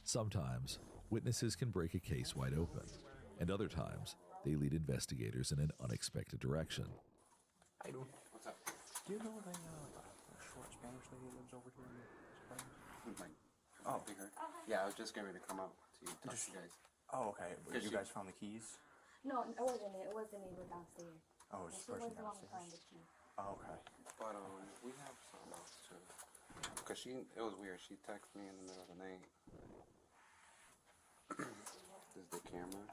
Sometimes, witnesses can break a case wide open, and other times, they lead investigators in an unexpected direction. I don't. What's up? Do you know the short Spanish lady lives over here? Oh, bigger. Yeah, I was just getting ready to come out to talk to you guys. Oh, okay. But you guys found the keys? No, it wasn't it. It was the neighbor downstairs. Oh, And it's she the person was the one who downstairs. found the key. Oh, okay. But we have something else too. Cause it was weird. She texted me in the middle of the night. This is the camera.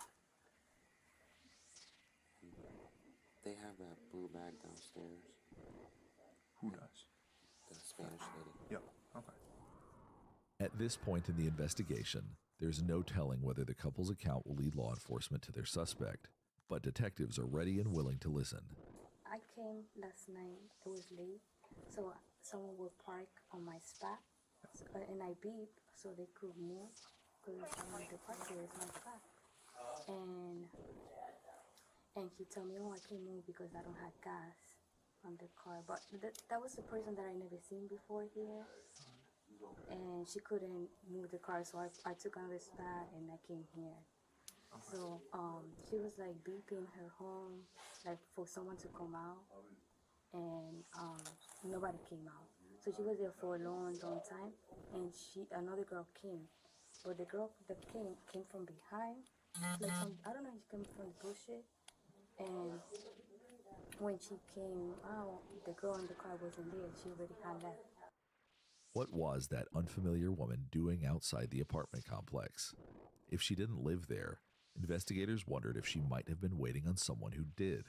They have that blue bag downstairs. Who does? The Spanish lady. Yep. Okay. At this point in the investigation, there's no telling whether the couple's account will lead law enforcement to their suspect, but detectives are ready and willing to listen. I came last night. It was late, so someone would park on my spot, and I beep so they could move because the park there is my spot. And he told me, "Oh, I can't move because I don't have gas on the car." But that was the person that I never seen before here, and she couldn't move the car, so I took another spot and I came here. So she was like beeping her home, like for someone to come out, and nobody came out. So she was there for a long time, and another girl came, but the girl that came from behind, like I don't know, she came from the bushes, and when she came out, the girl in the car wasn't there. She already had left. What was that unfamiliar woman doing outside the apartment complex? If she didn't live there, investigators wondered if she might have been waiting on someone who did.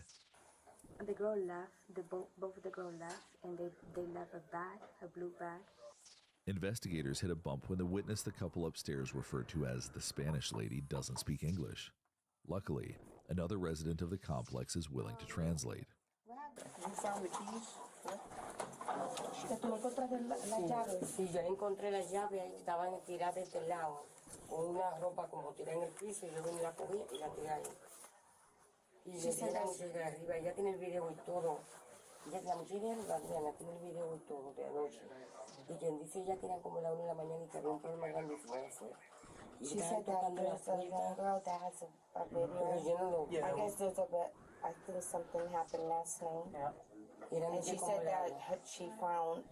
The girl left, both of the girls left, and they left a bag, a blue bag. Investigators hit a bump when the witness the couple upstairs referred to as the Spanish lady doesn't speak English. Luckily, another resident of the complex is willing to translate. You found the keys? ¿Tú encontraste las llaves? Sí, yo encontré las llaves ahí, estaban tiradas de este lado, con una ropa como tirada en el piso, y yo venía y la cogí y la tiré ahí. Y le dije a la muchacha de arriba, ella tiene el video y todo. La muchacha de arriba, Adriana, tiene el video y todo de anoche. Y quien dice, ella tiene como la 1 de la mañana y que había un problema grandísimo allá afuera. She said that there's a young girl that has a video. I guess there's I think something happened last night. Yeah. And she said that she found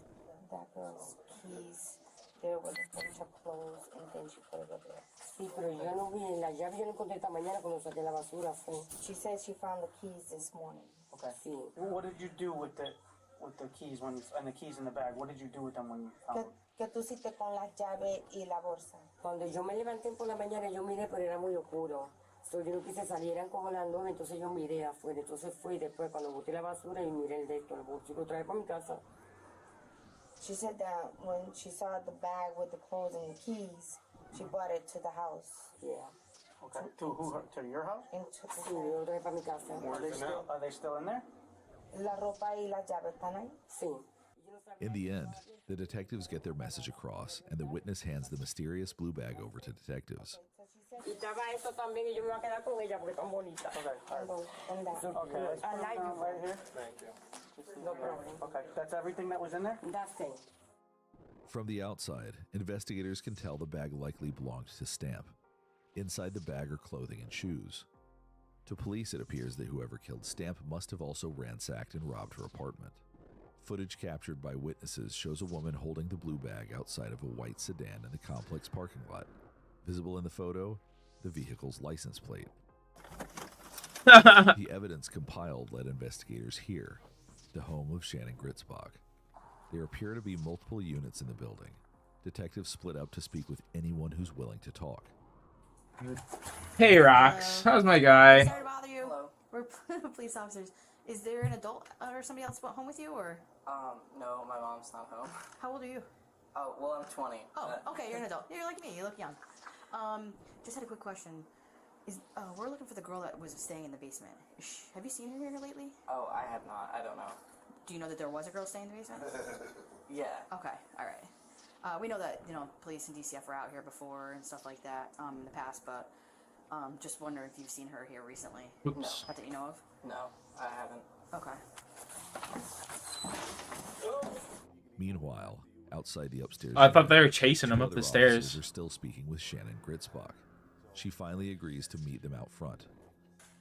that girl's keys there with a bunch of clothes, and then she put it up there. Sí, pero yo no vi la llave, yo la encontré esta mañana cuando saqué la basura. She said she found the keys this morning. Okay. What did you do with the keys and the keys in the bag? What did you do with them when you found them? ¿Qué tú hiciste con las llaves y la bolsa? Cuando yo me levanté por la mañana, yo miré, pero era muy oscuro. So, yo no quise salir, eran como las 9, entonces yo miré afuera. Entonces fui después cuando boté la basura y miré el de esto, el bolsillo, lo traje para mi casa. She said that when she saw the bag with the clothes and the keys, she brought it to the house. Yeah. Okay. To your house? Sí, yo lo traje para mi casa. Are they still in there? La ropa y las llaves están ahí? Sí. In the end, the detectives get their message across, and the witness hands the mysterious blue bag over to detectives. Y estaba eso también, y yo me voy a quedar con ella porque es tan bonita. Okay. I like you. Right here. Thank you. No problem. Okay. That's everything that was in there? That's it. From the outside, investigators can tell the bag likely belonged to Stamp. Inside the bag are clothing and shoes. To police, it appears that whoever killed Stamp must have also ransacked and robbed her apartment. Footage captured by witnesses shows a woman holding the blue bag outside of a white sedan in the complex parking lot. Visible in the photo, the vehicle's license plate. The evidence compiled led investigators here, the home of Shannon Gritzbach. There appear to be multiple units in the building. Detectives split up to speak with anyone who's willing to talk. Hey, Rox. How's my guy? Sorry to bother you. Hello. We're police officers. Is there an adult or somebody else home with you, or? No, my mom's not home. How old are you? Oh, well, I'm 20. Oh, okay, you're an adult. You're like me. You look young. Just had a quick question. We're looking for the girl that was staying in the basement. Have you seen her here lately? Oh, I have not. I don't know. Do you know that there was a girl staying in the basement? Yeah. Okay, all right. We know that, police and DCF were out here before and stuff like that in the past, but just wondering if you've seen her here recently. Oops. No. Not that you know of? No, I haven't. Okay. Meanwhile, outside the upstairs, I thought they were chasing him two up the other stairs. officers are still speaking with Shannon Gritzbach. She finally agrees to meet them out front.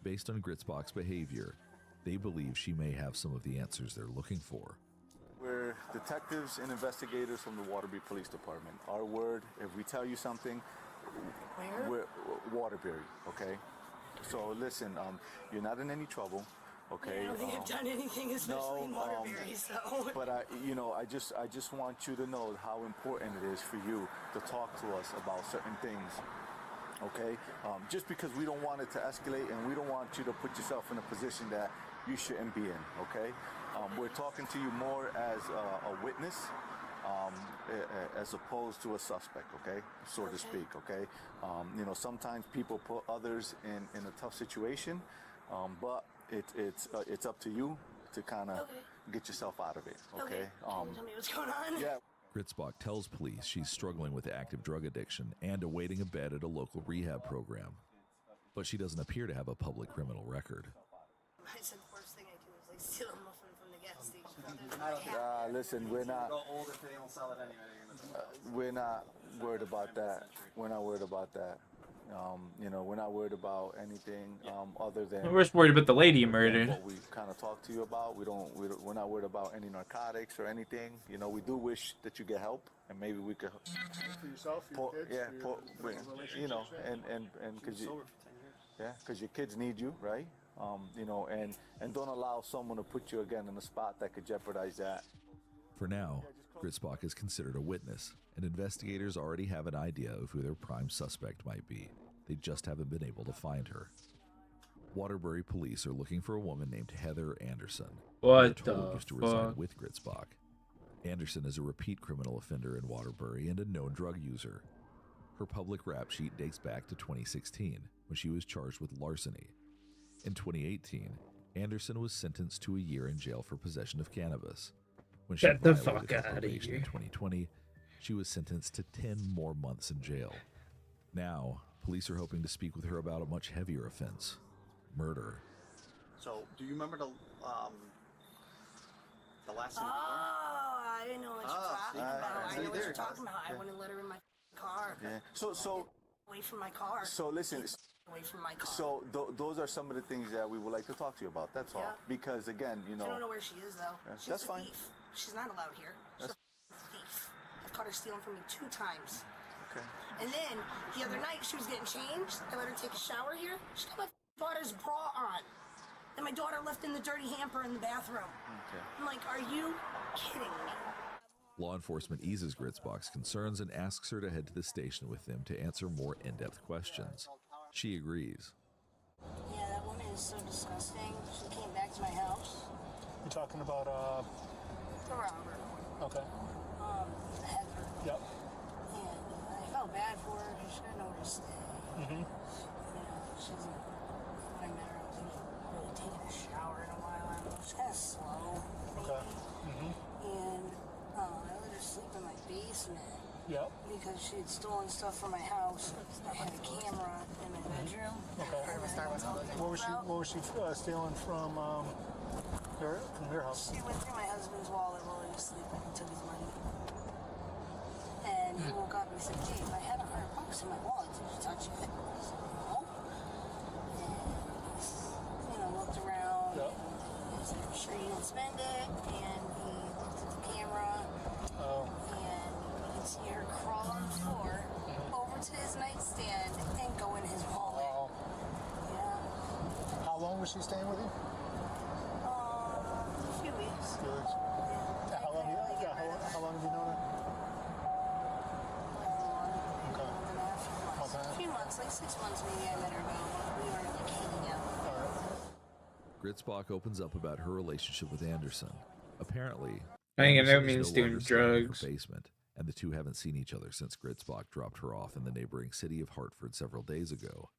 Based on Gritzbach's behavior, they believe she may have some of the answers they're looking for. We're detectives and investigators from the Waterbury Police Department. Our word, if we tell you something, Where? We're Waterbury, okay? So listen, you're not in any trouble, okay? I don't think I've done anything, especially in Waterbury, so. But I just want you to know how important it is for you to talk to us about certain things, okay? Just because we don't want it to escalate and we don't want you to put yourself in a position that you shouldn't be in, okay? We're talking to you more as a witness, as opposed to a suspect, okay, so to speak, okay. Sometimes people put others in a tough situation, but it's up to you to kind of get yourself out of it, okay. Tell me what's going on. Yeah. Gritzbach tells police she's struggling with active drug addiction and awaiting a bed at a local rehab program, but she doesn't appear to have a public criminal record. I said the first thing I do is like steal a muffin from the gas station. Listen, we're not. Go old if they don't sell it anyway. We're not worried about that. We're not worried about that. We're not worried about anything other than. We're just worried about the lady you murdered. What we kind of talked to you about. We're not worried about any narcotics or anything. We do wish that you get help, and maybe we could. For yourself, for your kids, and because your kids need you, right? And don't allow someone to put you again in a spot that could jeopardize that. For now, Gritzbach is considered a witness, and investigators already have an idea of who their prime suspect might be. They just haven't been able to find her. Waterbury police are looking for a woman named Heather Anderson. What the the used to reside fuck? with Gritzbach. Anderson is a repeat criminal offender in Waterbury and a known drug user. Her public rap sheet dates back to 2016, when she was charged with larceny. In 2018, Anderson was sentenced to a year in jail for possession of cannabis. When she Get the violated fuck her outta probation in here. 2020, she was sentenced to 10 more months in jail. Now, police are hoping to speak with her about a much heavier offense, murder. So, do you remember the last time? Oh, I didn't know what you're talking about. I know what you're talking about. I wouldn't let her in my car. Yeah. So Away from my car. So listen. Away from my car. So those are some of the things that we would like to talk to you about. That's all. Yeah. Because again, I don't know where she is though. Yeah, She's that's a fine. thief. She's not allowed here. She's a thief. I've caught her stealing from me 2 times. Okay. And then the other night she was getting changed. I let her take a shower here. She got my daughter's bra on. And my daughter left in the dirty hamper in the bathroom. Okay. I'm like, are you kidding me? Law enforcement eases Gritzbach's concerns and asks her to head to the station with them to answer more in-depth questions. She agrees. Yeah, that woman is so disgusting. She came back to my house. You're talking about The robber. Okay. Heather. Yep. And I felt bad for her because she didn't know where to stay. Mm-hmm. She's when I met her, I wasn't really taking a shower in a while. I was kind of slow. Okay. Mm-hmm. And I let her sleep in my basement. Yep. Because she had stolen stuff from my house. I had a camera in my bedroom. Okay. What was she stealing from your house? She went through my husband's wallet while he was sleeping and took his money. And he woke up and he said, "Gee, I had $100 in my wallet. Did you touch it?" I said, "No." And he, looked around. Yep. And he said, "I'm sure you didn't spend it." And he looked at the camera. Oh. And you could see her crawl on the floor over to his nightstand and go in his wallet. Wow. Yeah. How long was she staying with you? A few weeks. Good. How long have you known her? Okay. A few months, like 6 months maybe. I met her about. We were like hanging out. Gritzbach opens up about her relationship with Anderson. Apparently, Hanging out Anderson is means no doing longer staying in her drugs. basement, and the two haven't seen each other since Gritzbach dropped her off in the neighboring city of Hartford several days ago.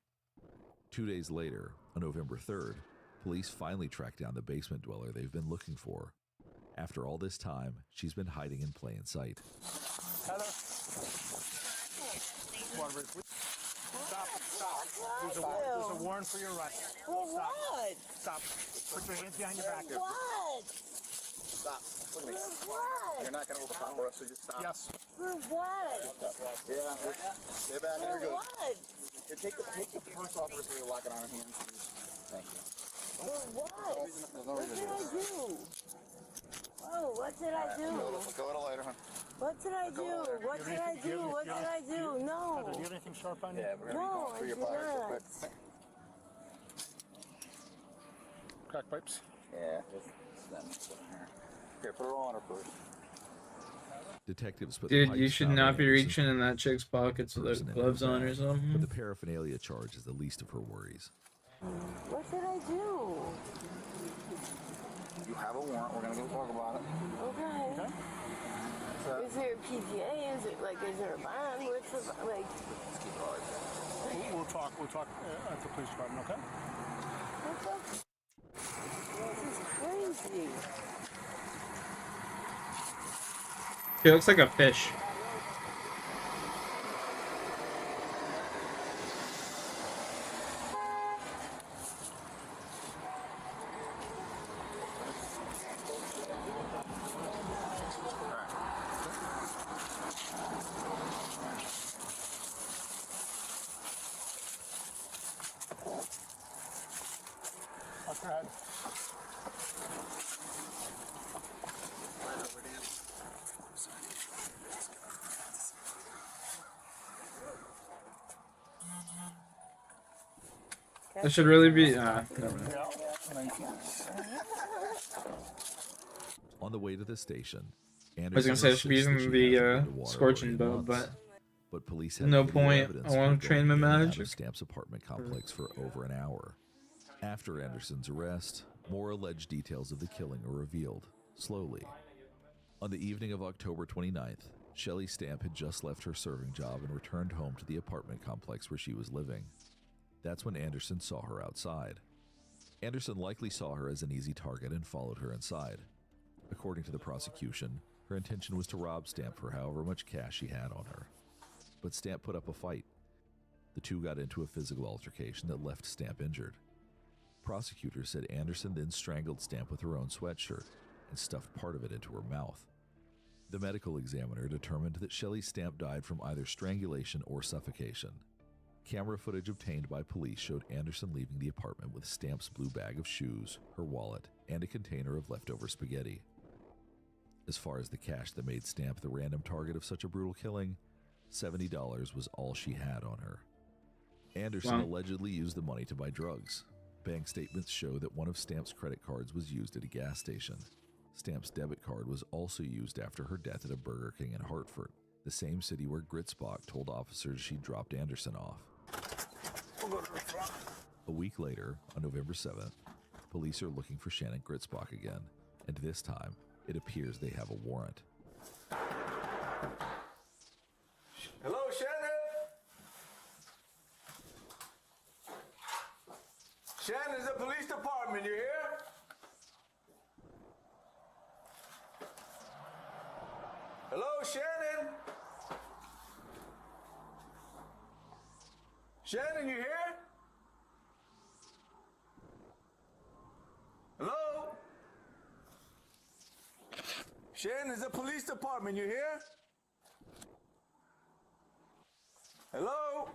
2 days later, on November 3rd, police finally tracked down the basement dweller they've been looking for. After all this time, she's been hiding in plain sight. Heather. Stop. There's a warrant for your arrest. Stop. Stop. Put your hands behind your back. What? Stop. Look at me. What? You're not going to overcome for us, so just stop. Yes. For what? Yeah. Stay back. There you go. What? Here, take the purse off her so you lock it on her hands. Thank you. For what? There's no What reason did I to do? Oh, what did I do? Go a little lighter, hon. What did I do? What did I do? What did I do? No. Do you have anything sharp on you? Yeah, we're gonna No, be going I through your did pockets real not. quick. Crack pipes? Yeah, just them. Here, put her on her first. Detectives put Dude, the you pipes should found not in be Anderson's reaching in that chick's pockets with person her in her gloves on or bag, something. But the paraphernalia charge is the least of her worries. What did I do? You have a warrant. We're gonna go talk about it. Okay. Is there a PGA? Is it like, is there a bond? What's the, like? We'll talk at the police department, okay? This is crazy. He looks like a fish. Watch your head. That should really be. Never mind. On the way to the station, I was gonna say I should be using the scorching bow, but police no had point. evidence I want for to train my going in and out of magic. Stamp's apartment complex for over an hour. After Anderson's arrest, more alleged details of the killing are revealed, slowly. On the evening of October 29th, Shelley Stamp had just left her serving job and returned home to the apartment complex where she was living. That's when Anderson saw her outside. Anderson likely saw her as an easy target and followed her inside. According to the prosecution, her intention was to rob Stamp for however much cash she had on her. But Stamp put up a fight. The two got into a physical altercation that left Stamp injured. Prosecutors said Anderson then strangled Stamp with her own sweatshirt and stuffed part of it into her mouth. The medical examiner determined that Shelley Stamp died from either strangulation or suffocation. Camera footage obtained by police showed Anderson leaving the apartment with Stamp's blue bag of shoes, her wallet, and a container of leftover spaghetti. As far as the cash that made Stamp the random target of such a brutal killing, $70 was all she had on her. Anderson allegedly used the money to buy drugs. Bank statements show that one of Stamp's credit cards was used at a gas station. Stamp's debit card was also used after her death at a Burger King in Hartford, the same city where Gritzbach told officers she dropped Anderson off. A week later, on November 7th, police are looking for Shannon Gritzbach again, and this time, it appears they have a warrant. Hello, Shannon. Shannon's the police department. You here? Hello, Shannon. Shannon, you here? Hello? Shannon's the police department. You here? Hello?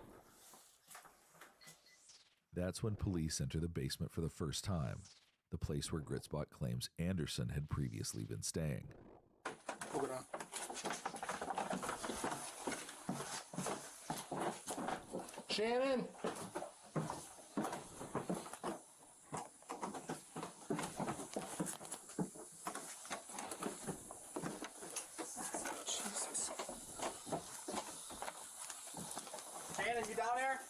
That's when police enter the basement for the first time, the place where Gritzbach claims Anderson had previously been staying. Hold it on. Shannon! Jesus. Shannon, you down there?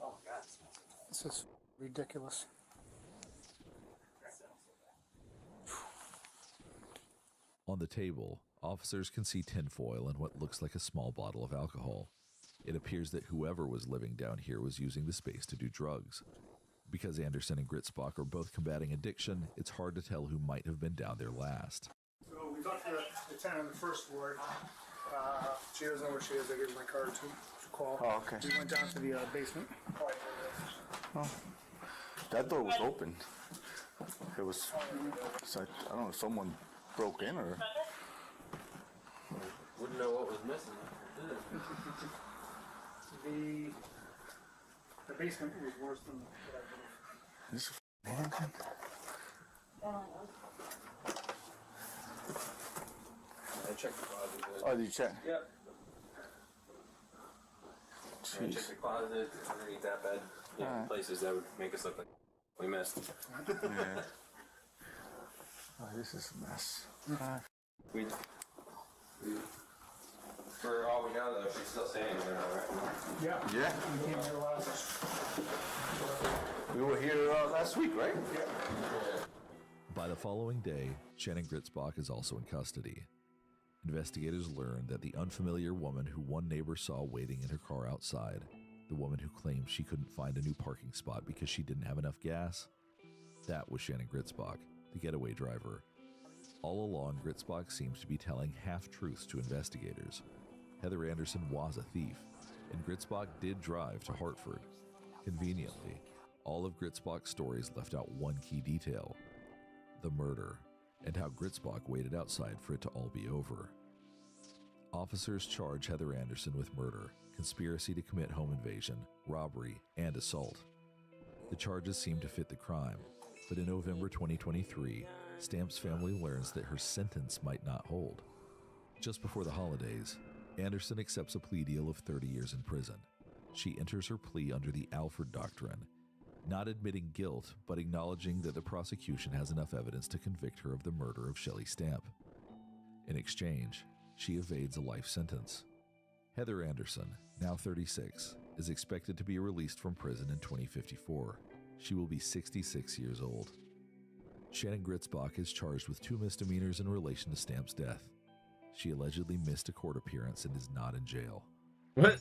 Oh, God. This is ridiculous. On the table, officers can see tinfoil and what looks like a small bottle of alcohol. It appears that whoever was living down here was using the space to do drugs. Because Anderson and Gritzbach are both combating addiction, it's hard to tell who might have been down there last. So we talked to the tenant in the first ward. She doesn't know where she is. I gave her my card to call. Oh, okay. We went down to the basement. Oh, that door was open. It was, it's like, I don't know, someone broke in or. Wouldn't know what was missing. The basement was worse than what I believe. This handgun? I checked the closet. Oh, did you check? Yep. I Jeez. checked the closet underneath that bed. Yeah, Alright. places that would make us look like we missed. Yeah. Oh, this is a mess. We for all we know, though, she's still staying there, right? Yeah. Yeah. We came here last. We were here last week, right? Yeah. By the following day, Shannon Gritzbach is also in custody. Investigators learned that the unfamiliar woman who one neighbor saw waiting in her car outside, the woman who claimed she couldn't find a new parking spot because she didn't have enough gas, that was Shannon Gritzbach, the getaway driver. All along, Gritzbach seems to be telling half-truths to investigators. Heather Anderson was a thief, and Gritzbach did drive to Hartford. Conveniently, all of Gritzbach's stories left out one key detail: the murder, and how Gritzbach waited outside for it to all be over. Officers charge Heather Anderson with murder, conspiracy to commit home invasion, robbery, and assault. The charges seem to fit the crime, but in November 2023, Stamp's family learns that her sentence might not hold. Just before the holidays, Anderson accepts a plea deal of 30 years in prison. She enters her plea under the Alford Doctrine, not admitting guilt, but acknowledging that the prosecution has enough evidence to convict her of the murder of Shelley Stamp. In exchange, she evades a life sentence. Heather Anderson, now 36, is expected to be released from prison in 2054. She will be 66 years old. Shannon Gritzbach is charged with 2 misdemeanors in relation to Stamp's death. She allegedly missed a court appearance and is not in jail. What?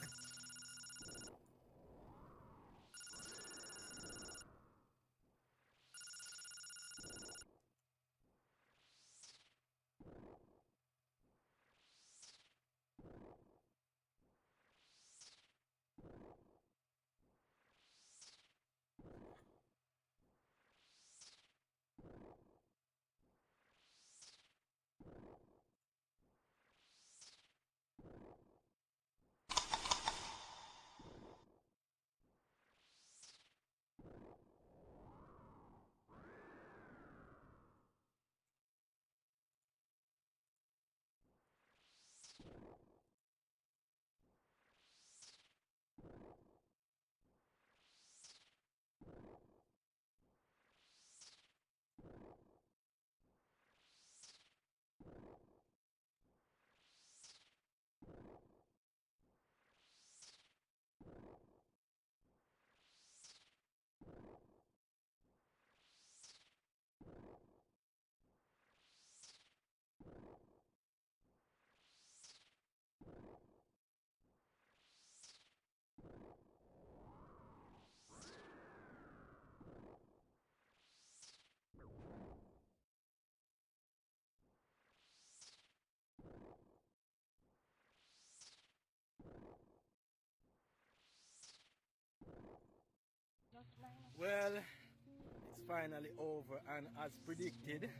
Well, it's finally over, and as predicted,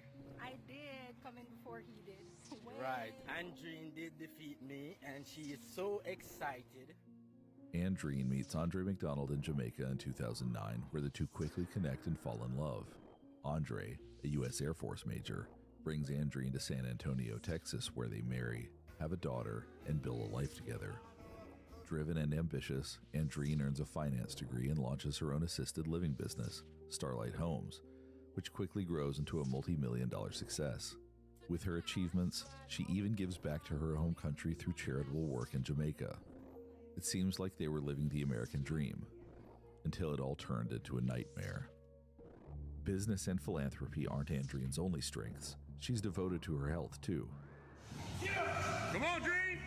I did come in before he did. right, Andreen did defeat me, and she is so excited. Andreen meets Andre McDonald in Jamaica in 2009, where the two quickly connect and fall in love. Andre, a U.S. Air Force major, brings Andreen to San Antonio, Texas, where they marry, have a daughter, and build a life together. Driven and ambitious, Andreen earns a finance degree and launches her own assisted living business, Starlight Homes, which quickly grows into a multi-million-dollar success. With her achievements, she even gives back to her home country through charitable work in Jamaica. It seems like they were living the American dream, until it all turned into a nightmare. Business and philanthropy aren't Andreen's only strengths. She's devoted to her health, too. Come on, Dream!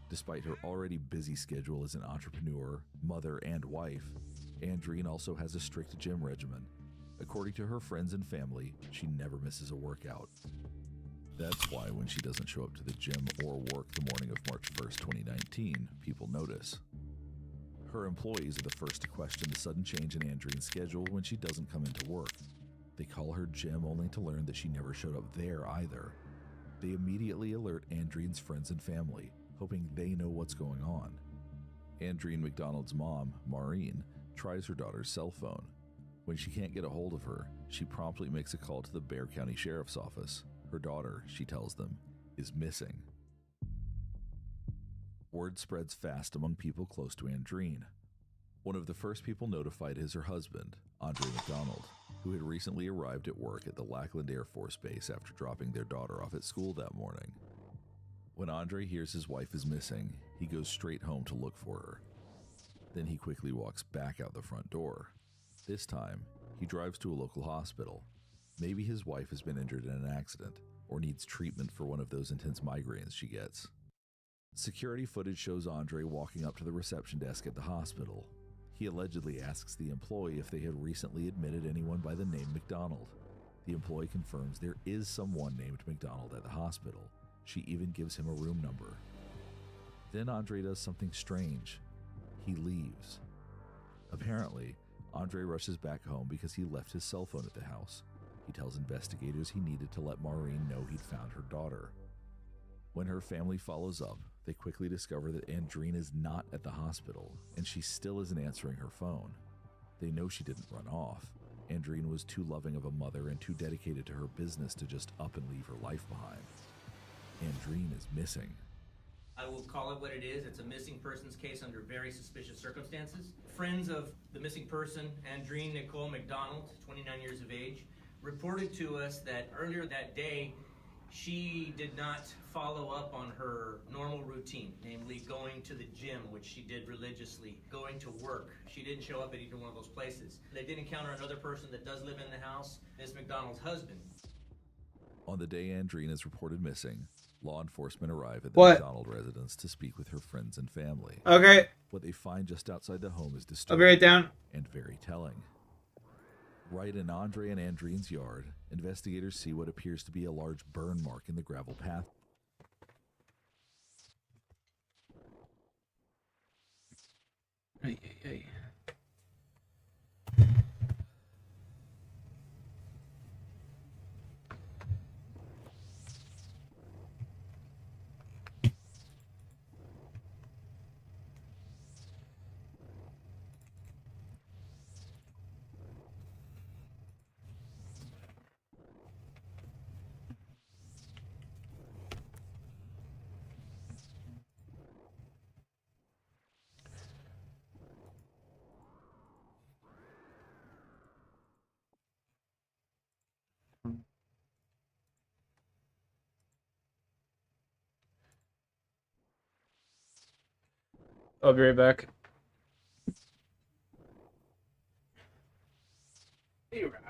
Despite her already busy schedule as an entrepreneur, mother, and wife, Andreen also has a strict gym regimen. According to her friends and family, she never misses a workout. That's why when she doesn't show up to the gym or work the morning of March 1st, 2019, people notice. Her employees are the first to question the sudden change in Andreen's schedule when she doesn't come into work. They call her gym only to learn that she never showed up there either. They immediately alert Andreen's friends and family, hoping they know what's going on. Andreen McDonald's mom, Maureen, tries her daughter's cell phone. When she can't get a hold of her, she promptly makes a call to the Bexar County Sheriff's Office. Her daughter, she tells them, is missing. Word spreads fast among people close to Andreen. One of the first people notified is her husband, Andre McDonald, who had recently arrived at work at the Lackland Air Force Base after dropping their daughter off at school that morning. When Andre hears his wife is missing, he goes straight home to look for her. Then he quickly walks back out the front door. This time, he drives to a local hospital. Maybe his wife has been injured in an accident, or needs treatment for one of those intense migraines she gets. Security footage shows Andre walking up to the reception desk at the hospital. He allegedly asks the employee if they had recently admitted anyone by the name McDonald. The employee confirms there is someone named McDonald at the hospital. She even gives him a room number. Then Andre does something strange. He leaves. Apparently, Andre rushes back home because he left his cell phone at the house. He tells investigators he needed to let Maureen know he'd found her daughter. When her family follows up, they quickly discover that Andreen is not at the hospital, and she still isn't answering her phone. They know she didn't run off. Andreen was too loving of a mother and too dedicated to her business to just up and leave her life behind. Andreen is missing. I will call it what it is. It's a missing persons case under very suspicious circumstances. Friends of the missing person, Andreen Nicole McDonald, 29 years of age, reported to us that earlier that day, she did not follow up on her normal routine, namely going to the gym, which she did religiously, going to work. She didn't show up at either one of those places. They did encounter another person that does live in the house, Ms. McDonald's husband. On the day Andreen is reported missing, law enforcement arrive at the What? McDonald residence to speak with her friends and family. Okay. What they find just outside the home is I'll disturbing be right down. and very telling. Right in Andre and Andreen's yard, investigators see what appears to be a large burn mark in the gravel path. Hey, hey, hey. I'll be right back. Hey, Rock.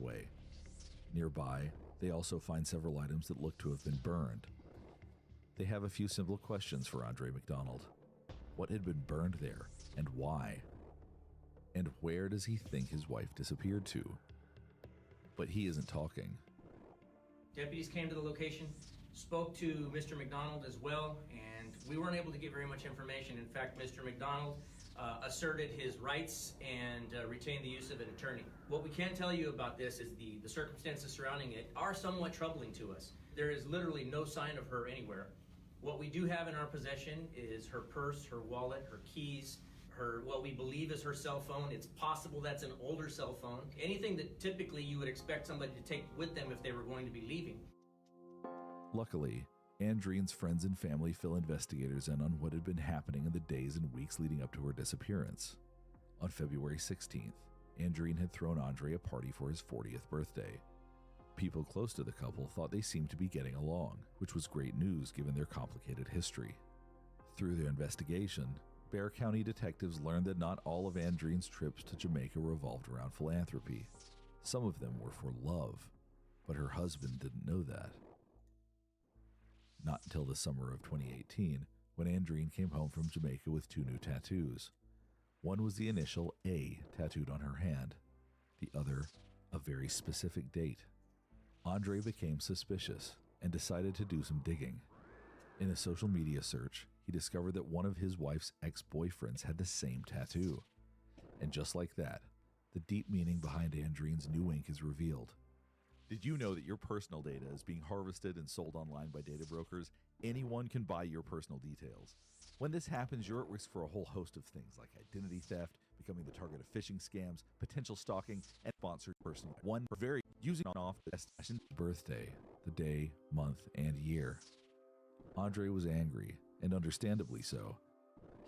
pathway. Nearby, they also find several items that look to have been burned. They have a few simple questions for Andre McDonald. What had been burned there, and why? And where does he think his wife disappeared to? But he isn't talking. Deputies came to the location, spoke to Mr. McDonald as well, and we weren't able to get very much information. In fact, Mr. McDonald asserted his rights and retained the use of an attorney. What we can tell you about this is the circumstances surrounding it are somewhat troubling to us. There is literally no sign of her anywhere. What we do have in our possession is her purse, her wallet, her keys, what we believe is her cell phone. It's possible that's an older cell phone. Anything that typically you would expect somebody to take with them if they were going to be leaving. Luckily, Andrine's friends and family fill investigators in on what had been happening in the days and weeks leading up to her disappearance. On February 16th, Andrine had thrown Andre a party for his 40th birthday. People close to the couple thought they seemed to be getting along, which was great news given their complicated history. Through their investigation, Bexar County detectives learned that not all of Andrine's trips to Jamaica revolved around philanthropy. Some of them were for love, but her husband didn't know that. Not until the summer of 2018, when Andrine came home from Jamaica with 2 new tattoos. One was the initial A tattooed on her hand, the other a very specific date. Andre became suspicious and decided to do some digging. In a social media search, he discovered that one of his wife's ex-boyfriends had the same tattoo. And just like that, the deep meaning behind Andrine's new ink is revealed. Did you know that your personal data is being harvested and sold online by data brokers? Anyone can buy your personal details. When this happens, you're at risk for a whole host of things like identity theft, becoming the target of phishing scams, potential stalking, and sponsored personal one for very using off the destination birthday, the day, month, and year. Andre was angry, and understandably so.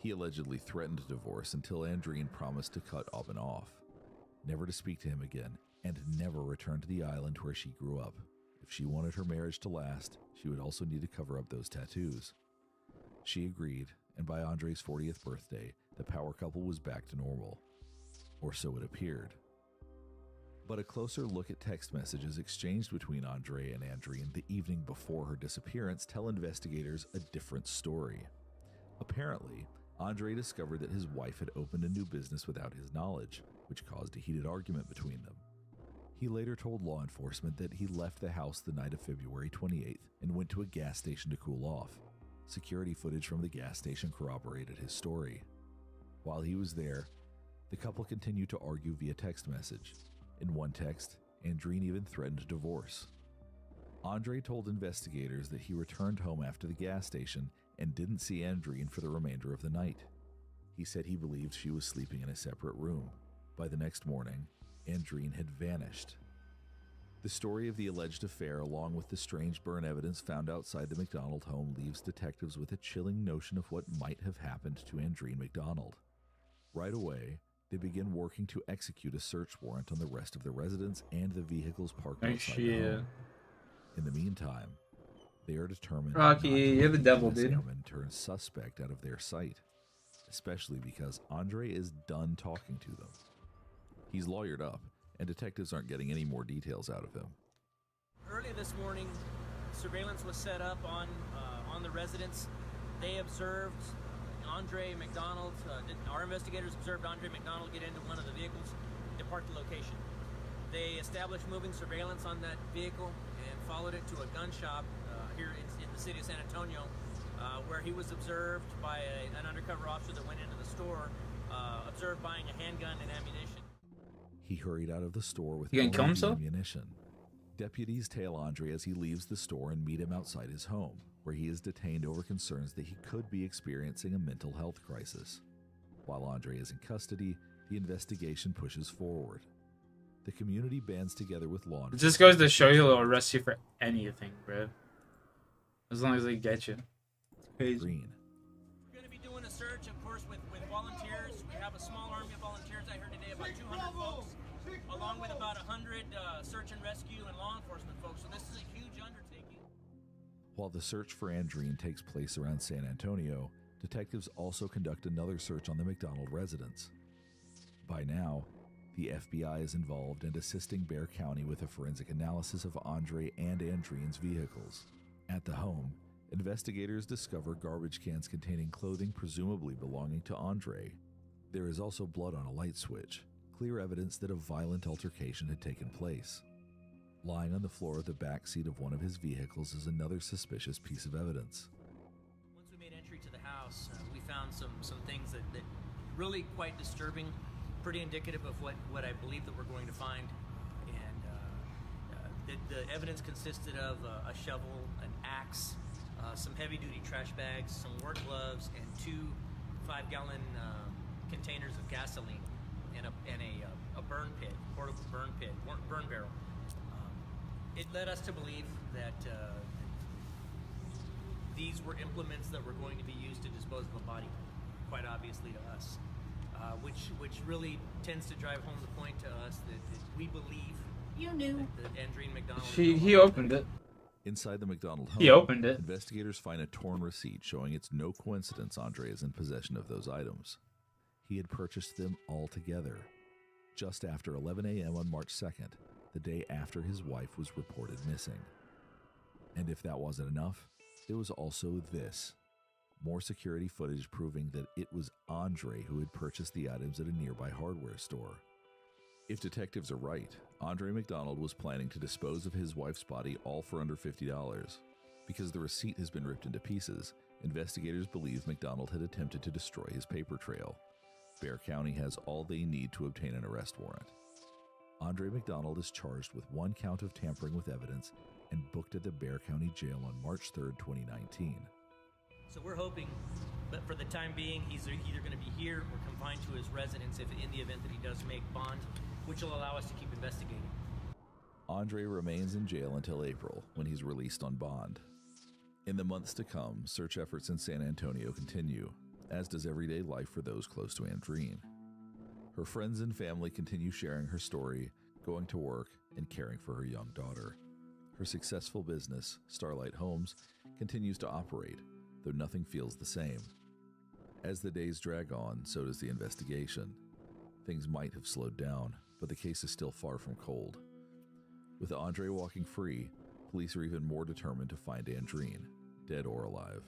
He allegedly threatened divorce until Andrine promised to cut Aubin off, never to speak to him again, and never return to the island where she grew up. If she wanted her marriage to last, she would also need to cover up those tattoos. She agreed, and by Andre's 40th birthday, the power couple was back to normal. Or so it appeared. But a closer look at text messages exchanged between Andre and Andrine the evening before her disappearance tell investigators a different story. Apparently, Andre discovered that his wife had opened a new business without his knowledge, which caused a heated argument between them. He later told law enforcement that he left the house the night of February 28th and went to a gas station to cool off. Security footage from the gas station corroborated his story. While he was there, the couple continued to argue via text message. In one text, Andrine even threatened divorce. Andre told investigators that he returned home after the gas station and didn't see Andrine for the remainder of the night. He said he believed she was sleeping in a separate room. By the next morning, Andrine had vanished. The story of the alleged affair, along with the strange burn evidence found outside the McDonald home, leaves detectives with a chilling notion of what might have happened to Andrine McDonald. Right away, they begin working to execute a search warrant on the rest of the residents and the vehicles parked outside the home. In the meantime, they are determined Rocky, you're the devil, dude. And turn suspect out of their sight, especially because Andre is done talking to them. He's lawyered up, and detectives aren't getting any more details out of him. Early this morning, surveillance was set up on the residence. They observed Andre McDonald, our investigators observed Andre McDonald get into one of the vehicles, depart the location. They established moving surveillance on that vehicle and followed it to a gun shop here in the city of San Antonio, where he was observed by an undercover officer that went into the store, observed buying a handgun and ammunition. He hurried out of the store with ammunition. Deputies tail Andre as he leaves the store and meet him outside his home, where he is detained over concerns that he could be experiencing a mental health crisis. While Andre is in custody, the investigation pushes forward. The community bands together with law enforcement. It just goes to show you they'll arrest you for anything, bro. As long as they get you. It's crazy. Green. We're going to be doing a search, of course, with volunteers. We have a small army of volunteers. I heard today about 200 folks, along with about 100 search and rescue and law enforcement folks. So this is a huge undertaking. While the search for Andrine takes place around San Antonio, detectives also conduct another search on the McDonald residence. By now, The FBI is involved and assisting Bexar County with a forensic analysis of Andre and Andrine's vehicles. At the home, investigators discover garbage cans containing clothing presumably belonging to Andre. There is also blood on a light switch, clear evidence that a violent altercation had taken place. Lying on the floor of the back seat of one of his vehicles is another suspicious piece of evidence. Once we made entry to the house, we found some things that really quite disturbing, pretty indicative of what I believe that we're going to find. And the evidence consisted of a shovel, an axe, some heavy-duty trash bags, some work gloves, and 2 5-gallon containers of gasoline, and a burn pit, portable burn pit, burn barrel. It led us to believe that these were implements that were going to be used to dispose of a body, quite obviously to us, which really tends to drive home the point to us that we believe that Andrine McDonald. He opened it. Inside the McDonald home, He opened it. Investigators find a torn receipt showing it's no coincidence Andre is in possession of those items. He had purchased them all together, just after 11 a.m. on March 2nd, the day after his wife was reported missing. And if that wasn't enough, there was also this. More security footage proving that it was Andre who had purchased the items at a nearby hardware store. If detectives are right, Andre McDonald was planning to dispose of his wife's body all for under $50. Because the receipt has been ripped into pieces, investigators believe McDonald had attempted to destroy his paper trail. Bexar County has all they need to obtain an arrest warrant. Andre McDonald is charged with 1 count of tampering with evidence and booked at the Bexar County Jail on March 3rd, 2019. So we're hoping, but for the time being, he's either going to be here or confined to his residence if in the event that he does make bond, which will allow us to keep investigating. Andre remains in jail until April, when he's released on bond. In the months to come, search efforts in San Antonio continue, as does everyday life for those close to Andrine. Her friends and family continue sharing her story, going to work, and caring for her young daughter. Her successful business, Starlight Homes, continues to operate, though nothing feels the same. As the days drag on, so does the investigation. Things might have slowed down, but the case is still far from cold. With Andre walking free, police are even more determined to find Andrine, dead or alive.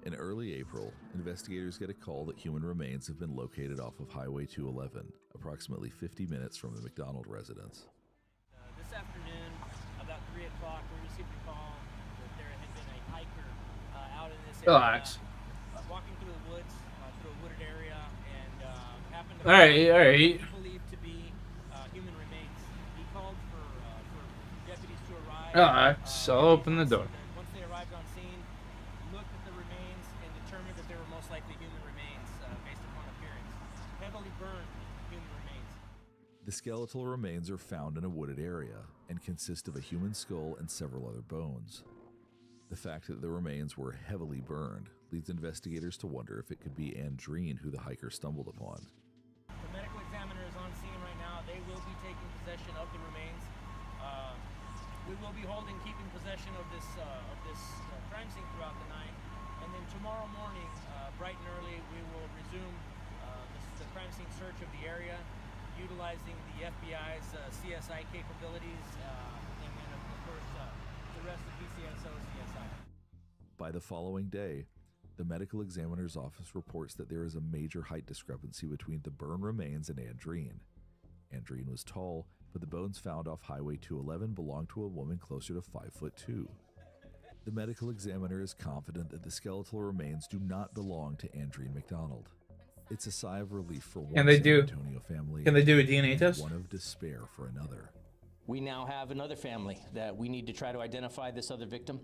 In early April, investigators get a call that human remains have been located off of Highway 211, approximately 50 minutes from the McDonald residence. This afternoon, about 3 o'clock, we received a call that there had been a hiker out in this area. Relax. Walking through the woods, through a wooded area, and happened to Alright. believed to be human remains. He called for deputies to arrive. Relax. I'll open the door. Once they arrived on scene, looked at the remains and determined that they were most likely human remains based upon appearance. Heavily burned human remains. The skeletal remains are found in a wooded area and consist of a human skull and several other bones. The fact that the remains were heavily burned leads investigators to wonder if it could be Andrine who the hiker stumbled upon. The medical examiner is on scene right now. They will be taking possession of the remains. We will be keeping possession of this crime scene throughout the night. And then tomorrow morning, bright and early, we will resume the crime scene search of the area, utilizing the FBI's CSI capabilities, and then, of course, the rest of PCSO CSI. By the following day, the medical examiner's office reports that there is a major height discrepancy between the burned remains and Andrine. Andrine was tall, but the bones found off Highway 211 belonged to a woman closer to 5'2". The medical examiner is confident that the skeletal remains do not belong to Andrine McDonald. It's a sigh of relief for one San Antonio family. Can they do a DNA test? One of despair for another. We now have another family that we need to try to identify this other victim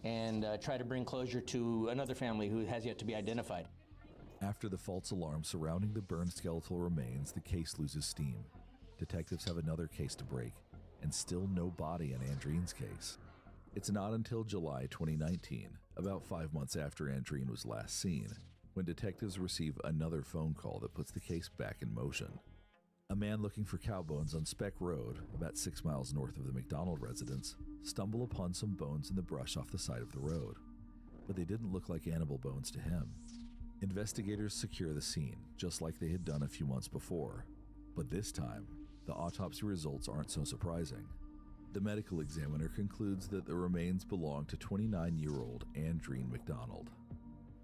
and try to bring closure to another family who has yet to be identified. After the false alarm surrounding the burned skeletal remains, the case loses steam. Detectives have another case to break, and still no body in Andrine's case. It's not until July 2019, about 5 months after Andrine was last seen, when detectives receive another phone call that puts the case back in motion. A man looking for cow bones on Speck Road, about 6 miles north of the McDonald residence, stumble upon some bones in the brush off the side of the road. But they didn't look like animal bones to him. Investigators secure the scene, just like they had done a few months before. But this time, the autopsy results aren't so surprising. The medical examiner concludes that the remains belong to 29-year-old Andreen McDonald.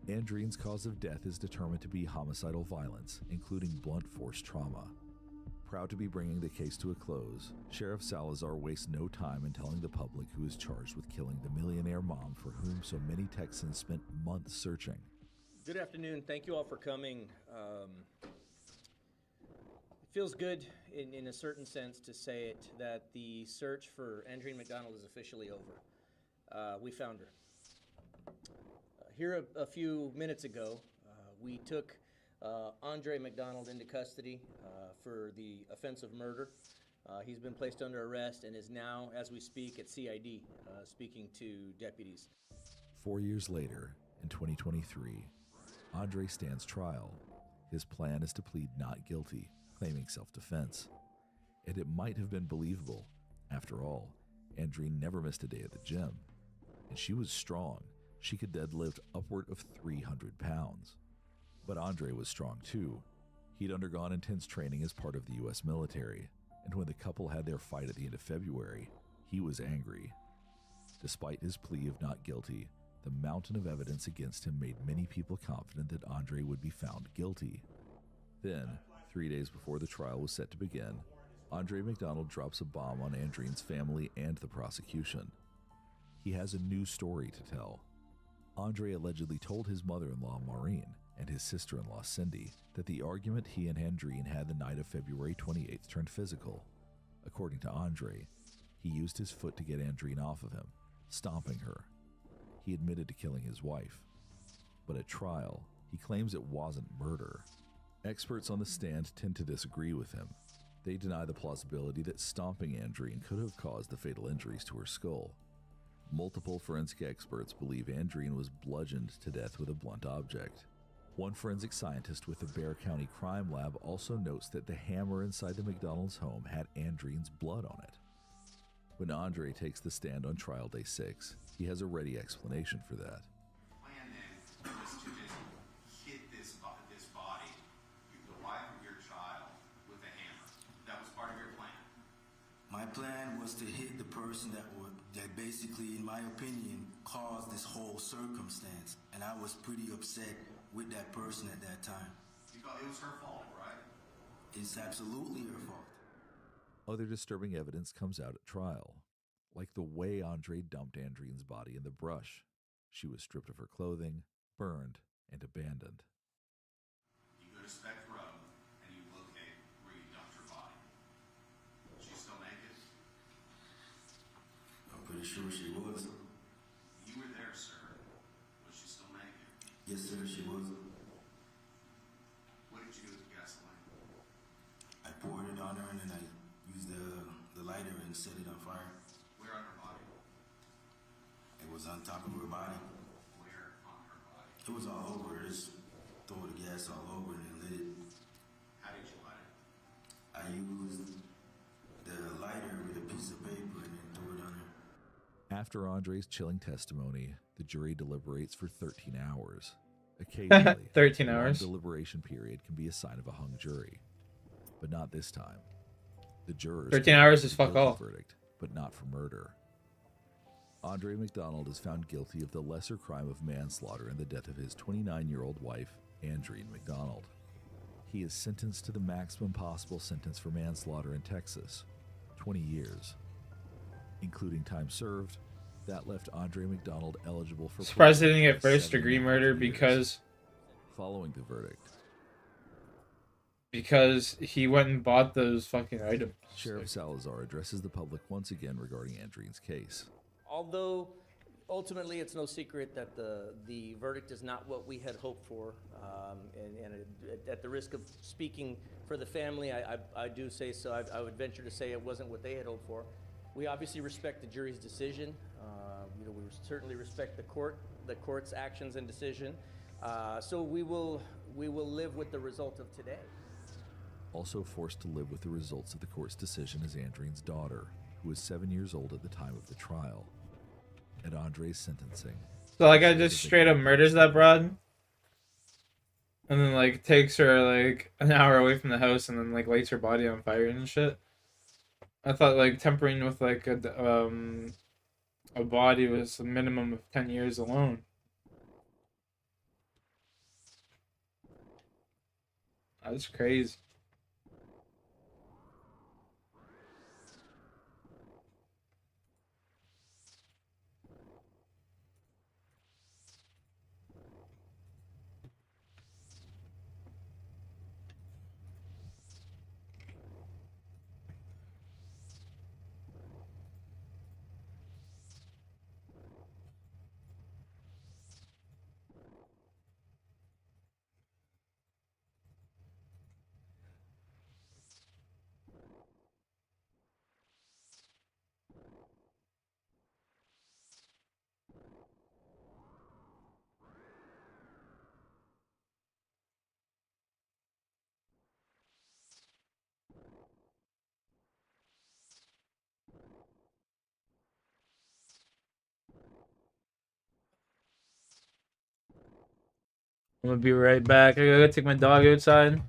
Andreen's cause of death is determined to be homicidal violence, including blunt force trauma. Proud to be bringing the case to a close, Sheriff Salazar wastes no time in telling the public who is charged with killing the millionaire mom for whom so many Texans spent months searching. Good afternoon. Thank you all for coming. It feels good in a certain sense to say it, that the search for Andreen McDonald is officially over. We found her. Here a few minutes ago, we took Andre McDonald into custody for the offense of murder. He's been placed under arrest and is now, as we speak, at CID, speaking to deputies. 4 years later, in 2023, Andre stands trial. His plan is to plead not guilty, claiming self-defense. And it might have been believable. After all, Andreen never missed a day at the gym. And she was strong. She could deadlift upward of 300 pounds. But Andre was strong too. He'd undergone intense training as part of the US military, and when the couple had their fight at the end of February, he was angry. Despite his plea of not guilty, the mountain of evidence against him made many people confident that Andre would be found guilty. Then, 3 days before the trial was set to begin, Andre McDonald drops a bomb on Andreen's family and the prosecution. He has a new story to tell. Andre allegedly told his mother-in-law Maureen and his sister-in-law Cindy that the argument he and Andreen had the night of February 28th turned physical. According to Andre, he used his foot to get Andreen off of him, stomping her. He admitted to killing his wife. But at trial, he claims it wasn't murder. Experts on the stand tend to disagree with him. They deny the plausibility that stomping Andreen could have caused the fatal injuries to her skull. Multiple forensic experts believe Andreen was bludgeoned to death with a blunt object. One forensic scientist with the Bexar County Crime Lab also notes that the hammer inside the McDonald's home had Andreen's blood on it. When Andre takes the stand on trial day 6, he has a ready explanation for that. Plan then was to just hit this body, the wife of your child, with a hammer. That was part of your plan. My plan was to hit the person that basically, in my opinion, caused this whole circumstance. And I was pretty upset with that person at that time. You thought it was her fault, right? It's absolutely her fault. Other disturbing evidence comes out at trial, like the way Andre dumped Andreen's body in the brush. She was stripped of her clothing, burned, and abandoned. You go to Speck Road and you locate where you dumped her body. She's still naked? I'm pretty sure she was. You were there, sir. Was she still naked? Yes, sir, she was. What did you do with the gasoline? I poured it on her and then I used the lighter and set it on fire. Where on her body? It was on top of her body. Where on her body? It was all over. Just throw the gas all over and then lit it. How did you light it? I used the lighter with a piece of paper and then threw it on her. After Andre's chilling testimony, the jury deliberates for 13 hours. Occasionally, 13 a long hours. deliberation period can be a sign of a hung jury, but not this time. The jurors 13 hours is fuck guilty all. verdict, but not for murder. Andre McDonald is found guilty of the lesser crime of manslaughter in the death of his 29-year-old wife, Andreen McDonald. He is sentenced to the maximum possible sentence for manslaughter in Texas, 20 years. Including time served, that left Andre McDonald eligible for Surprised they didn't get parole for first-degree 7.5 murder years. because Following the verdict, he went and bought those fucking items. Sheriff Salazar addresses the public once again regarding Andreen's case. Although ultimately it's no secret that the verdict is not what we had hoped for, and at the risk of speaking for the family, I do say so. I would venture to say it wasn't what they had hoped for. We obviously respect the jury's decision. We certainly respect the court's actions and decision. So we will live with the result of today. Also forced to live with the results of the court's decision is Andreen's daughter, who was 7 years old at the time of the trial. At Andre's sentencing, So that guy just straight up murders that broad? and then like takes her like an hour away from the house and then like lights her body on fire and shit. I thought like tempering with like a body was a minimum of 10 years alone. That's crazy. I'm gonna be right back. I gotta take my dog outside.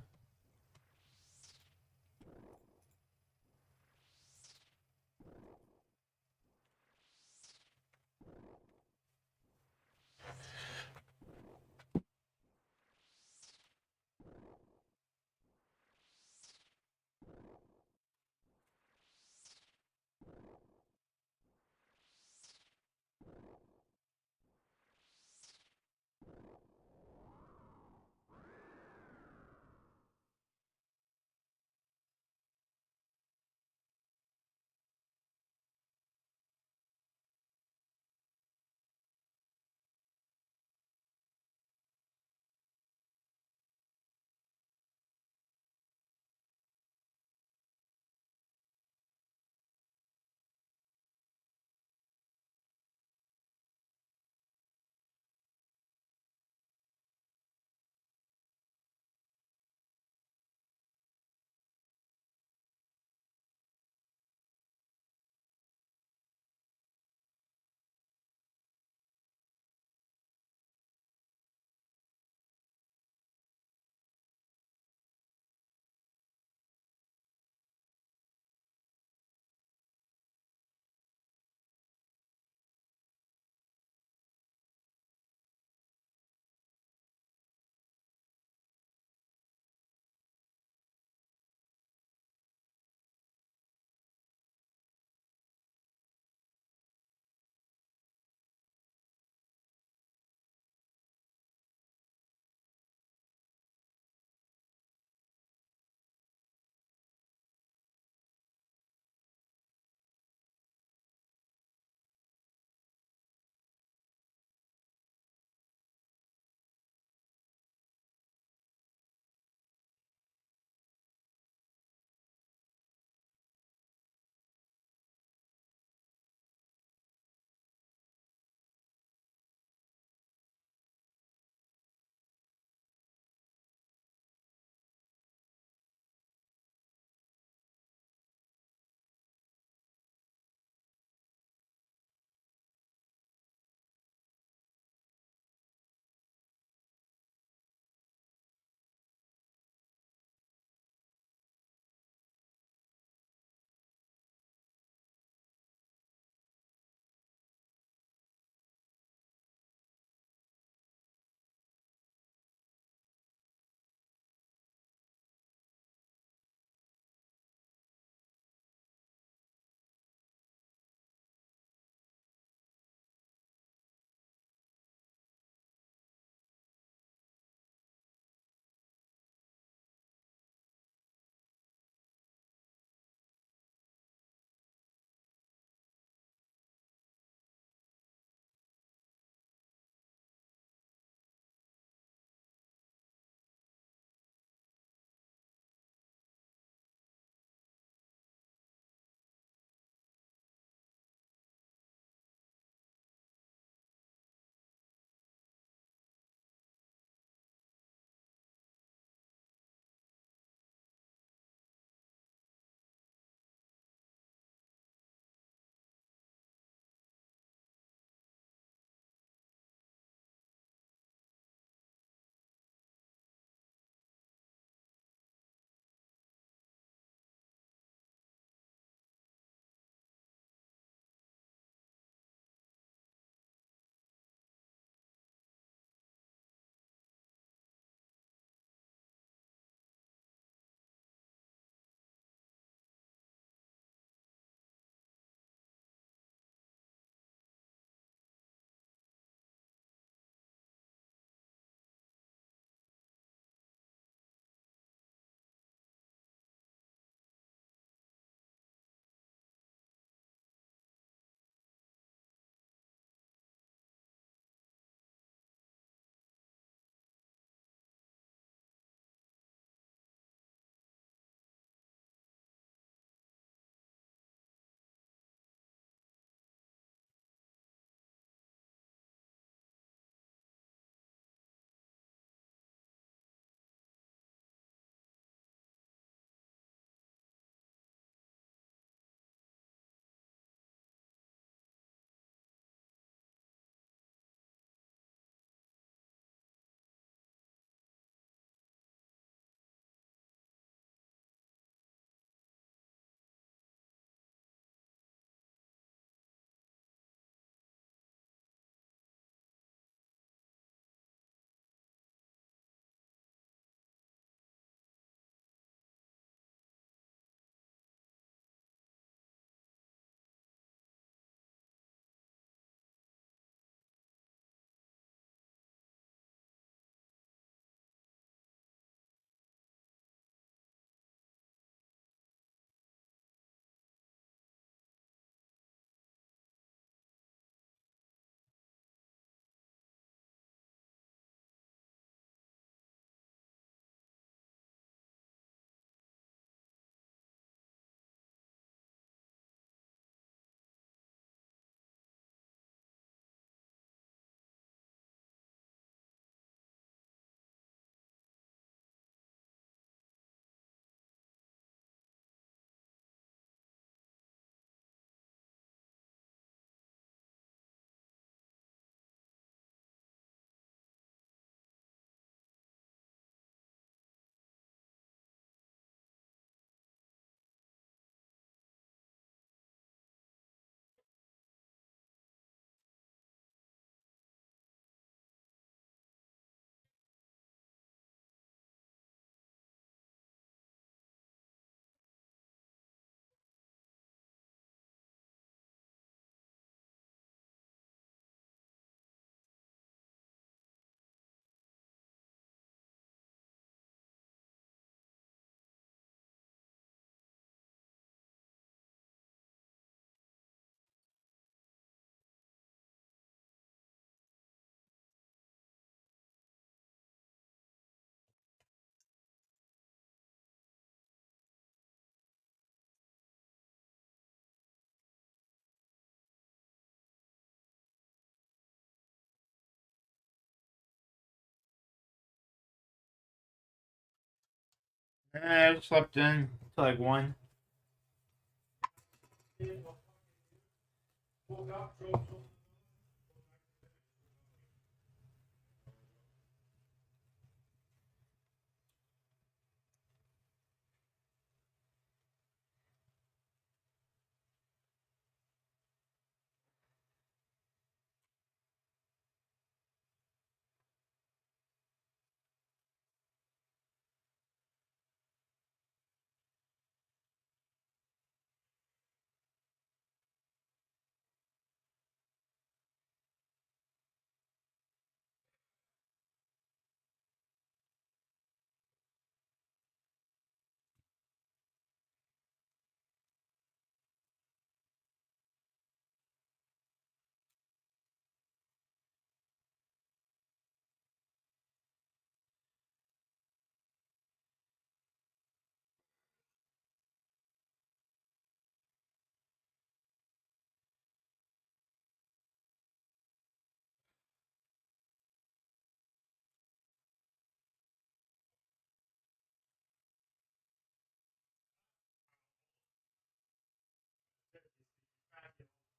I slept in till like 1.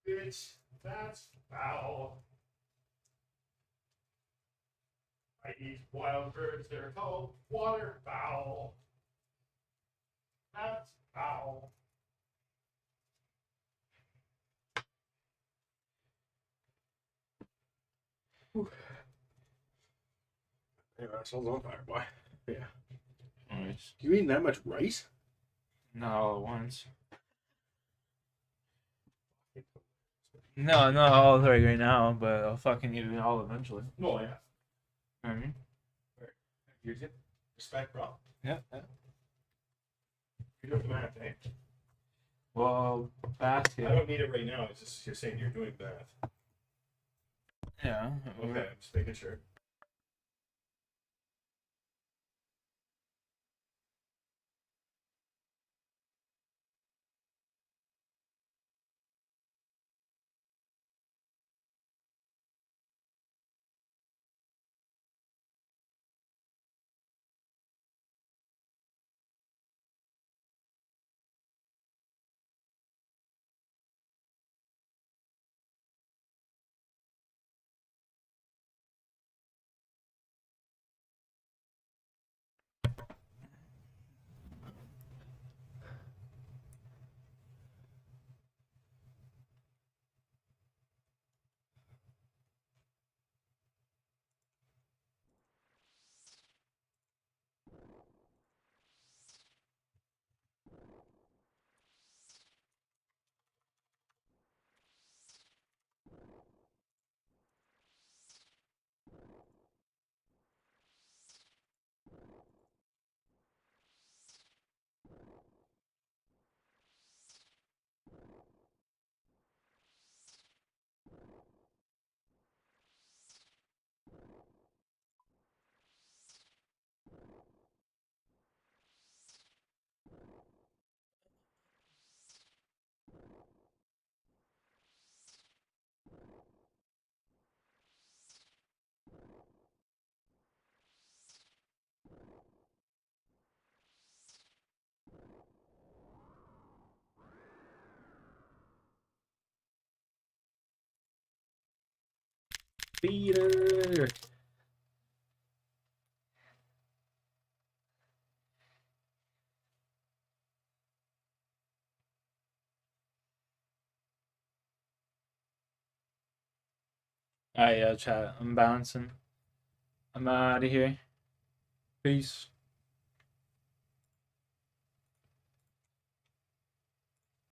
Bitch, that's foul. I eat wild birds, they're called waterfowl. That's foul. Hey, asshole's on fire, boy. Yeah. Nice. You eating that much rice? Not all at once. No, not all right now, but I'll fucking eat it all eventually. Oh, yeah. You know what I mean? Here's it. Respect, bro. Yeah. You're doing math, eh? Well, basket. I don't need it right now. It's just you're saying you're doing math. Yeah. Okay, I'm just making sure. Peter. Alright, chat. I'm bouncing. I'm out of here. Peace.